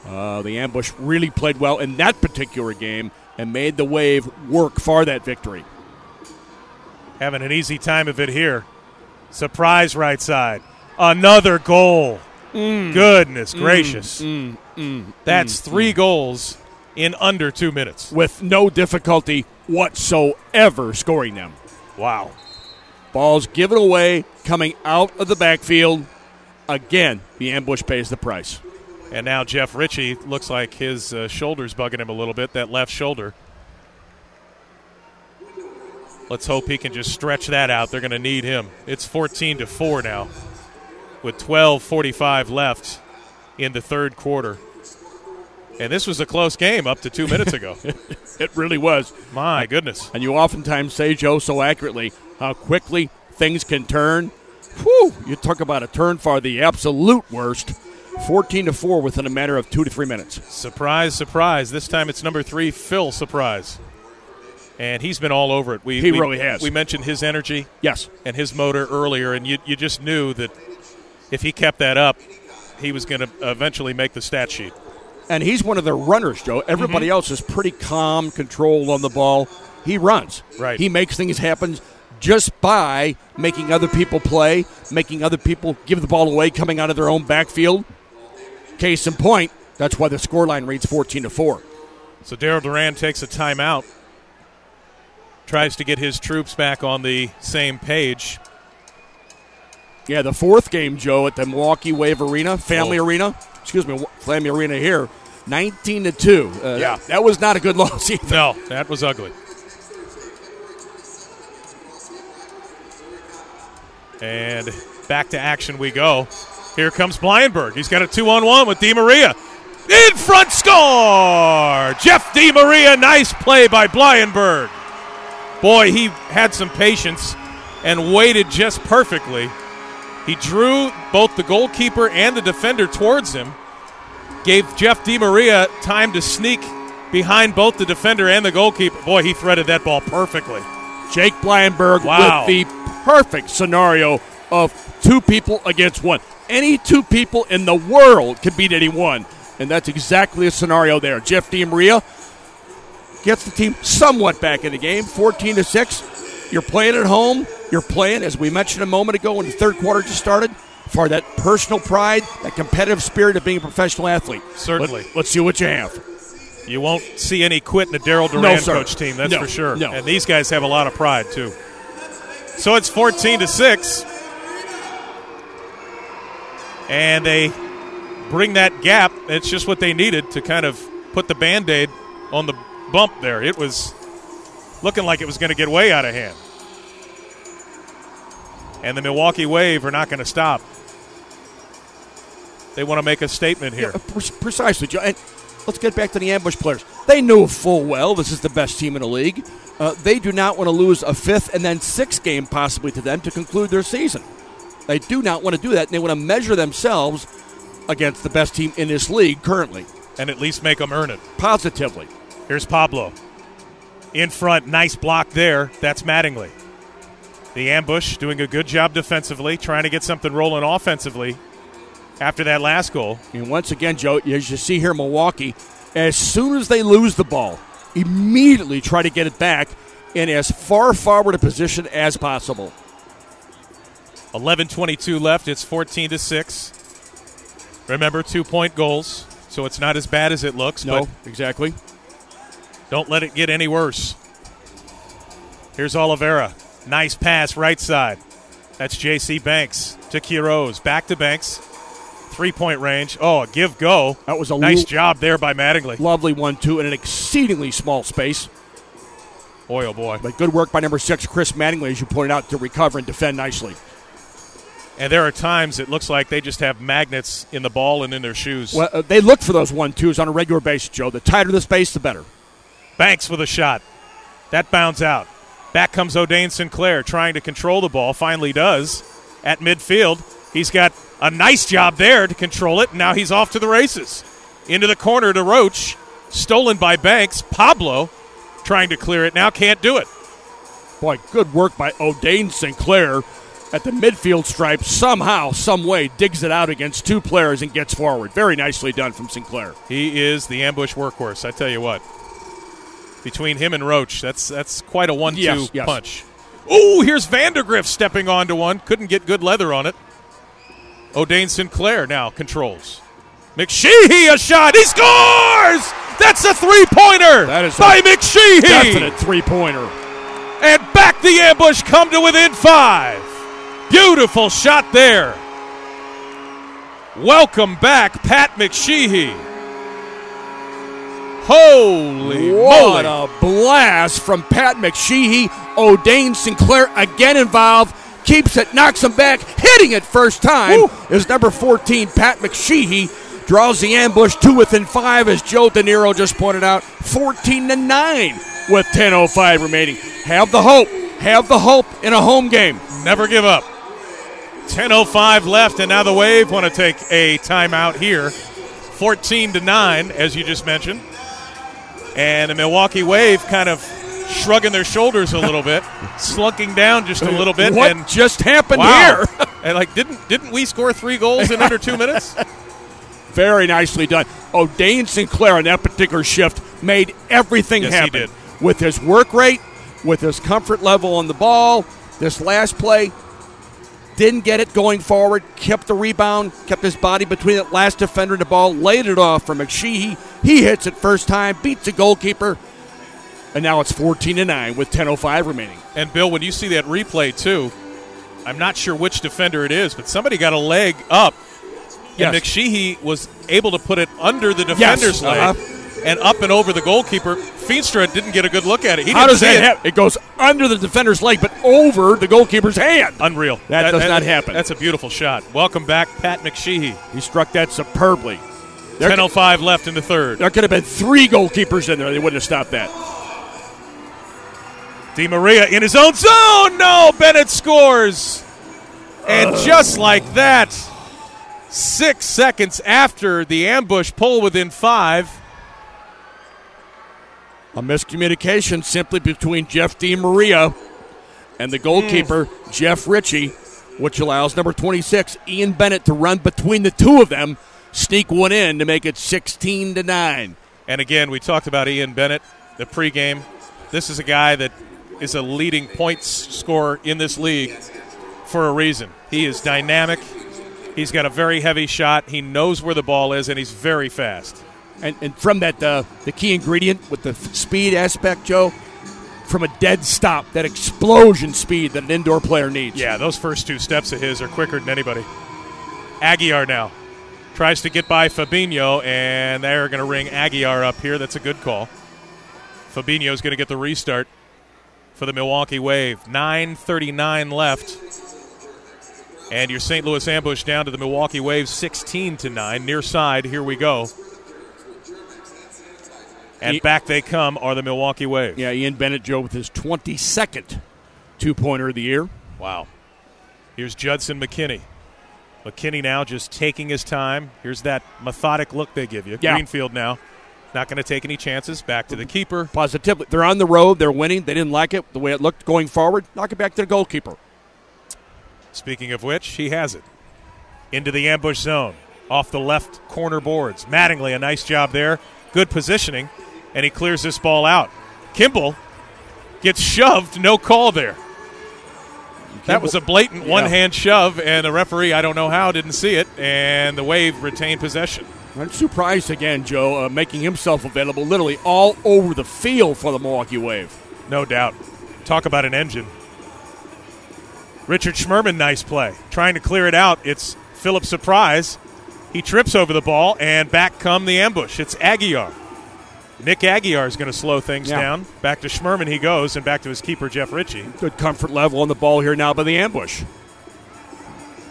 S2: The ambush really played well in that particular game and made the Wave work for that victory.
S12: Having an easy time of it here. Surprise right side. Another goal. Goodness gracious. That's 3 goals in under 2 minutes.
S2: With no difficulty whatsoever scoring them.
S12: Wow.
S2: Ball's given away, coming out of the backfield. Again, the ambush pays the price.
S12: And now Jeff Ritchie looks like his shoulder's bugging him a little bit, that left shoulder. Let's hope he can just stretch that out. They're going to need him. It's 14-4 now with 12:45 left in the third quarter. And this was a close game up to 2 minutes ago.
S2: It really was.
S12: My goodness.
S2: And you oftentimes say, Joe, so accurately, how quickly things can turn. Whew, you talk about a turn for the absolute worst. 14-4 within a matter of 2 to 3 minutes.
S12: Surprise, surprise. This time it's number 3, Phil Surprise. And he's been all over it.
S2: He really has.
S12: We mentioned his energy.
S2: Yes.
S12: And his motor earlier, and you just knew that if he kept that up, he was going to eventually make the stat sheet.
S2: And he's one of the runners, Joe. Everybody else is pretty calm, controlled on the ball. He runs.
S12: Right.
S2: He makes things happen just by making other people play, making other people give the ball away coming out of their own backfield. Case in point, that's why the scoreline reads 14-4.
S12: So Daryl Duran takes a timeout, tries to get his troops back on the same page.
S2: Yeah, the fourth game, Joe, at the Milwaukee Wave Arena, Family Arena here, 19-2.
S12: Yeah.
S2: That was not a good loss either.
S12: No, that was ugly. And back to action we go. Here comes Blyenberg. He's got a 2-on-1 with Di Maria. In front score! Jeff Di Maria, nice play by Blyenberg. Boy, he had some patience and waited just perfectly. He drew both the goalkeeper and the defender towards him, gave Jeff Di Maria time to sneak behind both the defender and the goalkeeper. Boy, he threaded that ball perfectly.
S2: Jake Blyenberg with the perfect scenario of 2 people against 1. Any 2 people in the world can beat anyone, and that's exactly the scenario there. Jeff Di Maria gets the team somewhat back in the game, 14-6. You're playing at home. You're playing, as we mentioned a moment ago when the third quarter just started, for that personal pride, that competitive spirit of being a professional athlete.
S12: Certainly.
S2: Let's see what you have.
S12: You won't see any quit in a Daryl Duran coach team, that's for sure.
S2: No.
S12: And these guys have a lot of pride, too. So it's 14-6. And they bring that gap. It's just what they needed to kind of put the Band-Aid on the bump there. It was looking like it was going to get way out of hand. And the Milwaukee Wave are not going to stop. They want to make a statement here.
S2: Yeah, precisely, Joe. And let's get back to the ambush players. They knew full well this is the best team in the league. They do not want to lose a 5th and then 6th game possibly to them to conclude their season. They do not want to do that, and they want to measure themselves against the best team in this league currently.
S12: And at least make them earn it.
S2: Positively.
S12: Here's Pablo. In front, nice block there. That's Mattingly. The ambush doing a good job defensively, trying to get something rolling offensively after that last goal.
S2: And once again, Joe, as you see here, Milwaukee, as soon as they lose the ball, immediately try to get it back in as far forward a position as possible.
S12: 11:22 left. It's 14-6. Remember, 2-point goals, so it's not as bad as it looks.
S2: No,
S12: but
S2: exactly.
S12: Don't let it get any worse. Here's Oliveira. Nice pass right side. That's J.C. Banks to Quiroz. Back to Banks. 3-point range. Oh, a give-go.
S2: That was a
S12: nice job there by Mattingly.
S2: Lovely 1-2 in an exceedingly small space.
S12: Boy, oh boy.
S2: But good work by number 6, Chris Mattingly, as you pointed out, to recover and defend nicely.
S12: And there are times it looks like they just have magnets in the ball and in their shoes.
S2: Well, they look for those 1-2s on a regular basis, Joe. The tighter the space, the better.
S12: Banks with a shot. That bounds out. Back comes O'Dane Sinclair trying to control the ball. Finally does at midfield. He's got a nice job there to control it. And now he's off to the races. Into the corner to Roach. Stolen by Banks. Pablo trying to clear it now. Can't do it.
S2: Boy, good work by O'Dane Sinclair at the midfield stripe. Somehow, some way, digs it out against 2 players and gets forward. Very nicely done from Sinclair.
S12: He is the ambush workhorse, I tell you what. Between him and Roach, that's quite a 1-2 punch. Ooh, here's Vandergrift stepping onto one. Couldn't get good leather on it. O'Dane Sinclair now controls. McSheehy, a shot. He scores! That's a 3-pointer by McSheehy.
S2: Definite 3-pointer.
S12: And back the ambush come to within 5. Beautiful shot there. Welcome back, Pat McSheehy. Holy moly.
S2: What a blast from Pat McSheehy. O'Dane Sinclair again involved. Keeps it, knocks him back, hitting it first time. Is number 14, Pat McSheehy. Draws the ambush to within 5, as Joe De Niro just pointed out. 14-9 with 10:05 remaining. Have the hope in a home game.
S12: Never give up. 10:05 left, and now the Wave want to take a timeout here. 14-9, as you just mentioned. And the Milwaukee Wave kind of shrugging their shoulders a little bit, slunking down just a little bit.
S2: What
S12: and
S2: just happened here?
S12: And didn't we score 3 goals in under 2 minutes?
S2: Very nicely done. O'Dane Sinclair on that particular shift made everything happen.
S12: He did.
S2: With his work rate, with his comfort level on the ball. This last play, didn't get it going forward, kept the rebound, kept his body between the last defender and the ball, laid it off for McSheehy. He hits it first time, beats the goalkeeper, and now it's 14-9 with 10:05 remaining.
S12: And, Bill, when you see that replay, too, I'm not sure which defender it is, but somebody got a leg up. And McSheehy was able to put it under the defender's leg and up and over the goalkeeper. Feenstra didn't get a good look at it.
S2: How does that happen? It goes under the defender's leg, but over the goalkeeper's hand.
S12: Unreal.
S2: That does not happen.
S12: That's a beautiful shot. Welcome back, Pat McSheehy.
S2: He struck that superbly.
S12: 10:05 left in the third.
S2: There could have been 3 goalkeepers in there. They wouldn't have stopped that.
S12: Di Maria in his own zone. No, Bennett scores. And just like that, 6 seconds after the ambush, pull within 5.
S2: A miscommunication simply between Jeff Di Maria and the goalkeeper, Jeff Ritchie, which allows number 26, Ian Bennett, to run between the two of them, sneak one in to make it 16-9.
S12: And again, we talked about Ian Bennett, the pregame. This is a guy that is a leading points scorer in this league for a reason. He is dynamic. He's got a very heavy shot. He knows where the ball is, and he's very fast.
S2: And from that, the key ingredient with the speed aspect, Joe, from a dead stop, that explosion speed that an indoor player needs.
S12: Yeah, those first 2 steps of his are quicker than anybody. Aguiar now tries to get by Fabinho, and they're going to ring Aguiar up here. That's a good call. Fabinho's going to get the restart for the Milwaukee Wave. 9:39 left. And your St. Louis ambush down to the Milwaukee Wave, 16-9. Near side, here we go. And back they come are the Milwaukee Wave.
S2: Yeah, Ian Bennett, Joe, with his 22nd 2-pointer of the year.
S12: Wow. Here's Judson McKinney. McKinney now just taking his time. Here's that methodic look they give you.
S2: Yeah.
S12: Greenfield now. Not going to take any chances. Back to the keeper.
S2: Positively. They're on the road. They're winning. They didn't like it, the way it looked going forward. Knock it back to the goalkeeper.
S12: Speaking of which, he has it. Into the ambush zone. Off the left corner boards. Mattingly, a nice job there. Good positioning. And he clears this ball out. Kimball gets shoved. No call there. That was a blatant one-hand shove, and the referee, I don't know how, didn't see it, and the Wave retained possession.
S2: I'm surprised again, Joe, making himself available literally all over the field for the Milwaukee Wave.
S12: No doubt. Talk about an engine. Richard Schmerman, nice play. Trying to clear it out. It's Philip Surprise. He trips over the ball, and back come the ambush. It's Aguiar. Nick Aguiar is going to slow things down. Back to Schmerman he goes, and back to his keeper, Jeff Ritchie.
S2: Good comfort level on the ball here now by the ambush.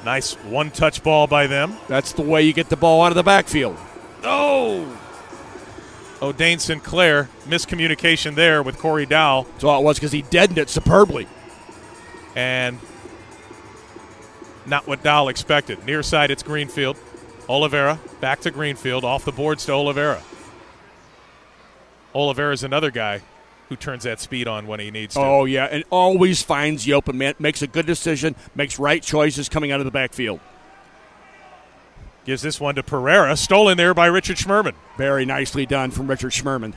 S12: Nice one-touch ball by them.
S2: That's the way you get the ball out of the backfield.
S12: Oh! Dane Sinclair, miscommunication there with Corey Dow.
S2: That's all it was, because he deadened it superbly.
S12: And not what Dow expected. Near side, it's Greenfield. Oliveira back to Greenfield, off the boards to Oliveira. Oliveira's another guy who turns that speed on when he needs to.
S2: Oh, yeah, and always finds the open man, makes a good decision, makes right choices coming out of the backfield.
S12: Gives this one to Pereira, stolen there by Richard Schmerman.
S2: Very nicely done from Richard Schmerman.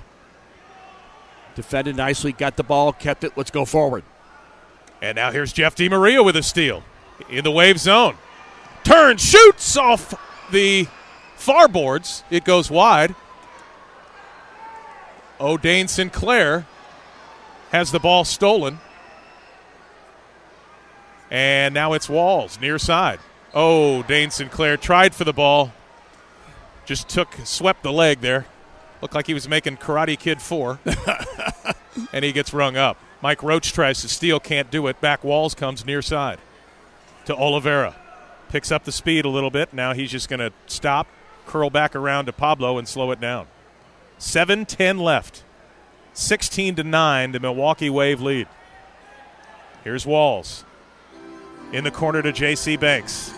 S2: Defended nicely, got the ball, kept it, let's go forward.
S12: And now here's Jeff DiMaria with a steal in the wave zone. Turn, shoots off the far boards. It goes wide. Dane Sinclair has the ball stolen. And now it's Walls, near side. Dane Sinclair tried for the ball. Just swept the leg there. Looked like he was making Karate Kid 4. And he gets rung up. Mike Roach tries to steal, can't do it. Back Walls comes near side to Oliveira. Picks up the speed a little bit. Now he's just going to stop, curl back around to Pablo and slow it down. 7:10 left. 16-9, the Milwaukee Wave lead. Here's Walls. In the corner to J.C. Banks.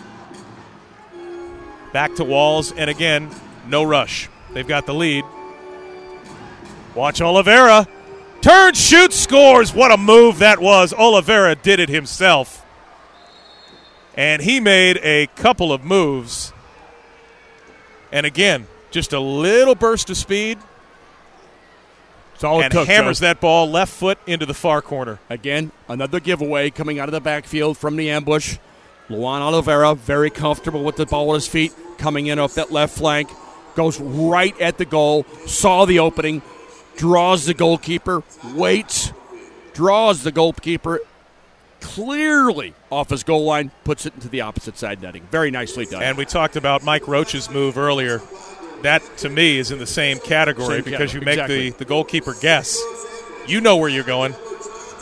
S12: Back to Walls, and again, no rush. They've got the lead. Watch Oliveira. Turn, shoots, scores. What a move that was. Oliveira did it himself. And he made a couple of moves. And again, just a little burst of speed.
S2: That's all it took,
S12: hammers that ball left foot into the far corner.
S2: Again, another giveaway coming out of the backfield from the ambush. Luan Oliveira, very comfortable with the ball at his feet, coming in off that left flank. Goes right at the goal, saw the opening, draws the goalkeeper, waits, draws the goalkeeper clearly off his goal line, puts it into the opposite side netting. Very nicely done.
S12: And we talked about Mike Roach's move earlier. That, to me, is in the same category because you make the goalkeeper guess. You know where you're going,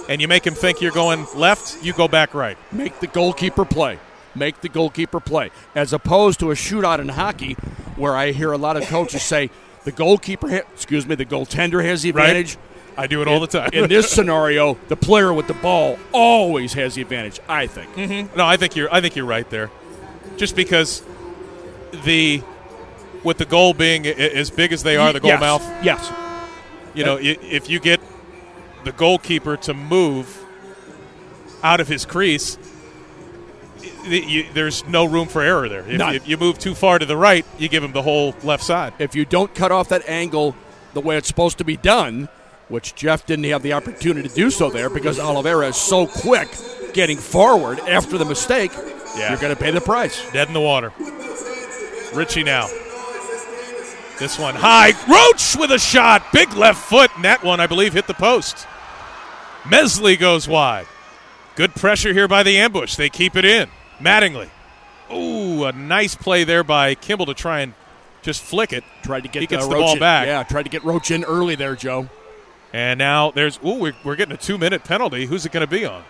S12: and you make him think you're going left, you go back right.
S2: Make the goalkeeper play. Make the goalkeeper play. As opposed to a shootout in hockey where I hear a lot of coaches say the goaltender has the advantage.
S12: Right. I do it all the time.
S2: In this scenario, the player with the ball always has the advantage, I think.
S12: Mm-hmm. No, I think you're right there. Just because with the goal being as big as they are, the goal mouth.
S2: Yes.
S12: If you get the goalkeeper to move out of his crease, there's no room for error there. If you move too far to the right, you give him the whole left side.
S2: If you don't cut off that angle the way it's supposed to be done, which Jeff didn't have the opportunity to do so there because Oliveira is so quick getting forward after the mistake, you're going to pay the price.
S12: Dead in the water. Ritchie now. This one high. Roach with a shot. Big left foot. And that one, I believe, hit the post. Mesley goes wide. Good pressure here by the ambush. They keep it in. Mattingly. Ooh, a nice play there by Kimball to try and just flick it.
S2: Tried to get
S12: he gets the ball back.
S2: Yeah, tried to get Roach in early there, Joe.
S12: And now we're getting a 2-minute penalty. Who's it going to be on?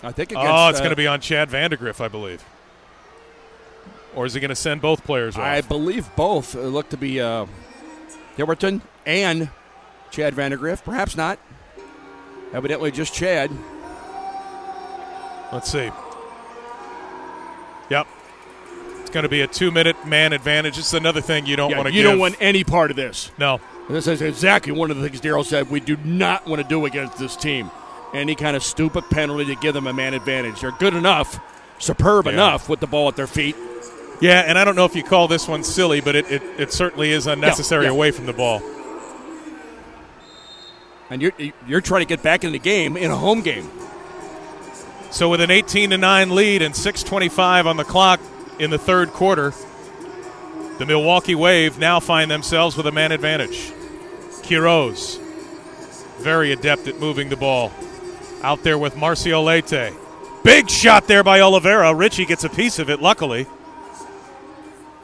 S2: I think
S12: it's going to be on Chad Vandegrift, I believe. Or is he going to send both players off?
S2: I believe both. It looked to be Hilberton and Chad Vandegrift. Perhaps not. Evidently just Chad.
S12: Let's see. Yep. It's going to be a 2-minute man advantage. It's another thing you don't want to give.
S2: You don't want any part of this.
S12: No.
S2: This is exactly one of the things Darryl said we do not want to do against this team. Any kind of stupid penalty to give them a man advantage. They're good enough, superb enough with the ball at their feet.
S12: Yeah, and I don't know if you call this one silly, but it certainly is unnecessary away from the ball.
S2: And you're trying to get back in the game in a home game.
S12: So with an 18-9 lead and 6:25 on the clock in the third quarter, the Milwaukee Wave now find themselves with a man advantage. Quiroz, very adept at moving the ball. Out there with Marcio Leite. Big shot there by Oliveira. Ritchie gets a piece of it, luckily.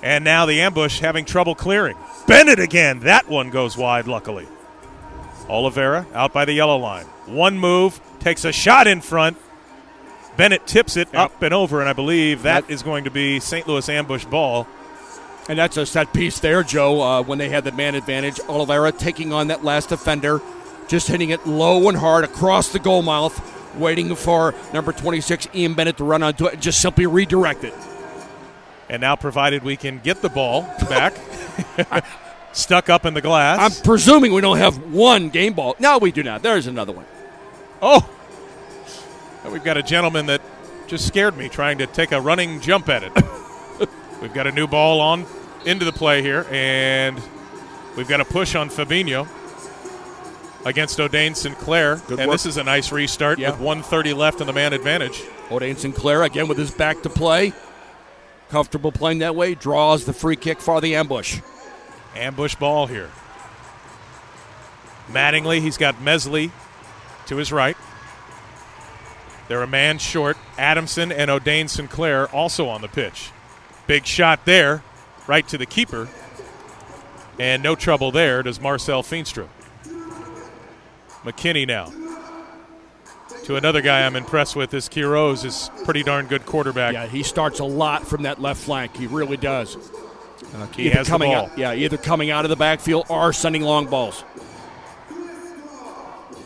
S12: And now the ambush having trouble clearing. Bennett again. That one goes wide, luckily. Oliveira out by the yellow line. One move, takes a shot in front. Bennett tips it up and over, and I believe that is going to be St. Louis ambush ball.
S2: And that's a set piece there, Joe, when they had the man advantage. Oliveira taking on that last defender, just hitting it low and hard across the goal mouth, waiting for number 26, Ian Bennett, to run onto it and just simply redirect it.
S12: And now, provided we can get the ball back, stuck up in the glass.
S2: I'm presuming we don't have one game ball. No, we do not. There's another one.
S12: Oh, we've got a gentleman that just scared me trying to take a running jump at it. We've got a new ball on into the play here, and we've got a push on Fabinho against O'Dane Sinclair. This is a nice restart with 1:30 left in the man advantage.
S2: O'Dane Sinclair again with his back to play. Comfortable playing that way, draws the free kick for the ambush.
S12: Ambush ball here. Mattingly, he's got Mesley to his right. They're a man short. Adamson and O'Dane Sinclair also on the pitch. Big shot there, right to the keeper. And no trouble there does Marcel Feenstra. McKinney now. To another guy I'm impressed with, is Quiroz, is pretty darn good quarterback.
S2: Yeah, he starts a lot from that left flank. He really does.
S12: He has the ball.
S2: Either coming out of the backfield or sending long balls.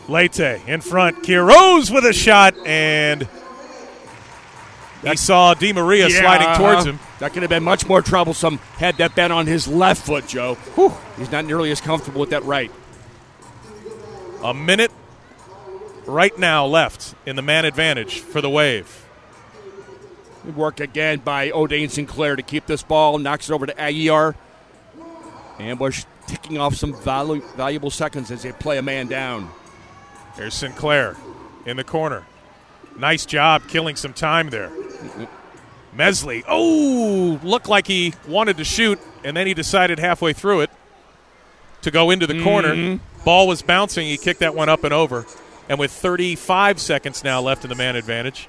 S12: Leite in front. Quiroz with a shot, and he saw Di Maria sliding towards him.
S2: That could have been much more troublesome had that been on his left foot, Joe. Whew. He's not nearly as comfortable with that right.
S12: A minute right now left in the man advantage for the Wave.
S2: Good work again by O'Dane Sinclair to keep this ball. Knocks it over to Aguiar. Ambush ticking off some valuable seconds as they play a man down.
S12: There's Sinclair in the corner. Nice job killing some time there. Mesley, looked like he wanted to shoot, and then he decided halfway through it to go into the corner. Ball was bouncing. He kicked that one up and over. And with 35 seconds now left in the man advantage,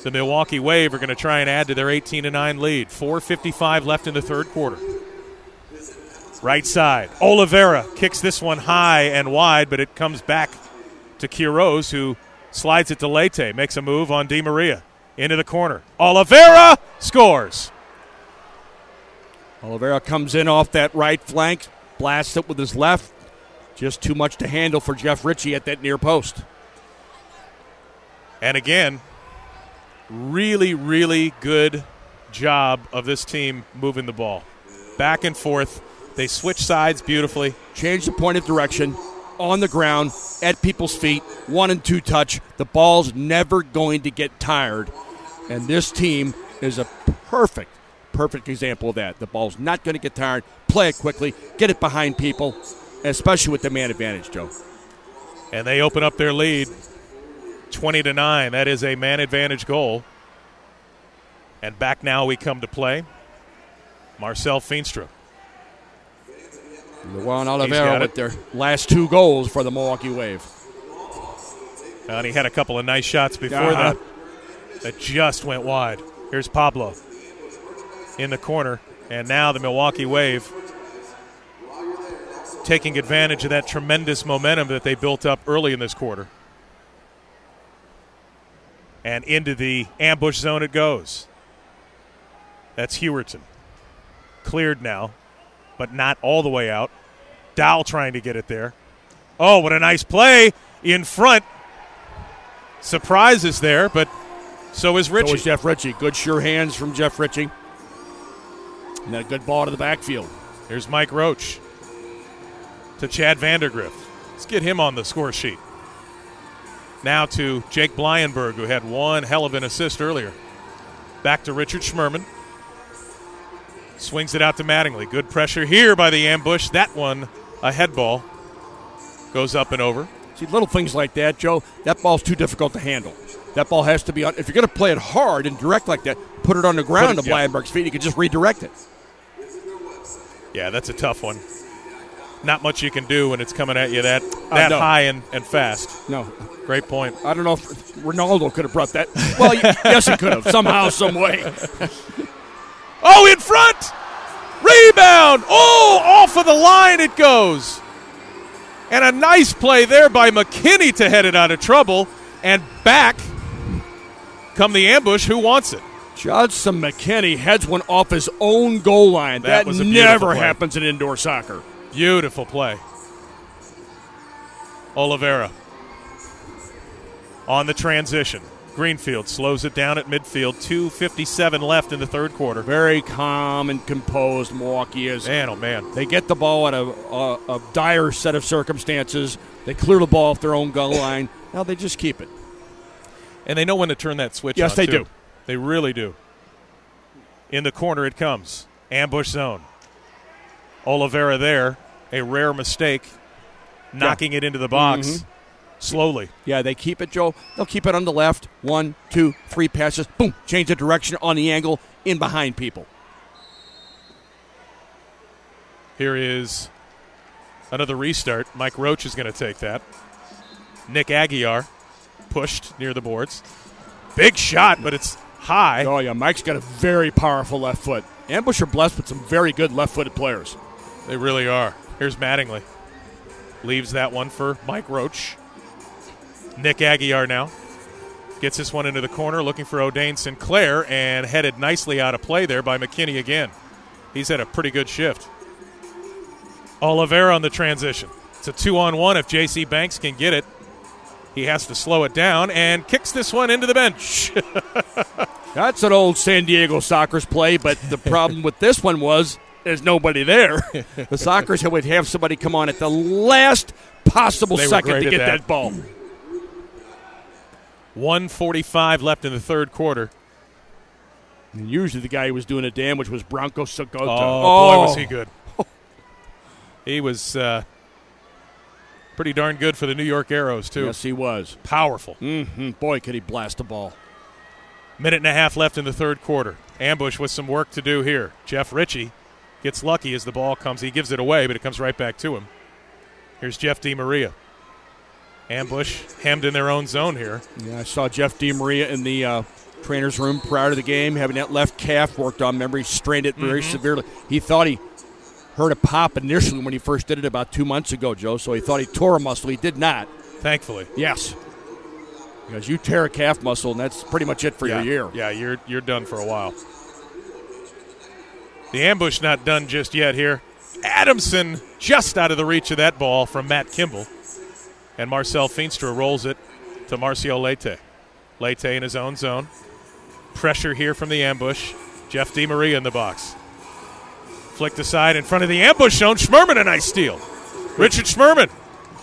S12: the Milwaukee Wave are going to try and add to their 18-9 lead. 4:55 left in the third quarter. Right side. Oliveira kicks this one high and wide, but it comes back to Quiroz, who slides it to Leite, makes a move on Di Maria. Into the corner. Oliveira scores.
S2: Oliveira comes in off that right flank, blasts it with his left. Just too much to handle for Jeff Ritchie at that near post.
S12: And again, really, really good job of this team moving the ball. Back and forth. They switch sides beautifully.
S2: Change the point of direction. On the ground, at people's feet, 1 and 2 touch. The ball's never going to get tired. And this team is a perfect example of that. The ball's not going to get tired. Play it quickly. Get it behind people, especially with the man advantage, Joe.
S12: And they open up their lead 20-9. That is a man advantage goal. And back now we come to play. Marcel Feenstra.
S2: Luan Oliveira with their last 2 goals for the Milwaukee Wave.
S12: And he had a couple of nice shots before that just went wide. Here's Pablo in the corner. And now the Milwaukee Wave taking advantage of that tremendous momentum that they built up early in this quarter. And into the ambush zone it goes. That's Hewerton. Cleared now, but not all the way out. Dow trying to get it there. Oh, what a nice play in front. Surprise is there, but so is Ritchie.
S2: So is Jeff Ritchie. Good sure hands from Jeff Ritchie. And then a good ball to the backfield.
S12: Here's Mike Roach to Chad Vandergrift. Let's get him on the score sheet. Now to Jake Blyenberg, who had one hell of an assist earlier. Back to Richard Schmerman. Swings it out to Mattingly. Good pressure here by the ambush. That one, a head ball, goes up and over.
S2: See, little things like that, Joe, that ball's too difficult to handle. That ball has to be on. If you're going to play it hard and direct like that, put it on the ground to Blyenberg's feet. You can just redirect it.
S12: Yeah, that's a tough one. Not much you can do when it's coming at you that high and fast.
S2: No.
S12: Great point.
S2: I don't know if Ronaldo could have brought that. Well, yes, he could have. Somehow, some way.
S12: Oh, in front! rebound. Oh, off of the line it goes. And a nice play there by McKinney to head it out of trouble. And back come the ambush. Who wants it?
S2: Judson McKinney heads one off his own goal line. That
S12: was a
S2: never
S12: play.
S2: happens in indoor soccer.
S12: Beautiful play. Oliveira on the transition. Greenfield slows it down at midfield. 2:57 left in the third quarter.
S2: Very calm and composed Milwaukee is.
S12: Man, oh man.
S2: They get the ball at a dire set of circumstances. They clear the ball off their own goal line. Now they just keep it.
S12: And they know when to turn that switch on.
S2: Yes, they
S12: too.
S2: do.
S12: They really do. In the corner it comes. Ambush zone. Oliveira there. A rare mistake. Knocking it into the box.
S2: Mm-hmm.
S12: Slowly.
S2: Yeah, they keep it, Joe. They'll keep it on the left. 1, 2, 3 passes. Boom. Change the direction on the angle. In behind people.
S12: Here is another restart. Mike Roach is going to take that. Nick Aguiar pushed near the boards. Big shot, but it's high.
S2: Oh, yeah. Mike's got a very powerful left foot. Ambush are blessed with some very good left-footed players.
S12: They really are. Here's Mattingly. Leaves that one for Mike Roach. Nick Aguiar now gets this one into the corner, looking for O'Dane Sinclair, and headed nicely out of play there by McKinney again. He's had a pretty good shift. Oliveira on the transition. It's a 2-on-1 if J.C. Banks can get it. He has to slow it down and kicks this one into the bench.
S2: That's an old San Diego Sockers play, but the problem with this one was there's nobody there. The Sockers would have somebody come on at the last possible second to get that ball.
S12: 1:45 left in the third quarter.
S2: And usually the guy who was doing the damage was Bronco Sagota.
S12: Oh, boy, was he good. He was pretty darn good for the New York Arrows, too.
S2: Yes, he was.
S12: Powerful.
S2: Mm-hmm. Boy, could he blast the ball.
S12: Minute and a half left in the third quarter. Ambush with some work to do here. Jeff Ritchie gets lucky as the ball comes. He gives it away, but it comes right back to him. Here's Jeff DiMaria. Ambush hemmed in their own zone here.
S2: Yeah, I saw Jeff DiMaria in the trainer's room prior to the game, having that left calf worked on. Remember, he strained it very severely. He thought he heard a pop initially when he first did it about 2 months ago, Joe, so he thought he tore a muscle. He did not.
S12: Thankfully.
S2: Yes. Because you tear a calf muscle, and that's pretty much it for your year.
S12: Yeah, you're done for a while. The ambush not done just yet here. Adamson just out of the reach of that ball from Matt Kimball. And Marcel Feenstra rolls it to Marcio Leite. Leite in his own zone. Pressure here from the ambush. Jeff DiMaria in the box. Flicked aside in front of the ambush zone. Schmerman, a nice steal. Richard Schmerman.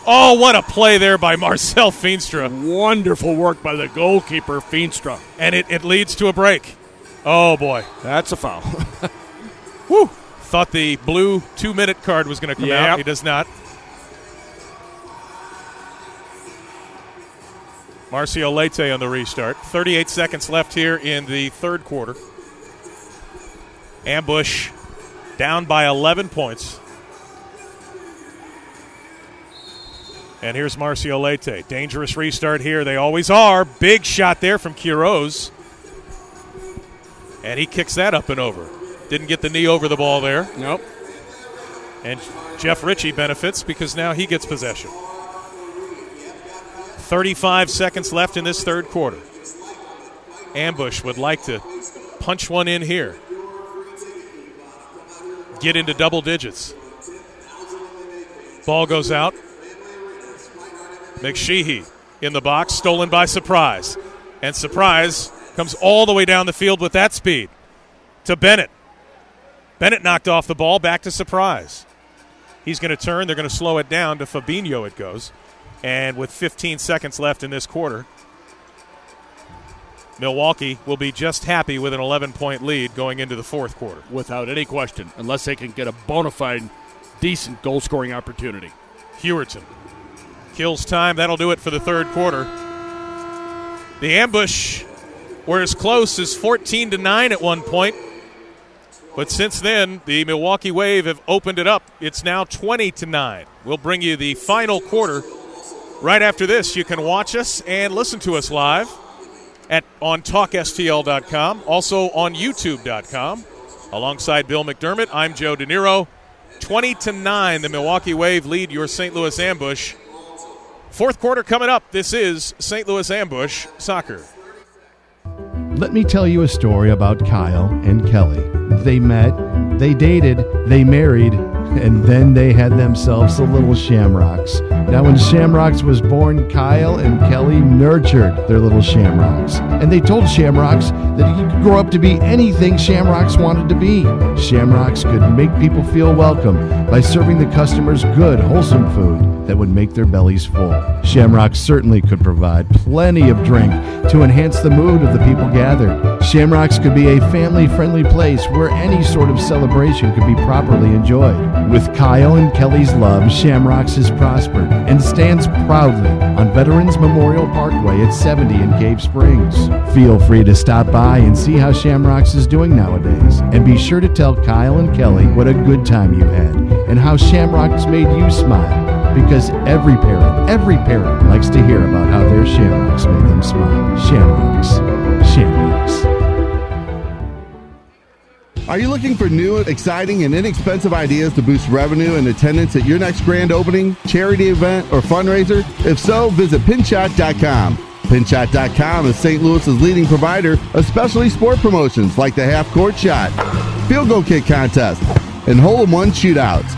S12: Oh, what a play there by Marcel Feenstra.
S2: Wonderful work by the goalkeeper, Feenstra.
S12: And it leads to a break. Oh, boy.
S2: That's a foul.
S12: Whew. Thought the blue 2-minute card was going to come out. He does not. Marcio Leite on the restart. 38 seconds left here in the third quarter. Ambush down by 11 points. And here's Marcio Leite. Dangerous restart here. They always are. Big shot there from Quiroz. And he kicks that up and over. Didn't get the knee over the ball there.
S2: Nope.
S12: And Jeff Ritchie benefits because now he gets possession. 35 seconds left in this third quarter. Ambush would like to punch one in here. Get into double digits. Ball goes out. McSheehy in the box, stolen by Surprise. And Surprise comes all the way down the field with that speed to Bennett. Bennett knocked off the ball, back to Surprise. He's going to turn. They're going to slow it down to Fabinho it goes. And with 15 seconds left in this quarter, Milwaukee will be just happy with an 11-point lead going into the fourth quarter.
S2: Without any question, unless they can get a bona fide, decent goal-scoring opportunity.
S12: Hewerton kills time. That'll do it for the third quarter. The ambush were as close as 14-9 at one point. But since then, the Milwaukee Wave have opened it up. It's now 20-9. We'll bring you the final quarter right after this. You can watch us and listen to us live on TalkSTL.com, also on YouTube.com. Alongside Bill McDermott, I'm Joe De Niro. 20-9, the Milwaukee Wave lead your St. Louis Ambush. Fourth quarter coming up. This is St. Louis Ambush Soccer.
S4: Let me tell you a story about Kyle and Kelly. They met, they dated, they married, and then they had themselves a little Shamrocks. Now, when Shamrocks was born, Kyle and Kelly nurtured their little Shamrocks. And they told Shamrocks that he could grow up to be anything Shamrocks wanted to be. Shamrocks could make people feel welcome by serving the customers good, wholesome food that would make their bellies full. Shamrocks certainly could provide plenty of drink to enhance the mood of the people gathered. Shamrocks could be a family-friendly place where any sort of celebration could be properly enjoyed. With Kyle and Kelly's love, Shamrocks has prospered and stands proudly on Veterans Memorial Parkway at 70 in Cave Springs. Feel free to stop by and see how Shamrocks is doing nowadays. And be sure to tell Kyle and Kelly what a good time you had and how Shamrocks made you smile. Because every parent likes to hear about how their Shamrocks made them smile. Shamrocks. Shamrocks.
S6: Are you looking for new, exciting, and inexpensive ideas to boost revenue and attendance at your next grand opening, charity event, or fundraiser? If so, visit Pinshot.com. Pinshot.com is St. Louis's leading provider of specialty sport promotions like the half-court shot, field goal kick contest, and hole-in-one shootouts.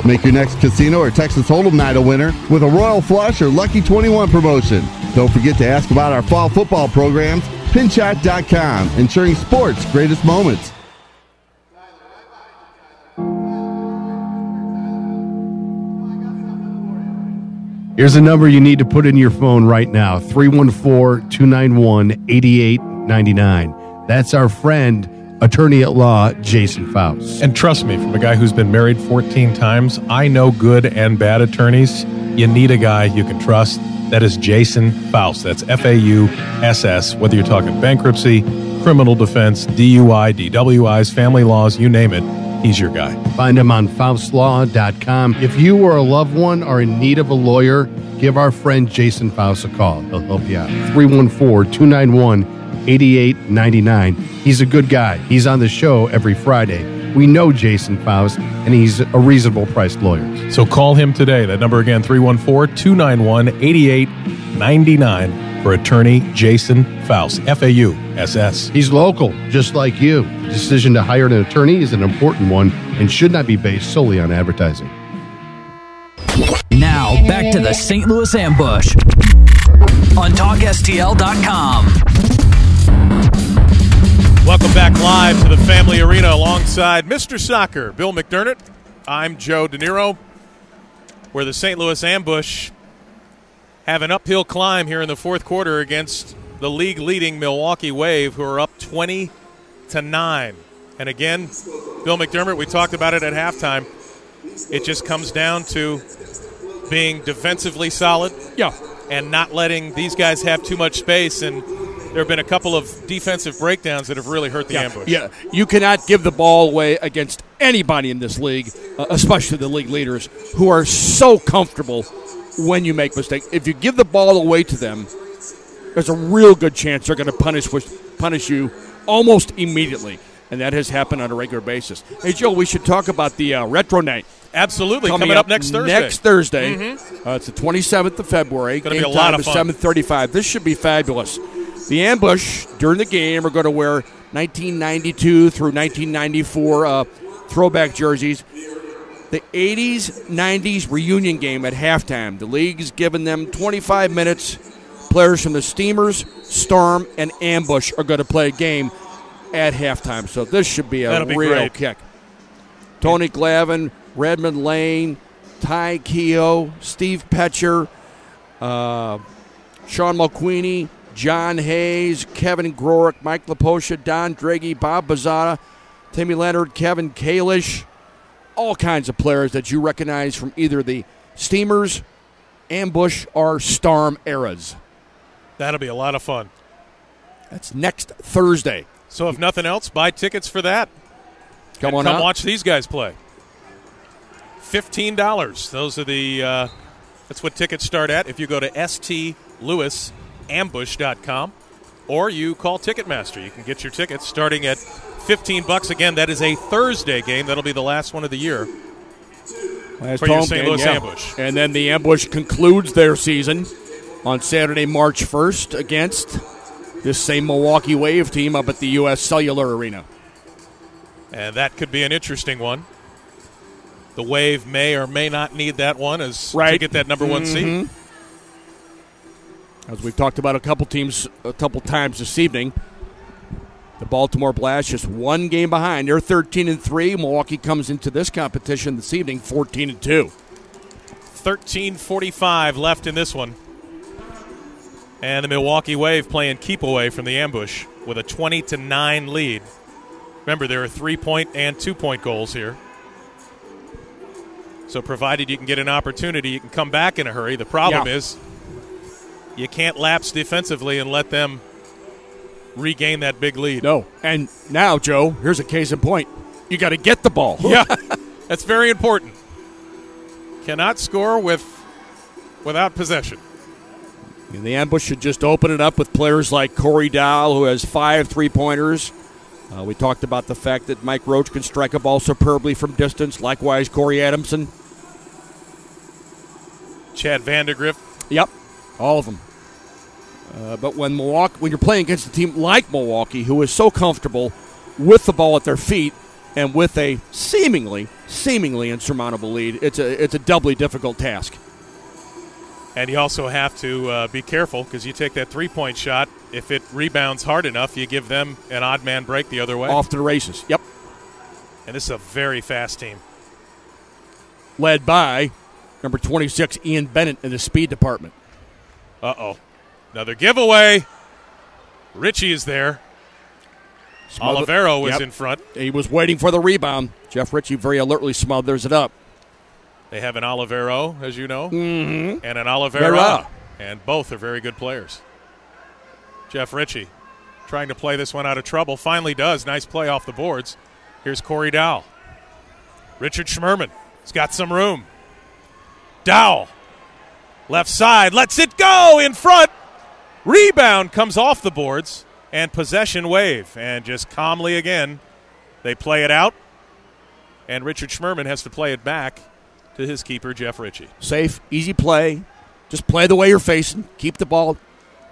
S6: Make your next casino or Texas Hold'em night a winner with a Royal Flush or Lucky 21 promotion. Don't forget to ask about our fall football programs. Pinshot.com, ensuring sports' greatest moments.
S9: Here's a number you need to put in your phone right now, 314-291-8899. That's our friend, attorney at law, Jason Faust.
S3: And trust me, from a guy who's been married 14 times, I know good and bad attorneys. You need a guy you can trust. That is Jason Faust. That's F-A-U-S-S. Whether you're talking bankruptcy, criminal defense, DUI, DWIs, family laws, you name it, he's your guy.
S9: Find him on faustlaw.com. If you or a loved one are in need of a lawyer, give our friend Jason Faust a call. He'll help you out. 314-291-8899. He's a good guy. He's on the show every Friday. We know Jason Faust, and he's a reasonable priced lawyer.
S3: So call him today. That number again, 314-291-8899 for attorney Jason Faust, F-A-U-S-S.
S9: He's local, just like you. The decision to hire an attorney is an important one and should not be based solely on advertising.
S10: Now, back to the St. Louis Ambush on TalkSTL.com.
S12: Welcome back live to the Family Arena alongside Mr. Soccer, Bill McDermott. I'm Joe De Niro. Where the St. Louis Ambush have an uphill climb here in the fourth quarter against the league-leading Milwaukee Wave, who are up 20-9. And again, Bill McDermott, we talked about it at halftime. It just comes down to being defensively solid, and not letting these guys have too much space. And there have been a couple of defensive breakdowns that have really hurt the Ambush.
S2: Yeah, you cannot give the ball away against anybody in this league, especially the league leaders, who are so comfortable when you make mistakes. If you give the ball away to them, there's a real good chance they're going to punish you almost immediately, and that has happened on a regular basis. Hey, Joe, we should talk about the Retro Night.
S12: Absolutely, coming up next Thursday.
S2: Next Thursday. Mm-hmm. It's the 27th of February.
S12: It's going to be a lot of fun.
S2: 7:35. This should be fabulous. The Ambush, during the game, are going to wear 1992 through 1994 throwback jerseys. The 80s, 90s reunion game at halftime. The league's given them 25 minutes. Players from the Steamers, Storm, and Ambush are going to play a game at halftime. So this should be a real kick. Tony Glavin, Redmond Lane, Ty Keogh, Steve Petcher, Sean Mulqueeny, John Hayes, Kevin Grorick, Mike Laposha, Don Draghi, Bob Bazzata, Timmy Leonard, Kevin Kalish, all kinds of players that you recognize from either the Steamers, Ambush, or Storm eras.
S12: That'll be a lot of fun.
S2: That's next Thursday.
S12: So if nothing else, buy tickets for that.
S2: Come
S12: watch these guys play. $15. Those are that's what tickets start at if you go to stlewisambush.com or you call Ticketmaster. You can get your tickets starting at $15 again. That is a Thursday game. That'll be the last one of the year
S2: last
S12: for your
S2: home
S12: St.
S2: game,
S12: Louis
S2: yeah.
S12: Ambush.
S2: And then the Ambush concludes their season on Saturday, March 1st against this same Milwaukee Wave team up at the U.S. Cellular Arena.
S12: And that could be an interesting one. The Wave may or may not need that one to get that number one seed.
S2: As we've talked about a couple times this evening, the Baltimore Blast just one game behind. They're 13-3. Milwaukee comes into this competition this evening 14-2.
S12: 13:45 left in this one. And the Milwaukee Wave playing keep away from the Ambush with a 20-9 lead. Remember, there are 3-point and 2-point goals here. So provided you can get an opportunity, you can come back in a hurry. The problem is you can't lapse defensively and let them regain that big lead.
S2: No. And now, Joe, here's a case in point. You got to get the ball.
S12: Yeah, that's very important. Cannot score without possession.
S2: And the Ambush should just open it up with players like Corey Dahl, who has 5 3-pointers. We talked about the fact that Mike Roach can strike a ball superbly from distance. Likewise, Corey Adamson.
S12: Chad Vandergrift.
S2: Yep, all of them. But when you're playing against a team like Milwaukee, who is so comfortable with the ball at their feet and with a seemingly insurmountable lead, it's a doubly difficult task.
S12: And you also have to be careful because you take that 3-point shot. If it rebounds hard enough, you give them an odd man break the other way.
S2: Off to the races. Yep.
S12: And this is a very fast team.
S2: Led by number 26, Ian Bennett, in the speed department.
S12: Uh-oh. Another giveaway. Richie is there. Olivero was in front.
S2: He was waiting for the rebound. Jeff Ritchie very alertly smothers it up.
S12: They have an Olivero, as you know,
S2: and
S12: an Olivera. And both are very good players. Jeff Ritchie trying to play this one out of trouble. Finally does. Nice play off the boards. Here's Corey Dowell. Richard Schmerman. He's got some room. Dowell. Left side. Lets it go in front. Rebound comes off the boards. And possession Wave. And just calmly again, they play it out. And Richard Schmerman has to play it back to his keeper, Jeff Ritchie.
S2: Safe, easy play. Just play the way you're facing. Keep the ball.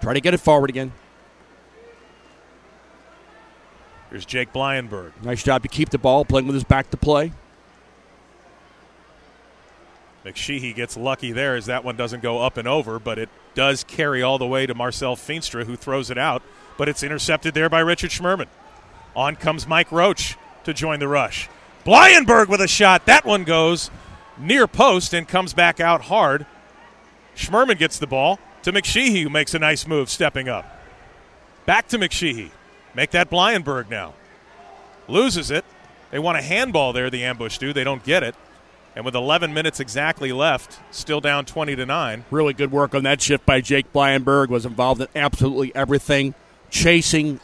S2: Try to get it forward again.
S12: Here's Jake Blyenberg.
S2: Nice job to keep the ball, playing with his back to play.
S12: McSheehy gets lucky there as that one doesn't go up and over, but it does carry all the way to Marcel Feenstra, who throws it out. But it's intercepted there by Richard Schmerman. On comes Mike Roach to join the rush. Blyenberg with a shot. That one goes near post and comes back out hard. Schmerman gets the ball to McSheehy, who makes a nice move stepping up. Back to McSheehy. Make that Blyenberg now. Loses it. They want a handball there, the Ambush do. They don't get it. And with 11 minutes exactly left, still down 20-9.
S2: Really good work on that shift by Jake Blyenberg. Was involved in absolutely everything. Chasing,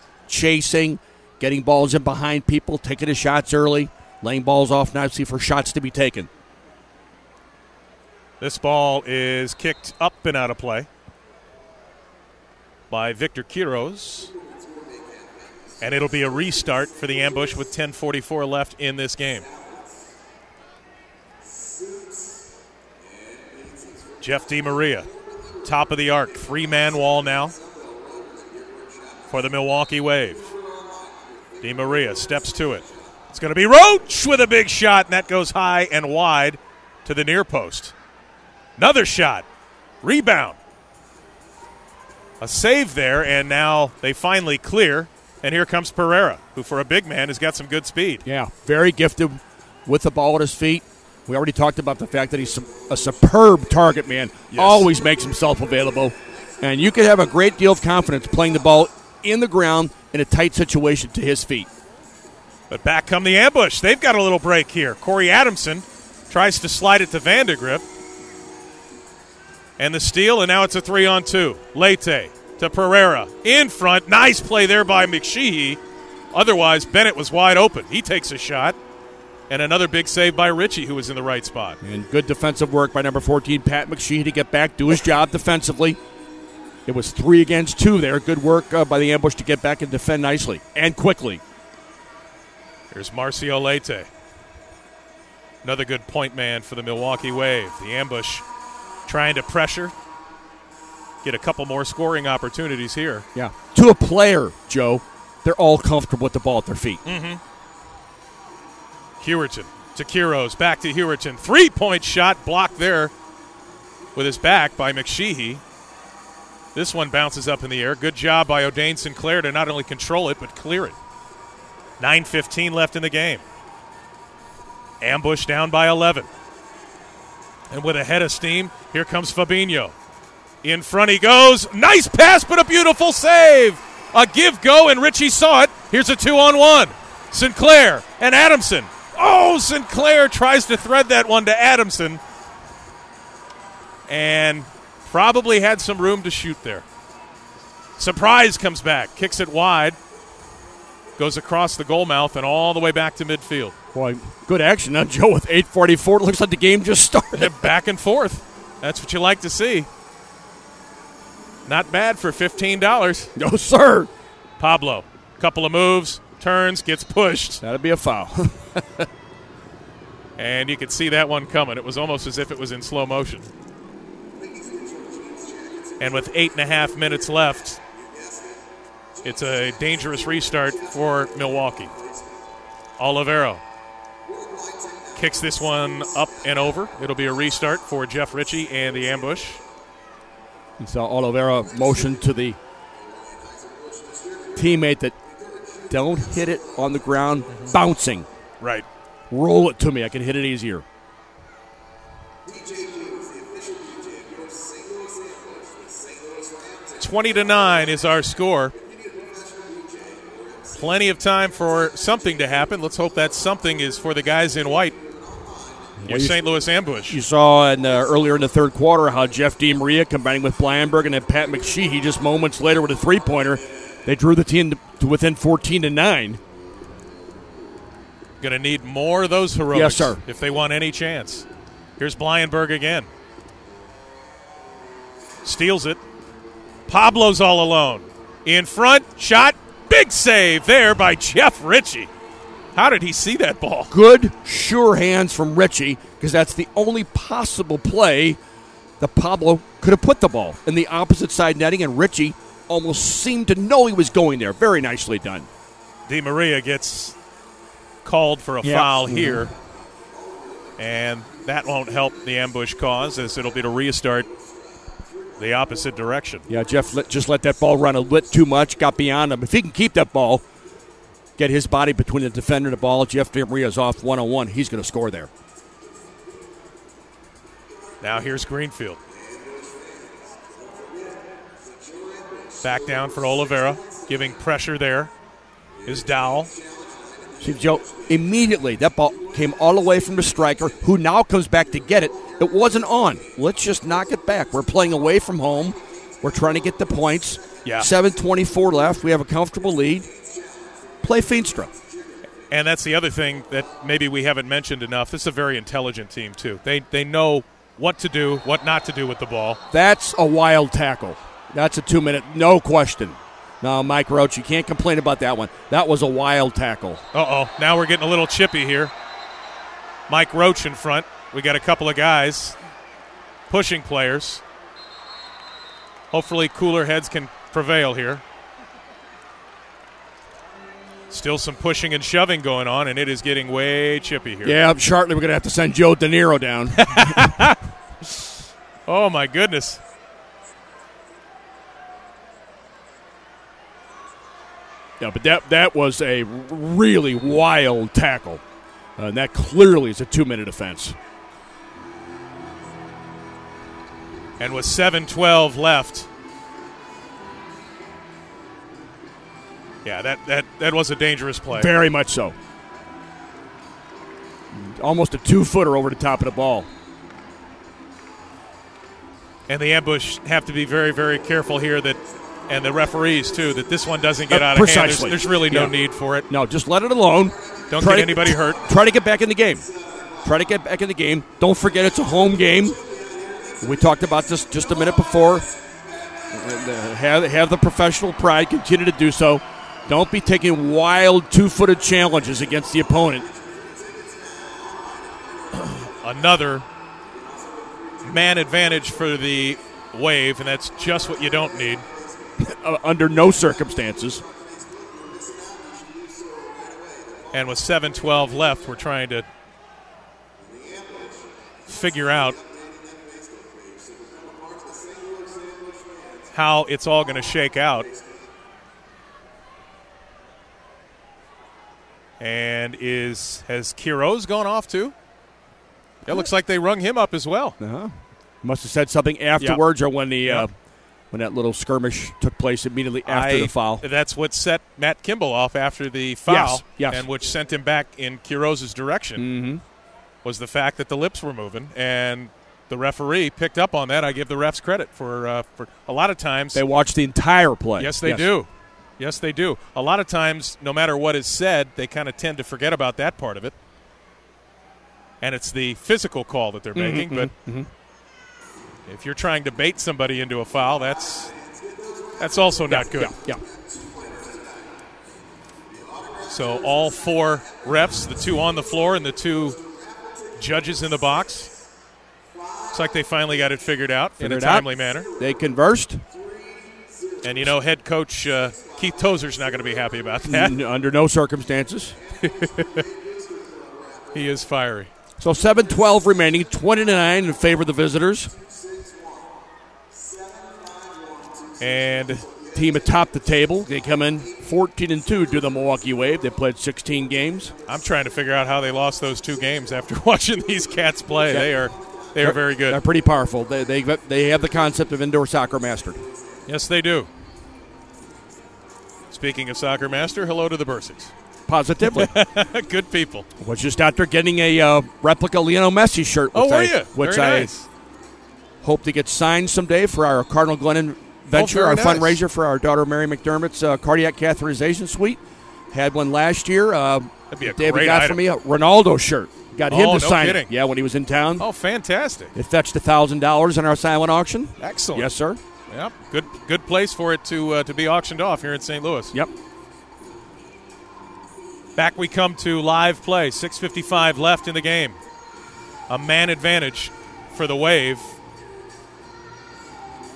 S2: getting balls in behind people, taking his shots early, laying balls off nicely for shots to be taken.
S12: This ball is kicked up and out of play by Victor Quiroz. And it'll be a restart for the Ambush with 10:44 left in this game. Jeff DiMaria, top of the arc, 3-man wall now for the Milwaukee Wave. DiMaria steps to it. It's going to be Roach with a big shot, and that goes high and wide to the near post. Another shot. Rebound. A save there, and now they finally clear. And here comes Pereira, who for a big man has got some good speed.
S2: Yeah, very gifted with the ball at his feet. We already talked about the fact that he's a superb target man. Yes. Always makes himself available. And you can have a great deal of confidence playing the ball in the ground in a tight situation to his feet.
S12: But back come the Ambush. They've got a little break here. Corey Adamson tries to slide it to Vandergrift. And the steal, and now it's a 3-on-2. Leite to Pereira. In front. Nice play there by McSheehy. Otherwise, Bennett was wide open. He takes a shot. And another big save by Ritchie, who was in the right spot.
S2: And good defensive work by number 14, Pat McSheehy, to get back, do his job defensively. It was 3 against 2 there. Good work by the Ambush to get back and defend nicely and quickly.
S12: Here's Marcio Leite. Another good point man for the Milwaukee Wave. The ambush trying to pressure. Get a couple more scoring opportunities here.
S2: Yeah. To a player, Joe, they're all comfortable with the ball at their feet.
S12: Mm-hmm. Hewerton to Quiros. Back to Hewerton. 3-point shot blocked there with his back by McSheehy. This one bounces up in the air. Good job by O'Dane Sinclair to not only control it, but clear it. 9:15 left in the game. Ambush down by 11. And with a head of steam, here comes Fabinho. In front he goes. Nice pass, but a beautiful save. A give-go, and Richie saw it. Here's a 2-on-1. Sinclair and Adamson. Oh, Sinclair tries to thread that one to Adamson. And probably had some room to shoot there. Surprise comes back. Kicks it wide. Goes across the goal mouth and all the way back to midfield.
S2: Boy, good action, huh, Joe, with 8:44. It looks like the game just started.
S12: Back and forth. That's what you like to see. Not bad for $15.
S2: No, sir.
S12: Pablo, couple of moves, turns, gets pushed.
S2: That'd be a foul.
S12: And you could see that one coming. It was almost as if it was in slow motion. And with 8.5 minutes left, it's a dangerous restart for Milwaukee. Olivero kicks this one up and over. It'll be a restart for Jeff Ritchie and the ambush.
S2: You saw Olivero motion to the teammate that don't hit it on the ground, bouncing.
S12: Right.
S2: Roll it to me. I can hit it easier.
S12: 20-9 is our score. Plenty of time for something to happen. Let's hope that something is for the guys in white. Your St. Louis ambush.
S2: You saw earlier in the third quarter how Jeff DiMaria combining with Blyenberg and then Pat McSheehy just moments later with a three-pointer. They drew the team to within 14-9.
S12: Going to need more of those heroics,
S2: yes, sir,
S12: if they want any chance. Here's Blyenberg again. Steals it. Pablo's all alone. In front, shot, big save there by Jeff Ritchie. How did he see that ball?
S2: Good, sure hands from Ritchie, because that's the only possible play that Pablo could have put the ball in the opposite side netting, and Ritchie almost seemed to know he was going there. Very nicely done.
S12: DiMaria gets called for a foul here, and that won't help the ambush cause, as it'll be to restart the opposite direction.
S2: Yeah, Jeff just let that ball run a bit too much, got beyond him. If he can keep that ball, get his body between the defender and the ball, Jeff DiMaria's off 1-on-1. He's going to score there.
S12: Now here's Greenfield. Back down for Oliveira, giving pressure there is Dowell.
S2: See, Joe, immediately that ball came all the way from the striker, who now comes back to get it. It wasn't on. Let's just knock it back. We're playing away from home. We're trying to get the points.
S12: Yeah.
S2: 7:24 left. We have a comfortable lead. Play Feenstra.
S12: And that's the other thing that maybe we haven't mentioned enough. This is a very intelligent team, too. They know what to do, what not to do with the ball.
S2: That's a wild tackle. That's a 2-minute, no question. No, Mike Roach, you can't complain about that one. That was a wild tackle.
S12: Uh-oh. Now we're getting a little chippy here. Mike Roach in front. We got a couple of guys pushing players. Hopefully cooler heads can prevail here. Still some pushing and shoving going on, and it is getting way chippy here.
S2: Yeah, shortly we're going to have to send Joe De Niro down.
S12: Oh, my goodness.
S2: Yeah, but that was a really wild tackle. And that clearly is a 2-minute offense.
S12: And with 7:12 left, yeah, that was a dangerous play.
S2: Very much so. Almost a 2-footer over the top of the ball.
S12: And the ambush have to be very, very careful here and the referees, too, that this one doesn't get out of hand. There's really no need for it.
S2: No, just let it alone.
S12: Don't get anybody hurt.
S2: Try to get back in the game. Don't forget it's a home game. We talked about this just a minute before. Have the professional pride. Continue to do so. Don't be taking wild two-footed challenges against the opponent.
S12: Another man advantage for the Wave, and that's just what you don't need.
S2: Under no circumstances.
S12: And with 7:12 left, we're trying to figure out how it's all going to shake out. And has Quiroz gone off too? It looks like they rung him up as well.
S2: Uh-huh. Must have said something afterwards, or when the when that little skirmish took place immediately after the foul.
S12: That's what set Matt Kimball off after the foul,
S2: yes.
S12: And which sent him back in Quiroz's direction. Was the fact that the lips were moving, and the referee picked up on that. I give the refs credit for a lot of times
S2: they watch the entire play.
S12: Yes, they do. Yes, they do. A lot of times, no matter what is said, they kind of tend to forget about that part of it. And it's the physical call that they're making. But if you're trying to bait somebody into a foul, that's also not good.
S2: Yeah.
S12: So all four refs, the two on the floor and the two judges in the box, looks like they finally got it figured out in a timely manner.
S2: They conversed.
S12: And, head coach Keith Tozer's not going to be happy about that.
S2: Under no circumstances.
S12: He is fiery.
S2: So 7:12 remaining, 29 in favor of the visitors.
S12: And
S2: team atop the table. They come in 14-2 to the Milwaukee Wave. They played 16 games.
S12: I'm trying to figure out how they lost those 2 games after watching these cats play. Yeah. They are very good.
S2: They're pretty powerful. They have the concept of indoor soccer mastered.
S12: Yes, they do. Speaking of soccer master, hello to the Bursics.
S2: Positively.
S12: Good people.
S2: Was just after getting a replica Lionel Messi shirt.
S12: Were you?
S2: Which
S12: very nice.
S2: I hope to get signed someday for our Cardinal Glennon venture, our fundraiser for our daughter Mary McDermott's cardiac catheterization suite. Had one last year.
S12: That'd be a
S2: David
S12: great
S2: got
S12: item.
S2: for me a Ronaldo shirt. Got him to sign
S12: kidding.
S2: it. Yeah, when he was in town.
S12: Oh, fantastic.
S2: It fetched $1,000 in our silent auction.
S12: Excellent.
S2: Yes, sir.
S12: Yep. Good place for it to be auctioned off here in St. Louis.
S2: Yep.
S12: Back we come to live play. 6:55 left in the game. A man advantage for the Wave.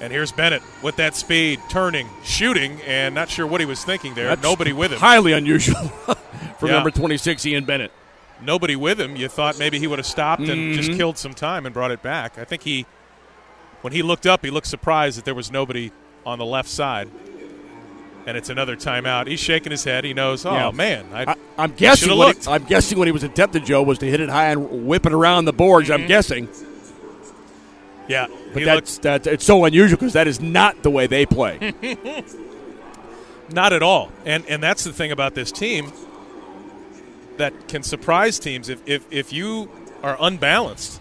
S12: And here's Bennett with that speed, turning, shooting, and not sure what he was thinking there.
S2: That's
S12: nobody with him.
S2: Highly unusual for number 26, Ian Bennett.
S12: Nobody with him. You thought maybe he would have stopped and just killed some time and brought it back. I think when he looked up, he looked surprised that there was nobody on the left side. And it's another timeout. He's shaking his head. He knows, man.
S2: I'm guessing what he was attempting, Joe, was to hit it high and whip it around the boards, I'm guessing.
S12: Yeah.
S2: But it's so unusual because that is not the way they play.
S12: Not at all. And that's the thing about this team that can surprise teams. If you are unbalanced,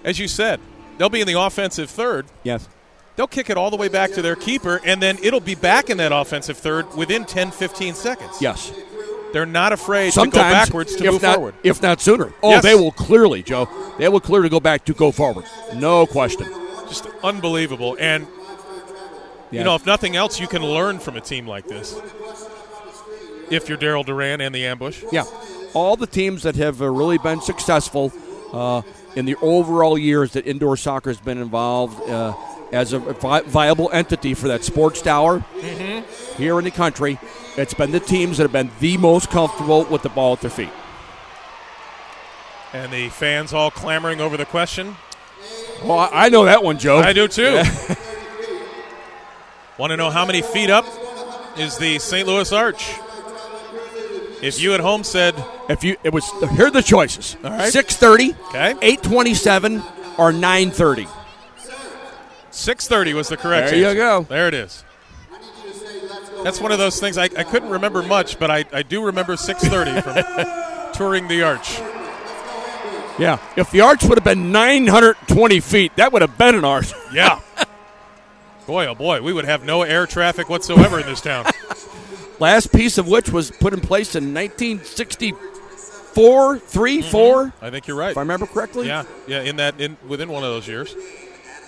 S12: as you said, they'll be in the offensive third.
S2: Yes.
S12: They'll kick it all the way back to their keeper, and then it'll be back in that offensive third within 10, 15 seconds.
S2: Yes.
S12: They're not afraid
S2: Sometimes,
S12: to go backwards to move forward.
S2: If not sooner. Oh,
S12: yes.
S2: They will clearly, Joe. They will clearly go back to go forward. No question.
S12: Just unbelievable. And, if nothing else, you can learn from a team like this. If you're Daryl Duran and the Ambush.
S2: Yeah. All the teams that have really been successful in the overall years that indoor soccer has been involved as a viable entity for that sports tower here in the country, it's been the teams that have been the most comfortable with the ball at their feet.
S12: And the fans all clamoring over the question.
S2: Well, I know that one, Joe.
S12: I do too.
S2: Yeah.
S12: Want to know how many feet up is the St. Louis Arch? If you at home said,
S2: here are the choices.
S12: All right.
S2: 6:30,
S12: okay,
S2: 8:27, or 9:30.
S12: 6:30 was the correct
S2: answer.
S12: There
S2: you go.
S12: There it is. That's one of those things I couldn't remember much, but I do remember 6:30 from touring the Arch.
S2: Yeah, if the Arch would have been 920 feet, that would have been an Arch.
S12: Yeah. Boy, oh boy, we would have no air traffic whatsoever in this town.
S2: Last piece of which was put in place in 1964, 4.
S12: I think you're right.
S2: If I remember correctly.
S12: Yeah, within one of those years.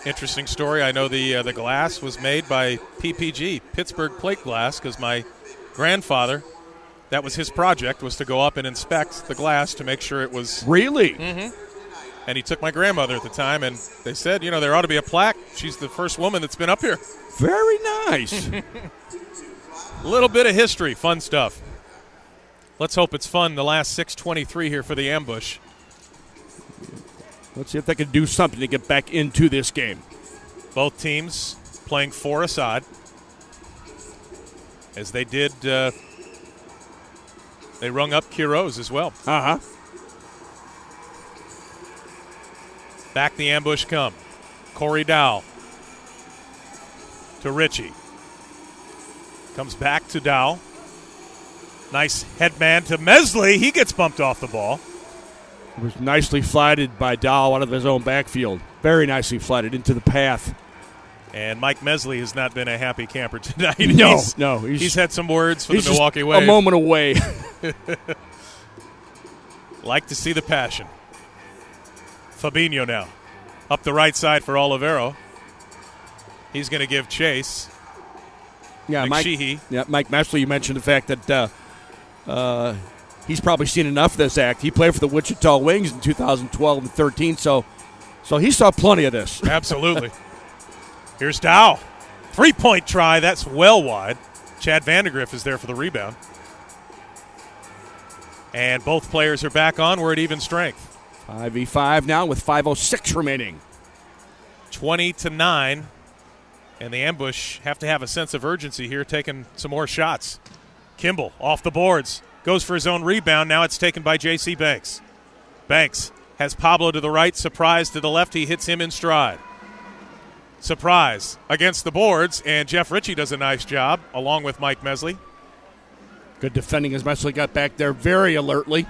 S12: Interesting story. I know the glass was made by PPG, Pittsburgh Plate Glass, because my grandfather, that was his project, was to go up and inspect the glass to make sure it was.
S2: Really?
S12: Mm-hmm. And he took my grandmother at the time, and they said, there ought to be a plaque. She's the first woman that's been up here.
S2: Very nice.
S12: A little bit of history, fun stuff. Let's hope it's fun the last 6:23 here for the ambush.
S2: Let's see if they can do something to get back into this game.
S12: Both teams playing for Assad. As they did, they rung up Quiroz as well.
S2: Uh-huh.
S12: Back the ambush come. Corey Dow to Richie. Comes back to Dow. Nice headman to Mesley. He gets bumped off the ball.
S2: It was nicely flighted by Dow out of his own backfield. Very nicely flighted into the path.
S12: And Mike Mesley has not been a happy camper tonight.
S2: No.
S12: He's had some words for the Milwaukee Wave.
S2: A moment away.
S12: Like to see the passion. Fabinho now. Up the right side for Olivero. He's going to give chase.
S2: Yeah,
S12: McSheehy.
S2: Mike Mesley, you mentioned the fact that he's probably seen enough of this act. He played for the Wichita Wings in 2012 and 13, so he saw plenty of this.
S12: Absolutely. Here's Dow. 3-point try. That's well wide. Chad Vandergriff is there for the rebound. And both players are back on. We're at even strength.
S2: 5v5 now with 5:06 remaining.
S12: 20-9. And the ambush have to have a sense of urgency here, taking some more shots. Kimball off the boards. Goes for his own rebound. Now it's taken by J.C. Banks. Banks has Pablo to the right. Surprise to the left. He hits him in stride. Surprise against the boards, and Jeff Ritchie does a nice job, along with Mike Mesley.
S2: Good defending as Mesley got back there very alertly.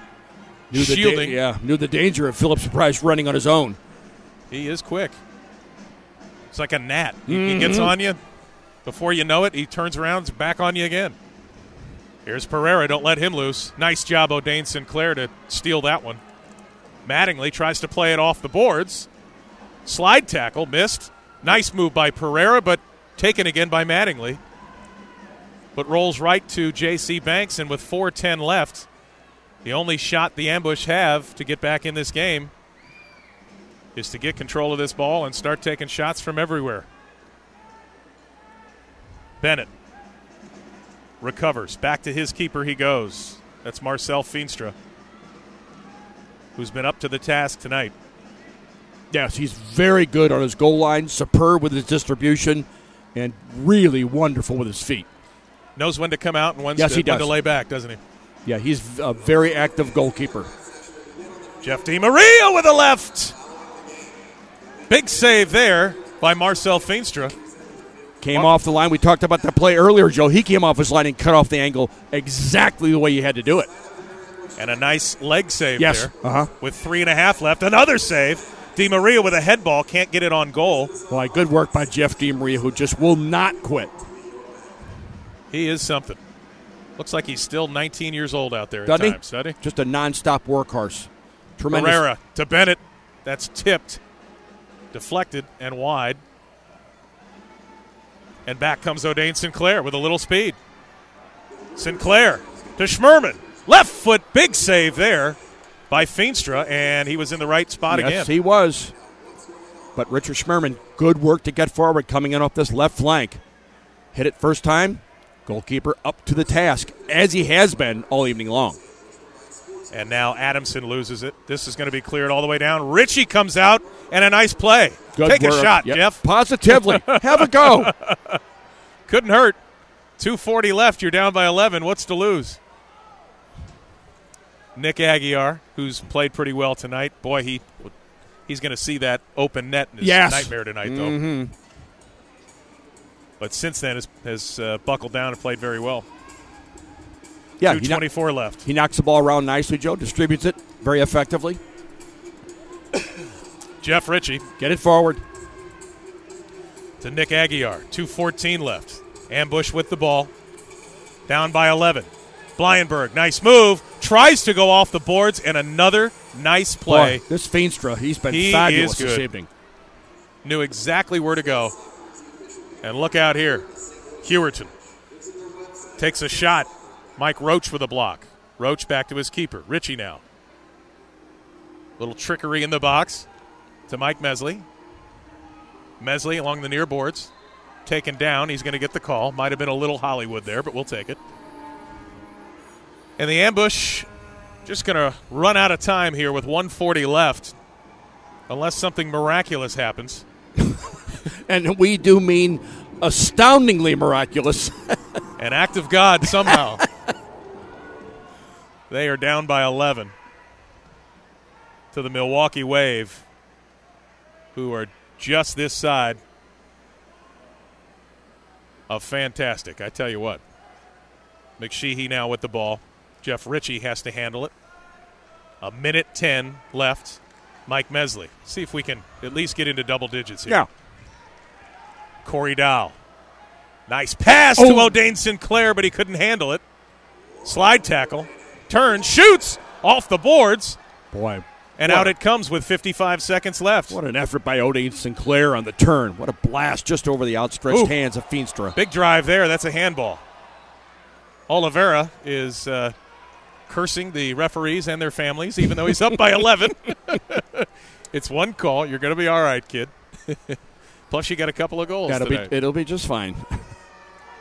S12: Shielding.
S2: Knew the danger of Philip Surprise running on his own.
S12: He is quick. It's like a gnat. He gets on you. Before you know it, he turns around, and back on you again. Here's Pereira. Don't let him loose. Nice job, O'Dane Sinclair, to steal that one. Mattingly tries to play it off the boards. Slide tackle, missed. Nice move by Pereira, but taken again by Mattingly. But rolls right to J.C. Banks, and with 4:10 left, the only shot the ambush have to get back in this game is to get control of this ball and start taking shots from everywhere. Bennett recovers. Back to his keeper he goes. That's Marcel Feenstra, who's been up to the task tonight.
S2: Yes, he's very good on his goal line, superb with his distribution, and really wonderful with his feet.
S12: Knows when to come out and when
S2: he does.
S12: to lay back, doesn't he?
S2: Yeah, he's a very active goalkeeper.
S12: Jeff DiMaria with a left. Big save there by Marcel Feenstra.
S2: Came off the line. We talked about that play earlier, Joe. He came off his line and cut off the angle exactly the way you had to do it.
S12: And a nice leg save
S2: there.
S12: With 3.5 left. Another save. DiMaria with a head ball. Can't get it on goal.
S2: Boy, good work by Jeff DiMaria, who just will not quit.
S12: He is something. Looks like he's still 19 years old out there at
S2: Doesn't
S12: times, doesn't he?
S2: Just a nonstop workhorse. Tremendous.
S12: Pereira to Bennett. That's tipped. Deflected and wide. And back comes O'Dane Sinclair with a little speed. Sinclair to Schmerman. Left foot, big save there by Feenstra, and he was in the right spot again.
S2: Yes, he was. But Richard Schmerman, good work to get forward coming in off this left flank. Hit it first time. Goalkeeper up to the task, as he has been all evening long.
S12: And now Adamson loses it. This is going to be cleared all the way down. Richie comes out, and a nice play.
S2: Good
S12: Take
S2: work.
S12: a shot,
S2: Yep.
S12: Jeff.
S2: Positively. Have a go.
S12: Couldn't hurt. 2:40 left. You're down by 11. What's to lose? Nick Aguiar, who's played pretty well tonight. Boy, he's going to see that open net in his nightmare tonight, though.
S2: Mm-hmm.
S12: But since then has buckled down and played very well.
S2: Yeah,
S12: 2:24 left.
S2: He knocks the ball around nicely, Joe. Distributes it very effectively.
S12: Jeff Ritchie.
S2: Get it forward.
S12: To Nick Aguiar. 2:14 left. Ambush with the ball. Down by 11. Blyenberg, nice move. Tries to go off the boards, and another nice play.
S2: Boy, this Feenstra, he's been fabulous this evening.
S12: Knew exactly where to go. And look out here. Hewerton Takes a shot. Mike Roach with a block. Roach back to his keeper. Ritchie now. Little trickery in the box to Mike Mesley. Mesley along the near boards. Taken down. He's going to get the call. Might have been a little Hollywood there, but we'll take it. And the ambush just going to run out of time here with 1:40 left, unless something miraculous happens.
S2: And we do mean astoundingly miraculous.
S12: An act of God somehow. They are down by 11 to the Milwaukee Wave, who are just this side of fantastic. I tell you what. McSheehy now with the ball. Jeff Ritchie has to handle it. 1:10 left. Mike Mesley. See if we can at least get into double digits here.
S2: Yeah.
S12: Corey Dow. Nice pass to O'Dane Sinclair, but he couldn't handle it. Slide tackle. Turns, shoots off the boards.
S2: Boy.
S12: And out it comes with 55 seconds left.
S2: What an effort by O'Dane Sinclair on the turn. What a blast just over the outstretched hands of Feenstra.
S12: Big drive there. That's a handball. Oliveira is cursing the referees and their families, even though he's up by 11. It's one call. You're going to be all right, kid. Plus, you got a couple of goals today.
S2: It'll be just fine.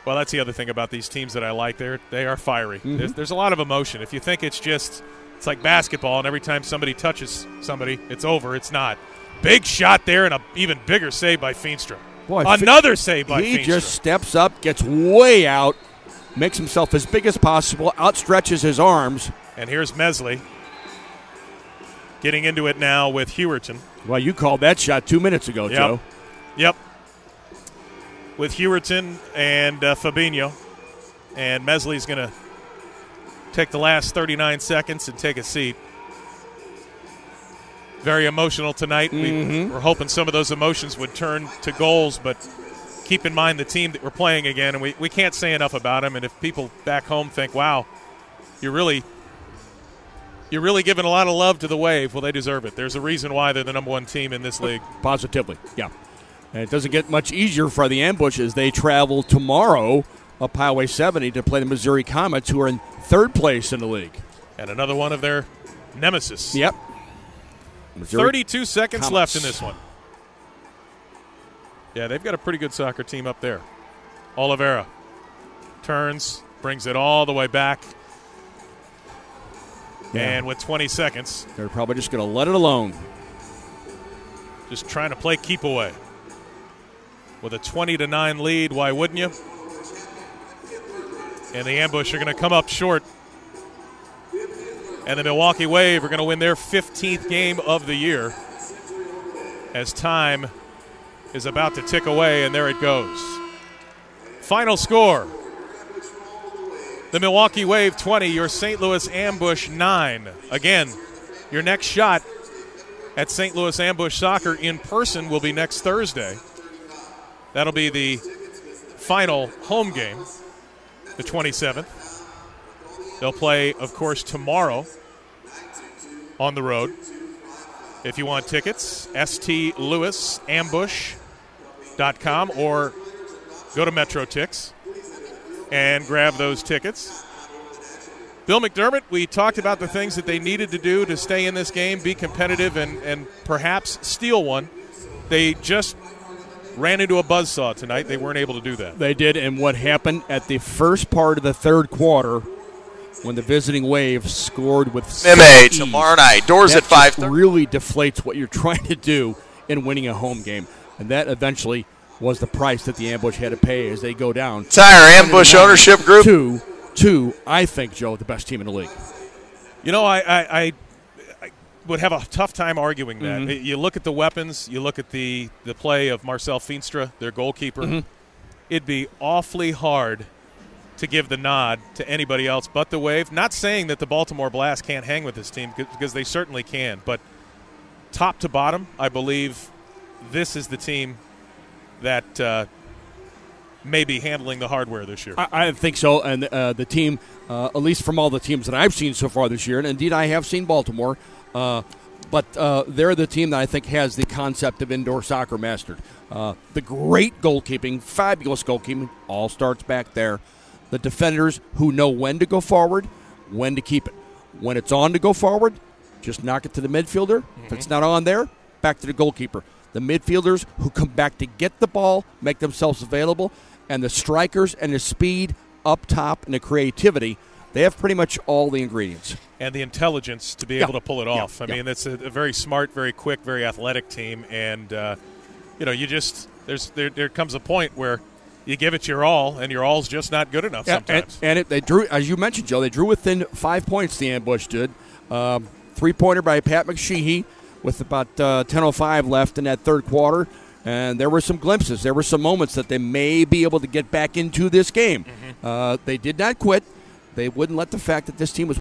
S12: Well, that's the other thing about these teams that I like. They are fiery.
S2: Mm-hmm.
S12: There's a lot of emotion. If you think it's like basketball, and every time somebody touches somebody, it's over. It's not. Big shot there, and an even bigger save by Feenstra.
S2: Boy,
S12: another save by Feenstra.
S2: He just steps up, gets way out, makes himself as big as possible, outstretches his arms.
S12: And here's Mesley getting into it now with Hewerton.
S2: Well, you called that shot 2 minutes ago, Joe.
S12: Yep. With Hewerton and Fabinho. And Mesley's going to take the last 39 seconds and take a seat. Very emotional tonight. We were hoping some of those emotions would turn to goals, but keep in mind the team that we're playing again, and we can't say enough about them. And if people back home think, wow, you're really giving a lot of love to the Wave, well, they deserve it. There's a reason why they're the number one team in this league.
S2: Positively, yeah. And it doesn't get much easier for the Ambush as they travel tomorrow up Highway 70 to play the Missouri Comets, who are in third place in the league.
S12: And another one of their nemesis.
S2: Yep.
S12: Missouri 32 seconds Comets left in this one. Yeah, they've got a pretty good soccer team up there. Oliveira turns, brings it all the way back. Yeah. And with 20 seconds.
S2: They're probably just going to let it alone.
S12: Just trying to play keep away. With a 20-9 lead, why wouldn't you? And the Ambush are going to come up short. And the Milwaukee Wave are going to win their 15th game of the year as time is about to tick away, and there it goes. Final score. The Milwaukee Wave 20, your St. Louis Ambush 9. Again, your next shot at St. Louis Ambush Soccer in person will be next Thursday. That'll be the final home game, the 27th. They'll play, of course, tomorrow on the road. If you want tickets, stlewisambush.com or go to MetroTix and grab those tickets. Bill McDermott, we talked about the things that they needed to do to stay in this game, be competitive, and perhaps steal one. They just ran into a buzzsaw tonight. They weren't able to do that.
S2: They did, and what happened at the first part of the third quarter when the visiting Wave scored with
S1: MMA tomorrow night. Doors at 5:30.
S2: Really deflates what you're trying to do in winning a home game. And that eventually was the price that the Ambush had to pay as they go down.
S1: Entire Ambush ownership group.
S2: Two, I think, Joe, the best team in the league.
S12: You know, I would have a tough time arguing that.
S2: Mm-hmm.
S12: You look at the weapons, you look at the play of Marcel Feenstra, their goalkeeper.
S2: Mm-hmm.
S12: It'd be awfully hard to give the nod to anybody else but the Wave. Not saying that the Baltimore Blast can't hang with this team, because they certainly can. But top to bottom, I believe this is the team that may be handling the hardware this year.
S2: I think so. And the team, at least from all the teams that I've seen so far this year, and indeed I have seen Baltimore, but they're the team that I think has the concept of indoor soccer mastered. The great goalkeeping, fabulous goalkeeping, all starts back there. the defenders who know when to go forward, when to keep it. When it's on to go forward, just knock it to the midfielder. If it's not on there, back to the goalkeeper. The midfielders who come back to get the ball, make themselves available, and the strikers and the speed up top and the creativity, they have pretty much all the ingredients.
S15: And the intelligence to be able to pull it off. I mean, it's a very smart, very quick, very athletic team. And, there comes a point where you give it your all, and your all's just not good enough sometimes.
S2: And they drew, as you mentioned, Joe, they drew within 5 points, the Ambush did. 3-pointer by Pat McSheehy with about 10:05 left in that third quarter. And there were some glimpses. There were some moments that they may be able to get back into this game. They did not quit. They wouldn't let the fact that this team was